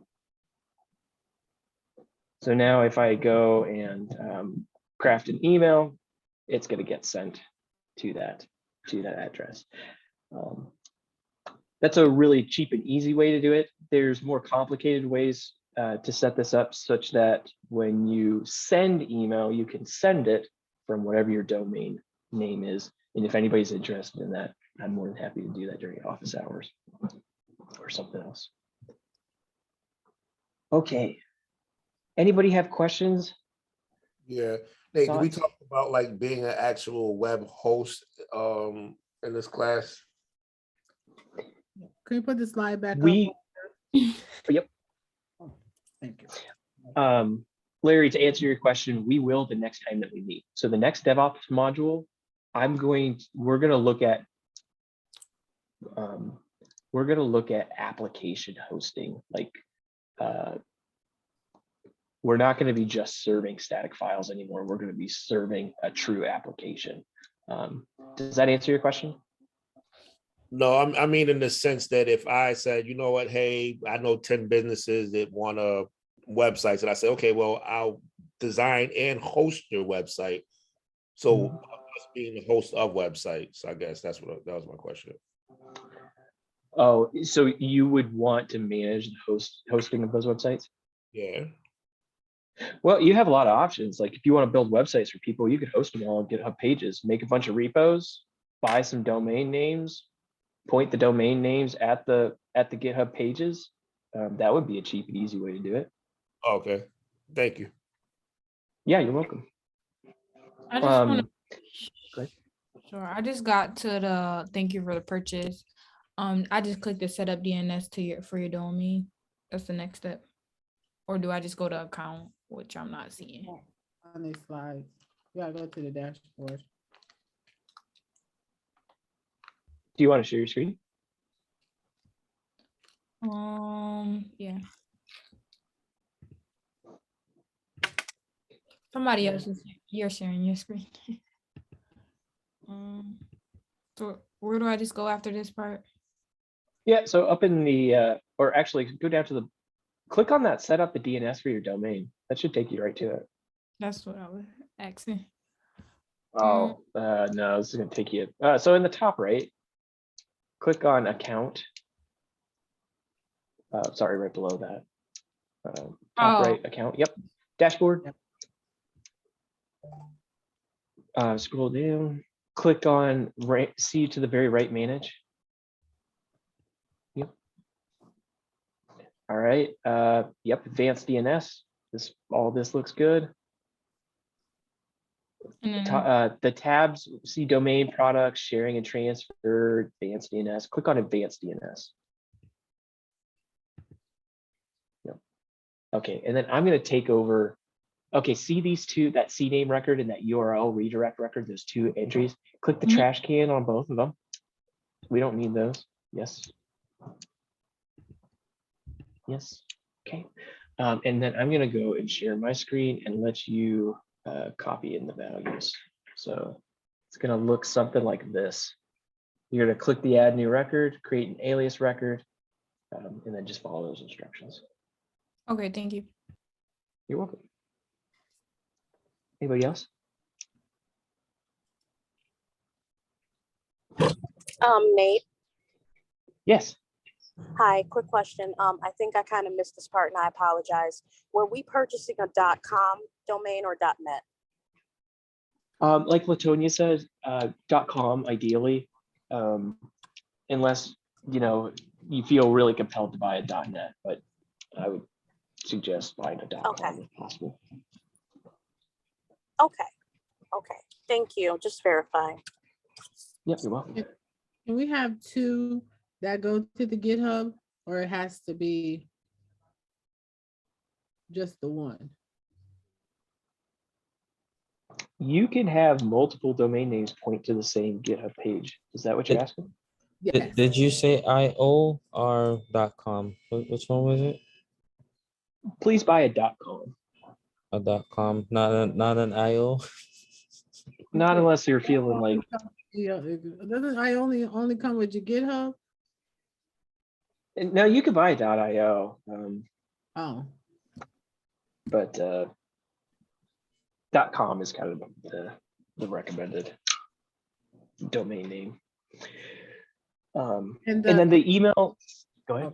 So now if I go and craft an email, it's going to get sent to that address. That's a really cheap and easy way to do it. There's more complicated ways to set this up such that when you send email, you can send it from whatever your domain name is. And if anybody's interested in that, I'm more than happy to do that during office hours or something else. Okay. Anybody have questions? Yeah. Nate, did we Thoughts? talk about like being an actual web host in this class? Can you put the slide back up? Yep. Thank you. Larry, to answer your question, we will the next time that we meet. So the next DevOps module, we're going to look at application hosting. Like, we're not going to be just serving static files anymore. We're going to be serving a true application. Does that answer your question? No, I mean in the sense that if I said, you know what, hey, I know 10 businesses that want a website, and I say, okay, well, I'll design and host your website. So us being the host of websites, I guess that was my question. Oh, so you would want to manage the hosting of those websites? Yeah. Well, you have a lot of options. Like if you want to build websites for people, you could host them all on GitHub Pages, make a bunch of repos, buy some domain names, point the domain names at the GitHub Pages. That would be a cheap and easy way to do it. Okay, thank you. Yeah, you're welcome. I just want to. Sure. I just got to the thank you for the purchase. I just clicked the set up DNS for your domain. That's the next step. Or do I just go to account, which I'm not seeing? On these slides, you gotta go to the dashboard. Do you want to share your screen? Yeah. Somebody else you're sharing your screen. So where do I just go after this part? Yeah, so up in the, or actually go down to click on that, set up the DNS for your domain. That should take you right to it. That's what I was asking. Oh, no, this is gonna take you. So in the top right, click on account. Sorry, right below that. Top right account. Yep. Dashboard. Scroll down. Click on see to the very right, manage. Yep. All right. Yep. Advanced DNS. All this looks good. The tabs, see domain products, sharing and transfer, advanced DNS. Click on advanced DNS. Yep. Okay, and then I'm going to take over. Okay, see these two, that Cname record and that URL redirect record, those two entries. Click the trash can on both of them. We don't need those. Yes. Yes. Okay. And then I'm going to go and share my screen and let you copy in the values. So it's going to look something like this. You're going to click the add new record, create an alias record, and then just follow those instructions. Okay, thank you. You're welcome. Anybody else? Nate. Yes. Hi, quick question. I think I kind of missed this part and I apologize. Were we purchasing a .com domain or .net? Like Latonia said, .com ideally, unless you feel really compelled to buy a .net, but I would suggest buying a .com if possible. Okay. Okay. Thank you. Just verifying. Yep, you're welcome. Can we have two that go to the GitHub, or it has to be just the one? You can have multiple domain names point to the same GitHub page. Is that what you're asking? Yes. Did you say IO or .com? Which one was it? Please buy a .com. A .com, not an IO. Not unless you're feeling like. Yeah, doesn't I only come with your GitHub? No, you can buy a .io. Oh. But .com is kind of the recommended domain name. And then the email. Go ahead.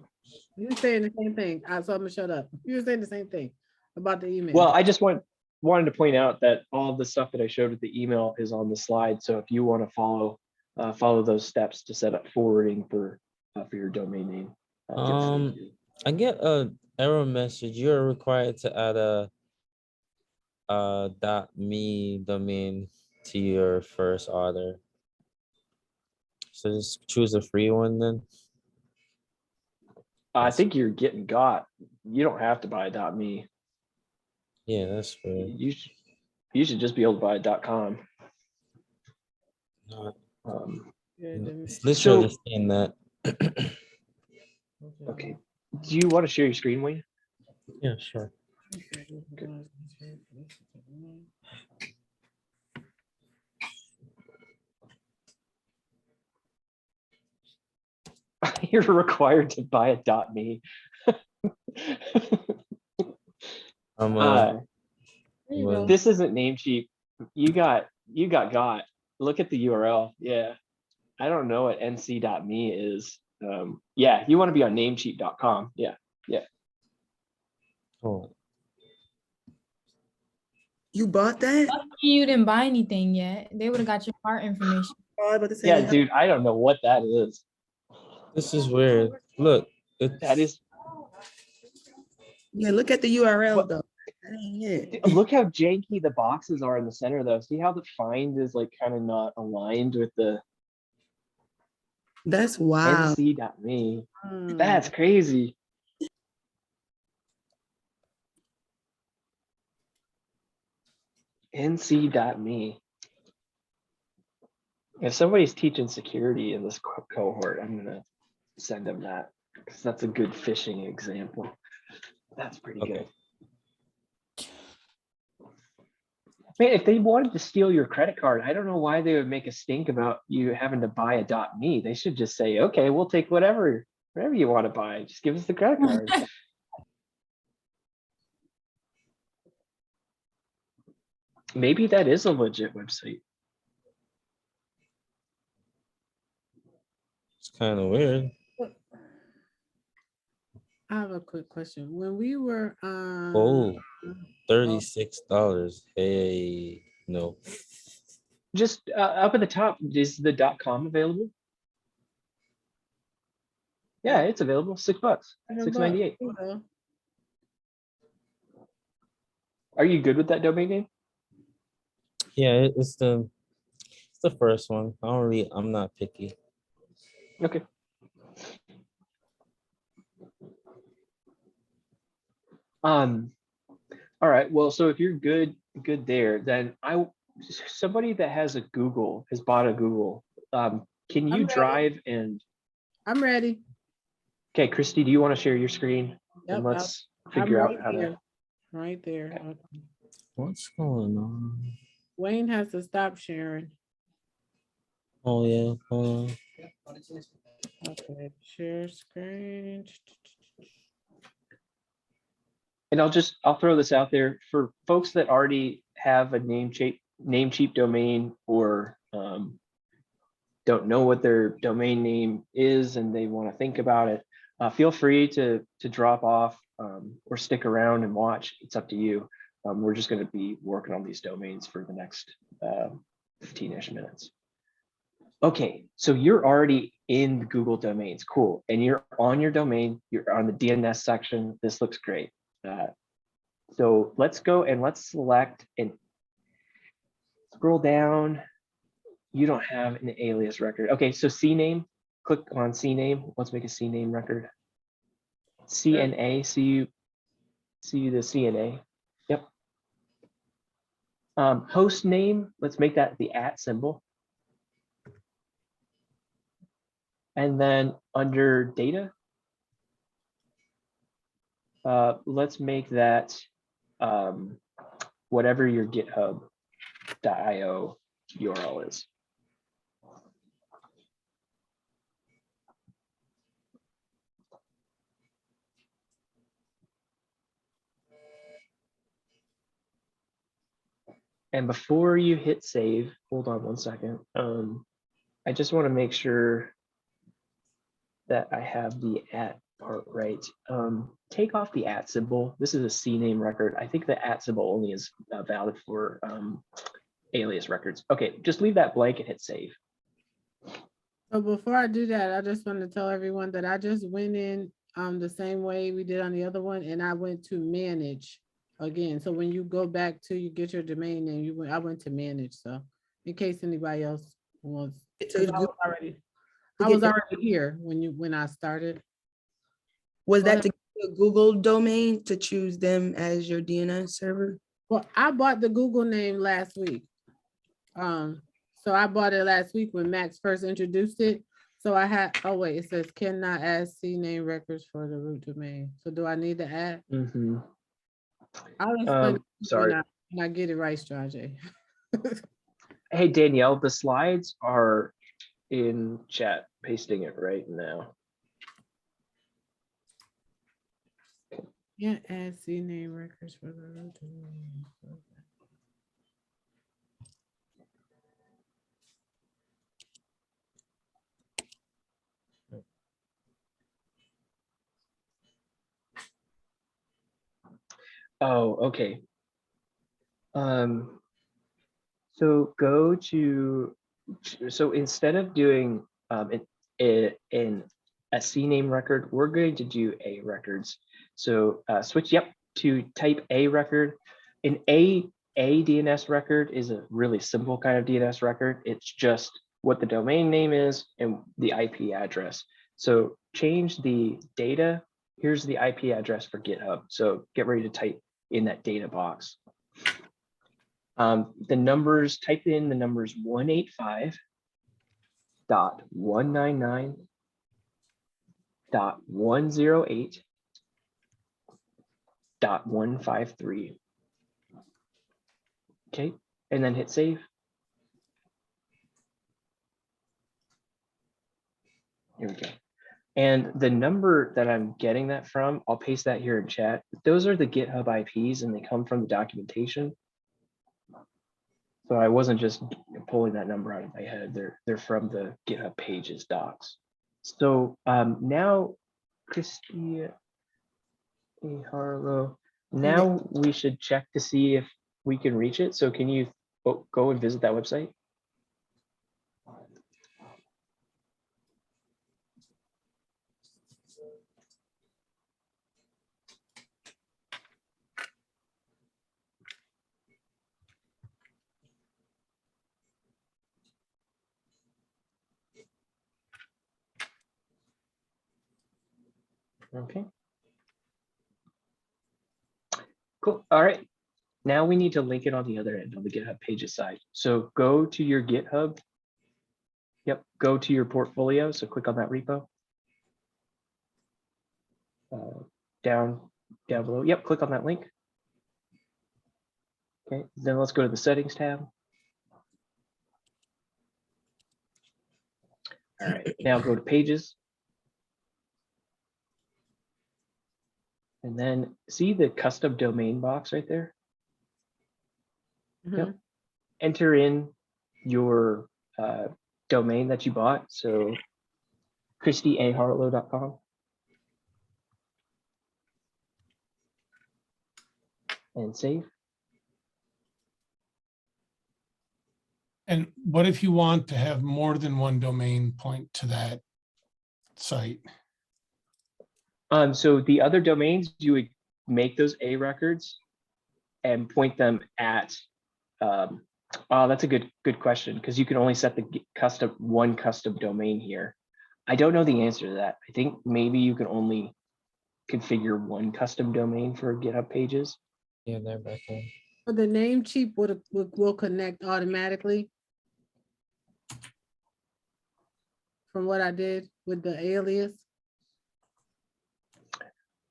You're saying the same thing. So I'm gonna shut up. You were saying the same thing about the email. Well, I just wanted to point out that all the stuff that I showed with the email is on the slide. So if you want to follow those steps to set up forwarding for your domain name. I get a error message. You're required to add a .me domain to your first order. So just choose a free one then. I think you're getting got. You don't have to buy a .me. Yeah, that's fair. You should just be able to buy a .com. Let's understand that. Okay. Do you want to share your screen, Wayne? Yeah, sure. You're required to buy a .me. This isn't Namecheap. You got. Look at the URL. Yeah. I don't know what nc.me is. Yeah, you want to be on namecheap.com. Yeah. Yeah. Oh. You bought that? You didn't buy anything yet. They would have got your cart information. Yeah, dude, I don't know what that is. This is weird. Look, that is. Yeah, look at the URL though. That ain't it. Look how janky the boxes are in the center though. See how the find is like kind of not aligned with the. That's wild. nc.me. That's crazy. nc.me. If somebody's teaching security in this cohort, I'm gonna send them that because that's a good phishing example. That's pretty good. Man, if they wanted to steal your credit card, I don't know why they would make a stink about you having to buy a .me. They should just say, okay, we'll take whatever you want to buy. Just give us the credit card. Maybe that is a legit website. It's kind of weird. I have a quick question. When we were Oh, $36. Hey, no. Just up at the top, is the .com available? Yeah, it's available. $6, $6.98. Are you good with that domain name? Yeah, it's the first one. I'm not picky. Okay. All right. Well, so if you're good there, then somebody that has bought a Google. Can you drive and? I'm ready. Okay, Christy, do you want to share your screen? Yep, And let's I'm figure out right how there. to. Right there. Okay. What's going on? Wayne has to stop sharing. Oh yeah, hold on. Okay, share screen. And I'll throw this out there for folks that already have a Namecheap domain or don't know what their domain name is and they want to think about it. Feel free to drop off or stick around and watch. It's up to you. We're just going to be working on these domains for the next 15-ish minutes. Okay, so you're already in Google Domains, cool. And you're on your domain, you're on the DNS section. This looks great. So let's go and let's select and scroll down. You don't have an alias record. Okay, so Cname, click on Cname. Let's make a Cname record. CNA, see the CNA. Yep. Host name, let's make that the @ symbol. And then under data, let's make that whatever your github.io URL is. And before you hit save, hold on one second. I just want to make sure that I have the @ part right. Take off the @ symbol. This is a Cname record. I think the @ symbol only is valid for alias records. Okay, just leave that blank and hit save. So before I do that, I just want to tell everyone that I just went in the same way we did on the other one, and I went to manage again. So when you go back to you get your domain name, I went to manage. So in case anybody else wants, I was already here when I started. Was that to get a Google domain to choose them as your DNS server? Well, I bought the Google name last week. So I bought it last week when Max first introduced it. So I had, oh wait, it says cannot add Cname records for the root domain. So do I need to add? Mm-hmm. I'll explain sorry. when I get it right, Strategy. Hey, Danielle, the slides are in chat, pasting it right now. Yeah, add Cname records for the root domain. Oh, okay. So go to, so instead of doing in a Cname record, we're going to do A records. So switch, to type A record. An A DNS record is a really simple kind of DNS record. It's just what the domain name is and the IP address. So change the data. Here's the IP address for GitHub. So get ready to type in that data box. The numbers, type in the numbers 185.199.108.153. Okay, and then hit save. Here we go. And the number that I'm getting that from, I'll paste that here in chat. Those are the GitHub IPs and they come from the documentation. So I wasn't just pulling that number out of my head. They're from the GitHub Pages docs. So now, Christy Harlow, now we should check to see if we can reach it. So can you go and visit that website? Okay. Cool. All right. Now we need to link it on the other end on the GitHub Pages side. So go to your GitHub. Yep. Go to your portfolio. So click on that repo. Down below. Yep. Click on that link. Okay. Then let's go to the settings tab. All right. Now go to Pages. And then see the custom domain box right there? Yep. Enter in your domain that you bought. So ChristyAHarlow.com. And save. And what if you want to have more than one domain point to that site? So the other domains, you would make those A records and point them at, oh, that's a good question, because you can only set the one custom domain here. I don't know the answer to that. I think maybe you can only configure one custom domain for GitHub Pages. Yeah, they're back there. So the name cheap will connect automatically from what I did with the alias.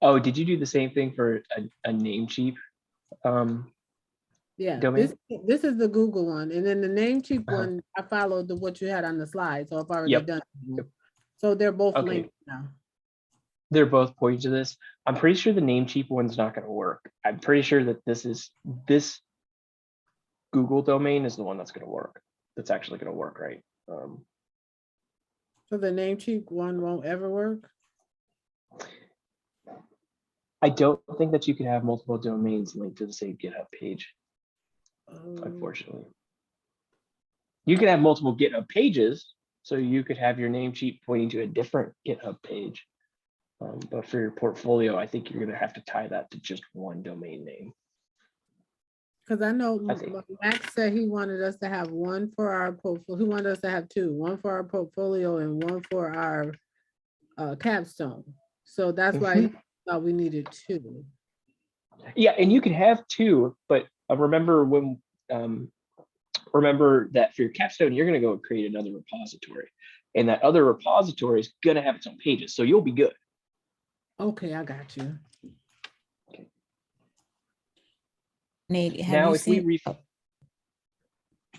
Oh, did you do the same thing for a Namecheap? Yeah, domain? this is the Google one, and then the Namecheap one, I followed what you had on the slide, so I've already done it. So they're both linked now. They're both pointing to this. I'm pretty sure the Namecheap one's not going to work. I'm pretty sure that this Google domain is the one that's going to work. That's actually going to work, right? So the Namecheap one won't ever work? I don't think that you can have multiple domains linked to the same GitHub page, unfortunately. You can have multiple GitHub pages, so you could have your Namecheap pointing to a different GitHub page. But for your portfolio, I think you're going to have to tie that to just one domain name. Because I know Max said he wanted us to have one for our portfolio. He wanted us to have two, one for our portfolio and one for our capstone. So that's why he thought we needed two. Yeah, and you can have two, but remember that for your capstone, you're going to go create another repository, and that other repository is going to have its own pages, so you'll be good. Okay, I got you. Okay. Nate, now if we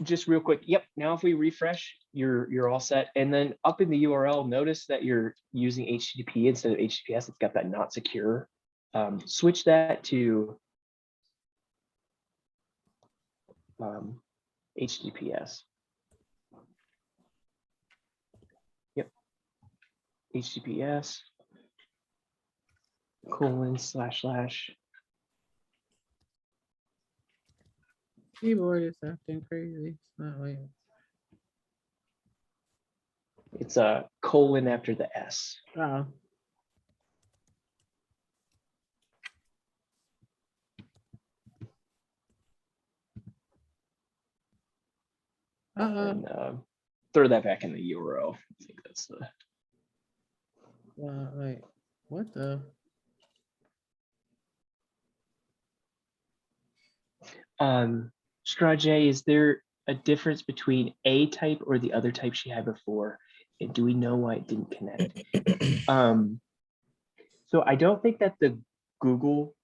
just real quick, yep. Now if we refresh, you're all set. And then up in the URL, notice that you're using HTTP instead of HTTPS. It's got that not secure. Switch that to HTTPS. Yep. HTTPS :// Keyboard is acting crazy. It's not like it's a colon after the S. oh. And throw that back in the URL. I think that's the. Wait, what the? Strajay, is there a difference between a type or the other type she had before? And do we know why it didn't connect? So I don't think that the Google,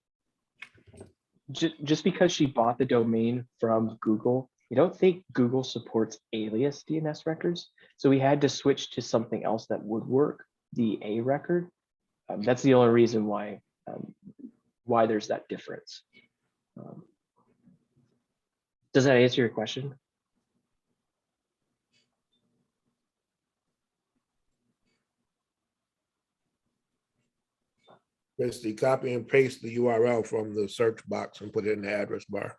just because she bought the domain from Google, I don't think Google supports alias DNS records. So we had to switch to something else that would work, the A record. That's the only reason why there's that difference. Does that answer your question? Basically, copy and paste the URL from the search box and put it in the address bar.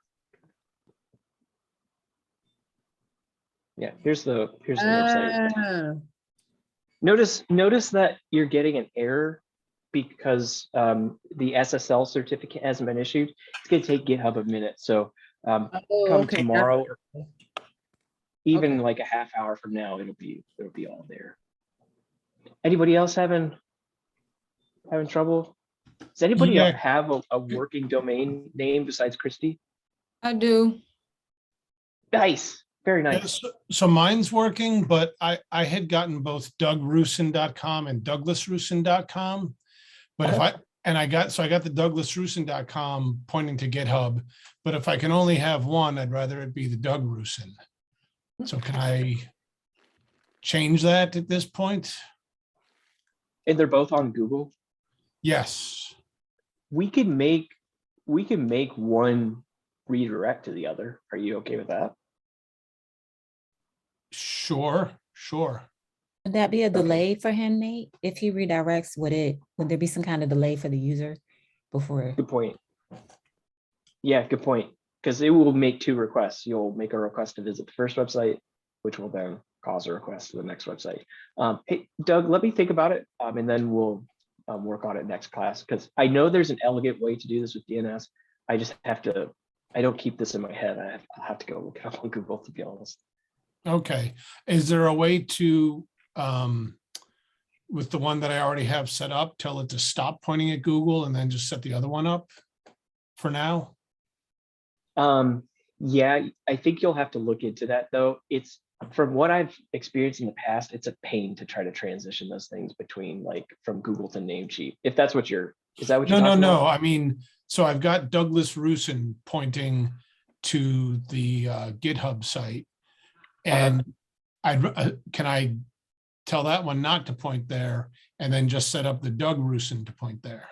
Yeah, here's the website. Ah, Notice that you're getting an error because the SSL certificate hasn't been issued. It's going to take GitHub a minute. So oh, come okay. tomorrow, or even Okay. like a half hour from now, it'll be all there. Anybody else having trouble? Does anybody Yeah. have a working domain name besides Christy? I do. Nice, very nice. Yes, so mine's working, but I had gotten both dougrusin.com and douglasrusin.com. But if I got the douglasrusin.com pointing to GitHub, but if I can only have one, I'd rather it be the Doug Rusin. So can I change that at this point? And they're both on Google. Yes. We can make one redirect to the other. Are you okay with that? Sure. Would that be a delay for him, Nate? If he redirects, would there be some kind of delay for the user before? Good point. Yeah, good point. Because it will make two requests. You'll make a request to visit the first website, which will then cause a request to the next website. Hey, Doug, let me think about it, and then we'll work on it next class. Because I know there's an elegant way to do this with DNS. I just have to. I don't keep this in my head. I'll have to go look it up on Google, to be honest. Okay. Is there a way to, with the one that I already have set up, tell it to stop pointing at Google and then just set the other one up for now? Yeah, I think you'll have to look into that, though. It's, from what I've experienced in the past, it's a pain to try to transition those things between, like, from Google to Namecheap. If that's what is that what you're talking about? I mean, so I've got Douglas Rusin pointing to the GitHub site, and can I tell that one not to point there and then just set up the Doug Rusin to point there?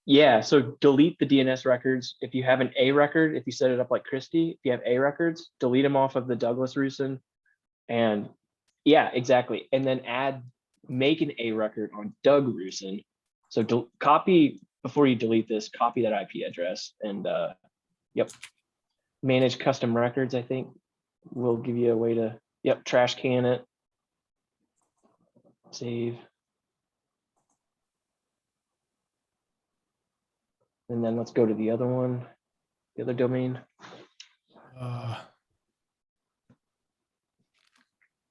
Yeah, so delete the DNS records. If you have an A record, if you set it up like Christy, if you have A records, delete them off of the Douglas Rusin. And yeah, exactly. And then make an A record on Doug Rusin. So copy, before you delete this, copy that IP address and yep. Manage custom records, I think will give you a way to, yep, trash can it. Save. And then let's go to the other one, the other domain.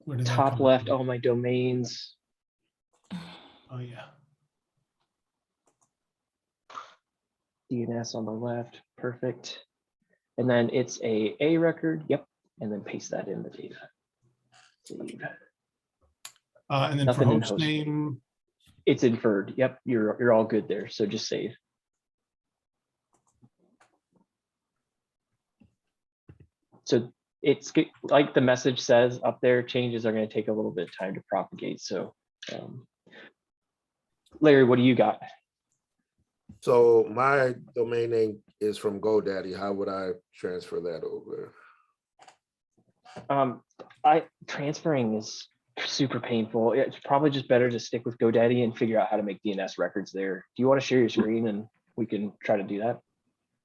Where did that Top come left, from? all my domains. Oh yeah. DNS on the left, perfect. And then it's a record, yep. And then paste that in the data. Save. And then Nothing for in host name, it's inferred. Yep, you're all good there. So just save. So it's like the message says up there, changes are going to take a little bit of time to propagate. So Larry, what do you got? So my domain name is from GoDaddy. How would I transfer that over? Transferring is super painful. It's probably just better to stick with GoDaddy and figure out how to make DNS records there. Do you want to share your screen and we can try to do that?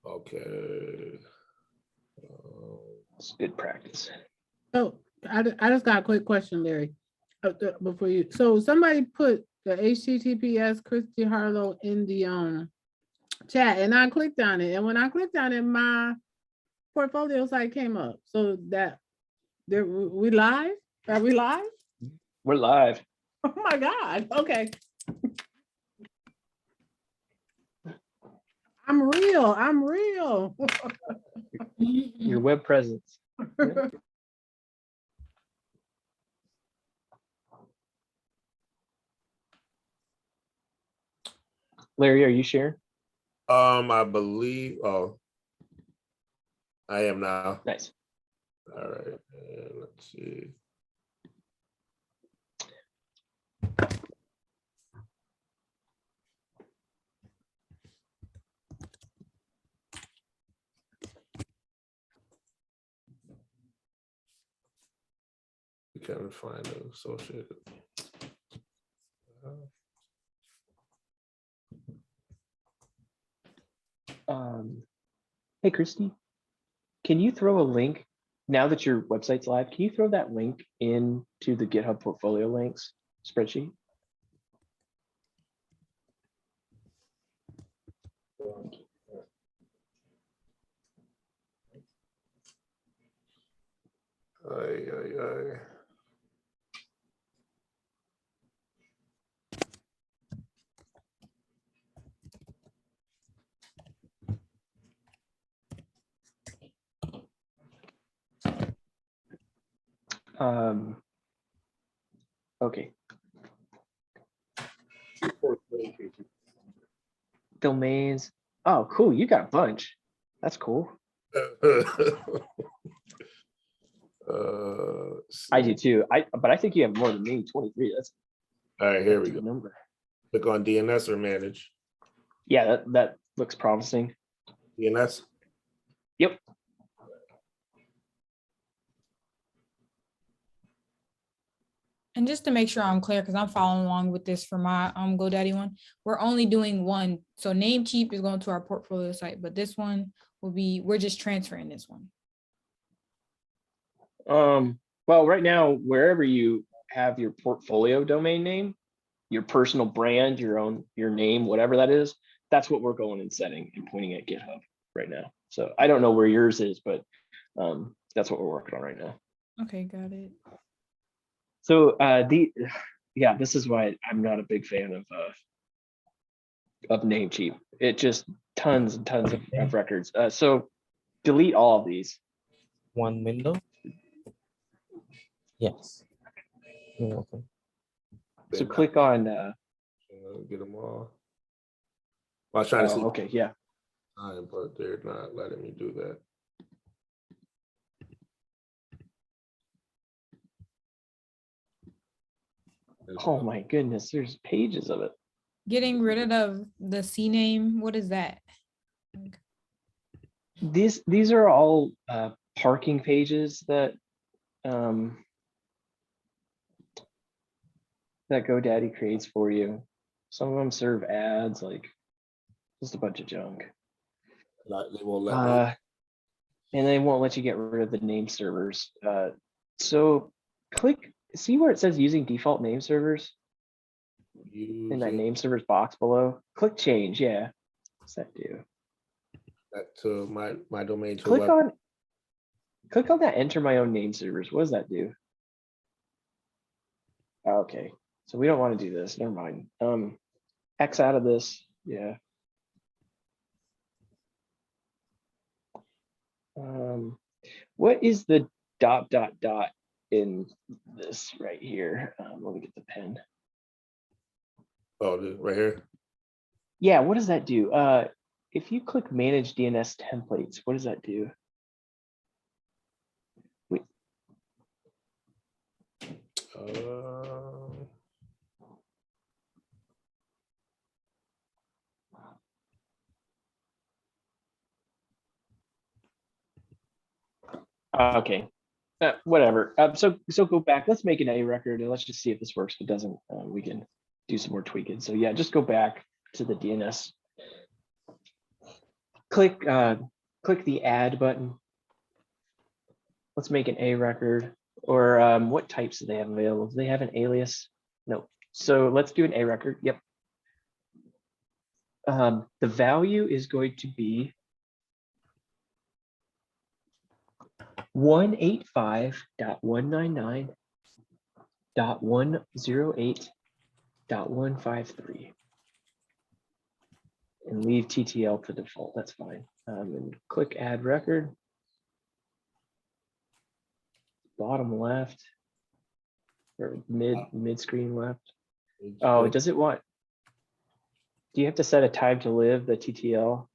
Okay. It's good practice. So I just got a quick question, Larry, before you. So somebody put the HTTPS Christy Harlow in the chat, and I clicked on it, and when I clicked on it, my portfolio site came up. So that we live? Are we live? We're live. Oh my God! Okay. I'm real. I'm real. Your web presence. Yeah. Larry, are you sharing? I believe. Oh, I am now. Nice. All right. Let's see. We can't find the associated. Hey, Christy, can you throw a link now that your website's live? Can you throw that link into the GitHub portfolio links spreadsheet? Ay, ay, ay. Okay. Domains. Oh, cool. You got a bunch. That's cool. I do too. But I think you have more than me. 23. That's all right. Here we a go. number. Click on DNS or manage. Yeah, that looks promising. DNS. Yep. And just to make sure I'm clear, because I'm following along with this for my GoDaddy one, we're only doing one. So Namecheap is going to our portfolio site, but this one will be, we're just transferring this one. Well, right now, wherever you have your portfolio domain name, your personal brand, your name, whatever that is, that's what we're going and setting and pointing at GitHub right now. So I don't know where yours is, but that's what we're working on right now. Okay, got it. So this is why I'm not a big fan of Namecheap. It just tons and tons of records. So delete all of these. One window. Yes. You're welcome. So click on get them all. I was trying to see. Okay, yeah. But they're not letting me do that. Oh my goodness, there's pages of it. Getting rid of the Cname, what is that? These are all parking pages that that GoDaddy creates for you. Some of them serve ads, like just a bunch of junk. They won't let me. And they won't let you get rid of the name servers. So see where it says using default name servers? In that name servers box below. Click change, yeah. What's that do? That to my domain. To click on that enter my own name servers. What does that do? Okay, so we don't want to do this. Never mind. X out of this. Yeah. What is the ... in this right here? Let me get the pen. Oh, right here. Yeah, what does that do? If you click manage DNS templates, what does that do? Wait. Okay, whatever. So go back. Let's make an A record and let's just see if this works. If it doesn't, we can do some more tweaking. So yeah, just go back to the DNS. Click the add button. Let's make an A record. Or what types do they have available? Do they have an alias? No. So let's do an A record. Yep. The value is going to be 185.199.108.153. And leave TTL to default. That's fine. And click add record. Bottom left or mid screen left. Oh, does it want? Do you have to set a time to live the TTL?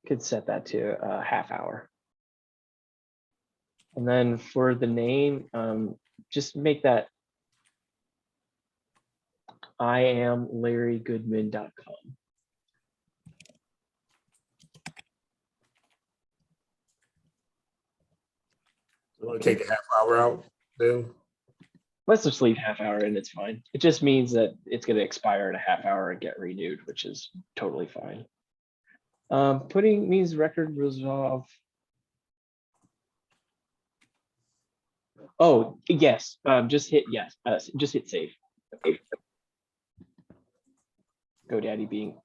Could set that to a half hour. And then for the name, just make that IamLarryGoodman.com. You want to take the half hour out then? Let's just leave half hour and it's fine. It just means that it's going to expire in a half hour and get renewed, which is totally fine. Putting means record resolve. Oh, yes. Just hit yes. Just hit save. GoDaddy being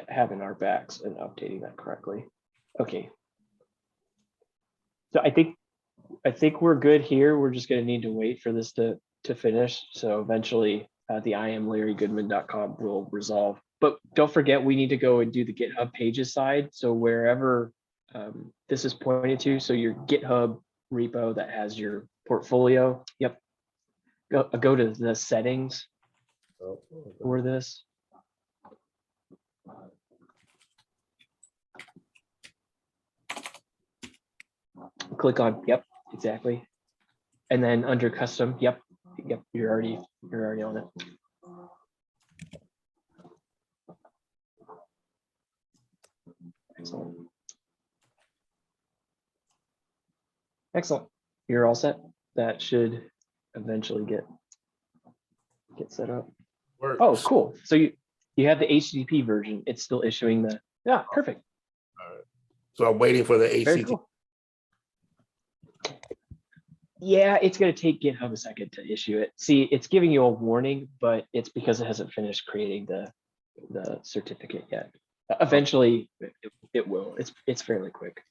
having our backs and updating that correctly. Okay. So I think we're good here. We're just going to need to wait for this to finish. So eventually the IamLarryGoodman.com will resolve. But don't forget, we need to go and do the GitHub Pages side. So wherever this is pointed to, so your GitHub repo that has your portfolio, yep. Go to the settings for this. Click on, yep, exactly. And then under custom, yep, you're already on it. Excellent. Excellent. You're all set. That should eventually get set up. Works. Oh, cool. So you have the HTTP version. It's still issuing the, yeah, perfect. All right. So I'm waiting for the Very HTTP. cool. Yeah, it's going to take GitHub a second to issue it. See, it's giving you a warning, but it's because it hasn't finished creating the certificate yet. Eventually, it will. It's fairly quick.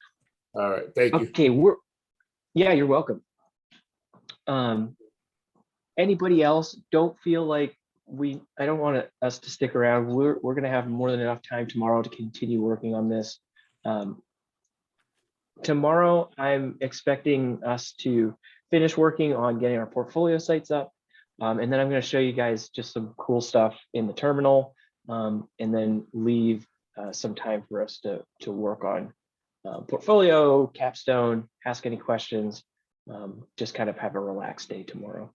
All right, thank you. Okay, yeah, you're welcome. Anybody else? Don't feel like I don't want us to stick around. We're going to have more than enough time tomorrow to continue working on this. Tomorrow, I'm expecting us to finish working on getting our portfolio sites up. And then I'm going to show you guys just some cool stuff in the terminal, and then leave some time for us to work on portfolio, capstone, ask any questions, just kind of have a relaxed day tomorrow.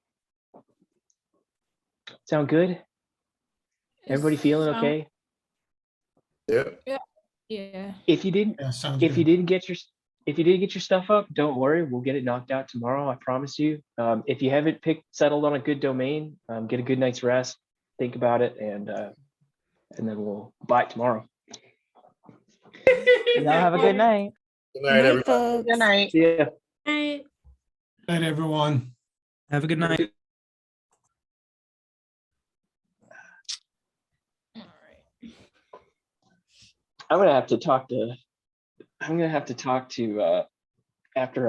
Sound good? Everybody feeling okay? Yeah. Yeah. If you didn't get your stuff up, don't worry. We'll get it knocked out tomorrow. I promise you. If you haven't settled on a good domain, get a good night's rest. Think about it, and then we'll buy it tomorrow. Y'all have a good night. Good night, everybody. Good night. See ya. Right. Night, everyone. Have a good night. I'm gonna have to talk to after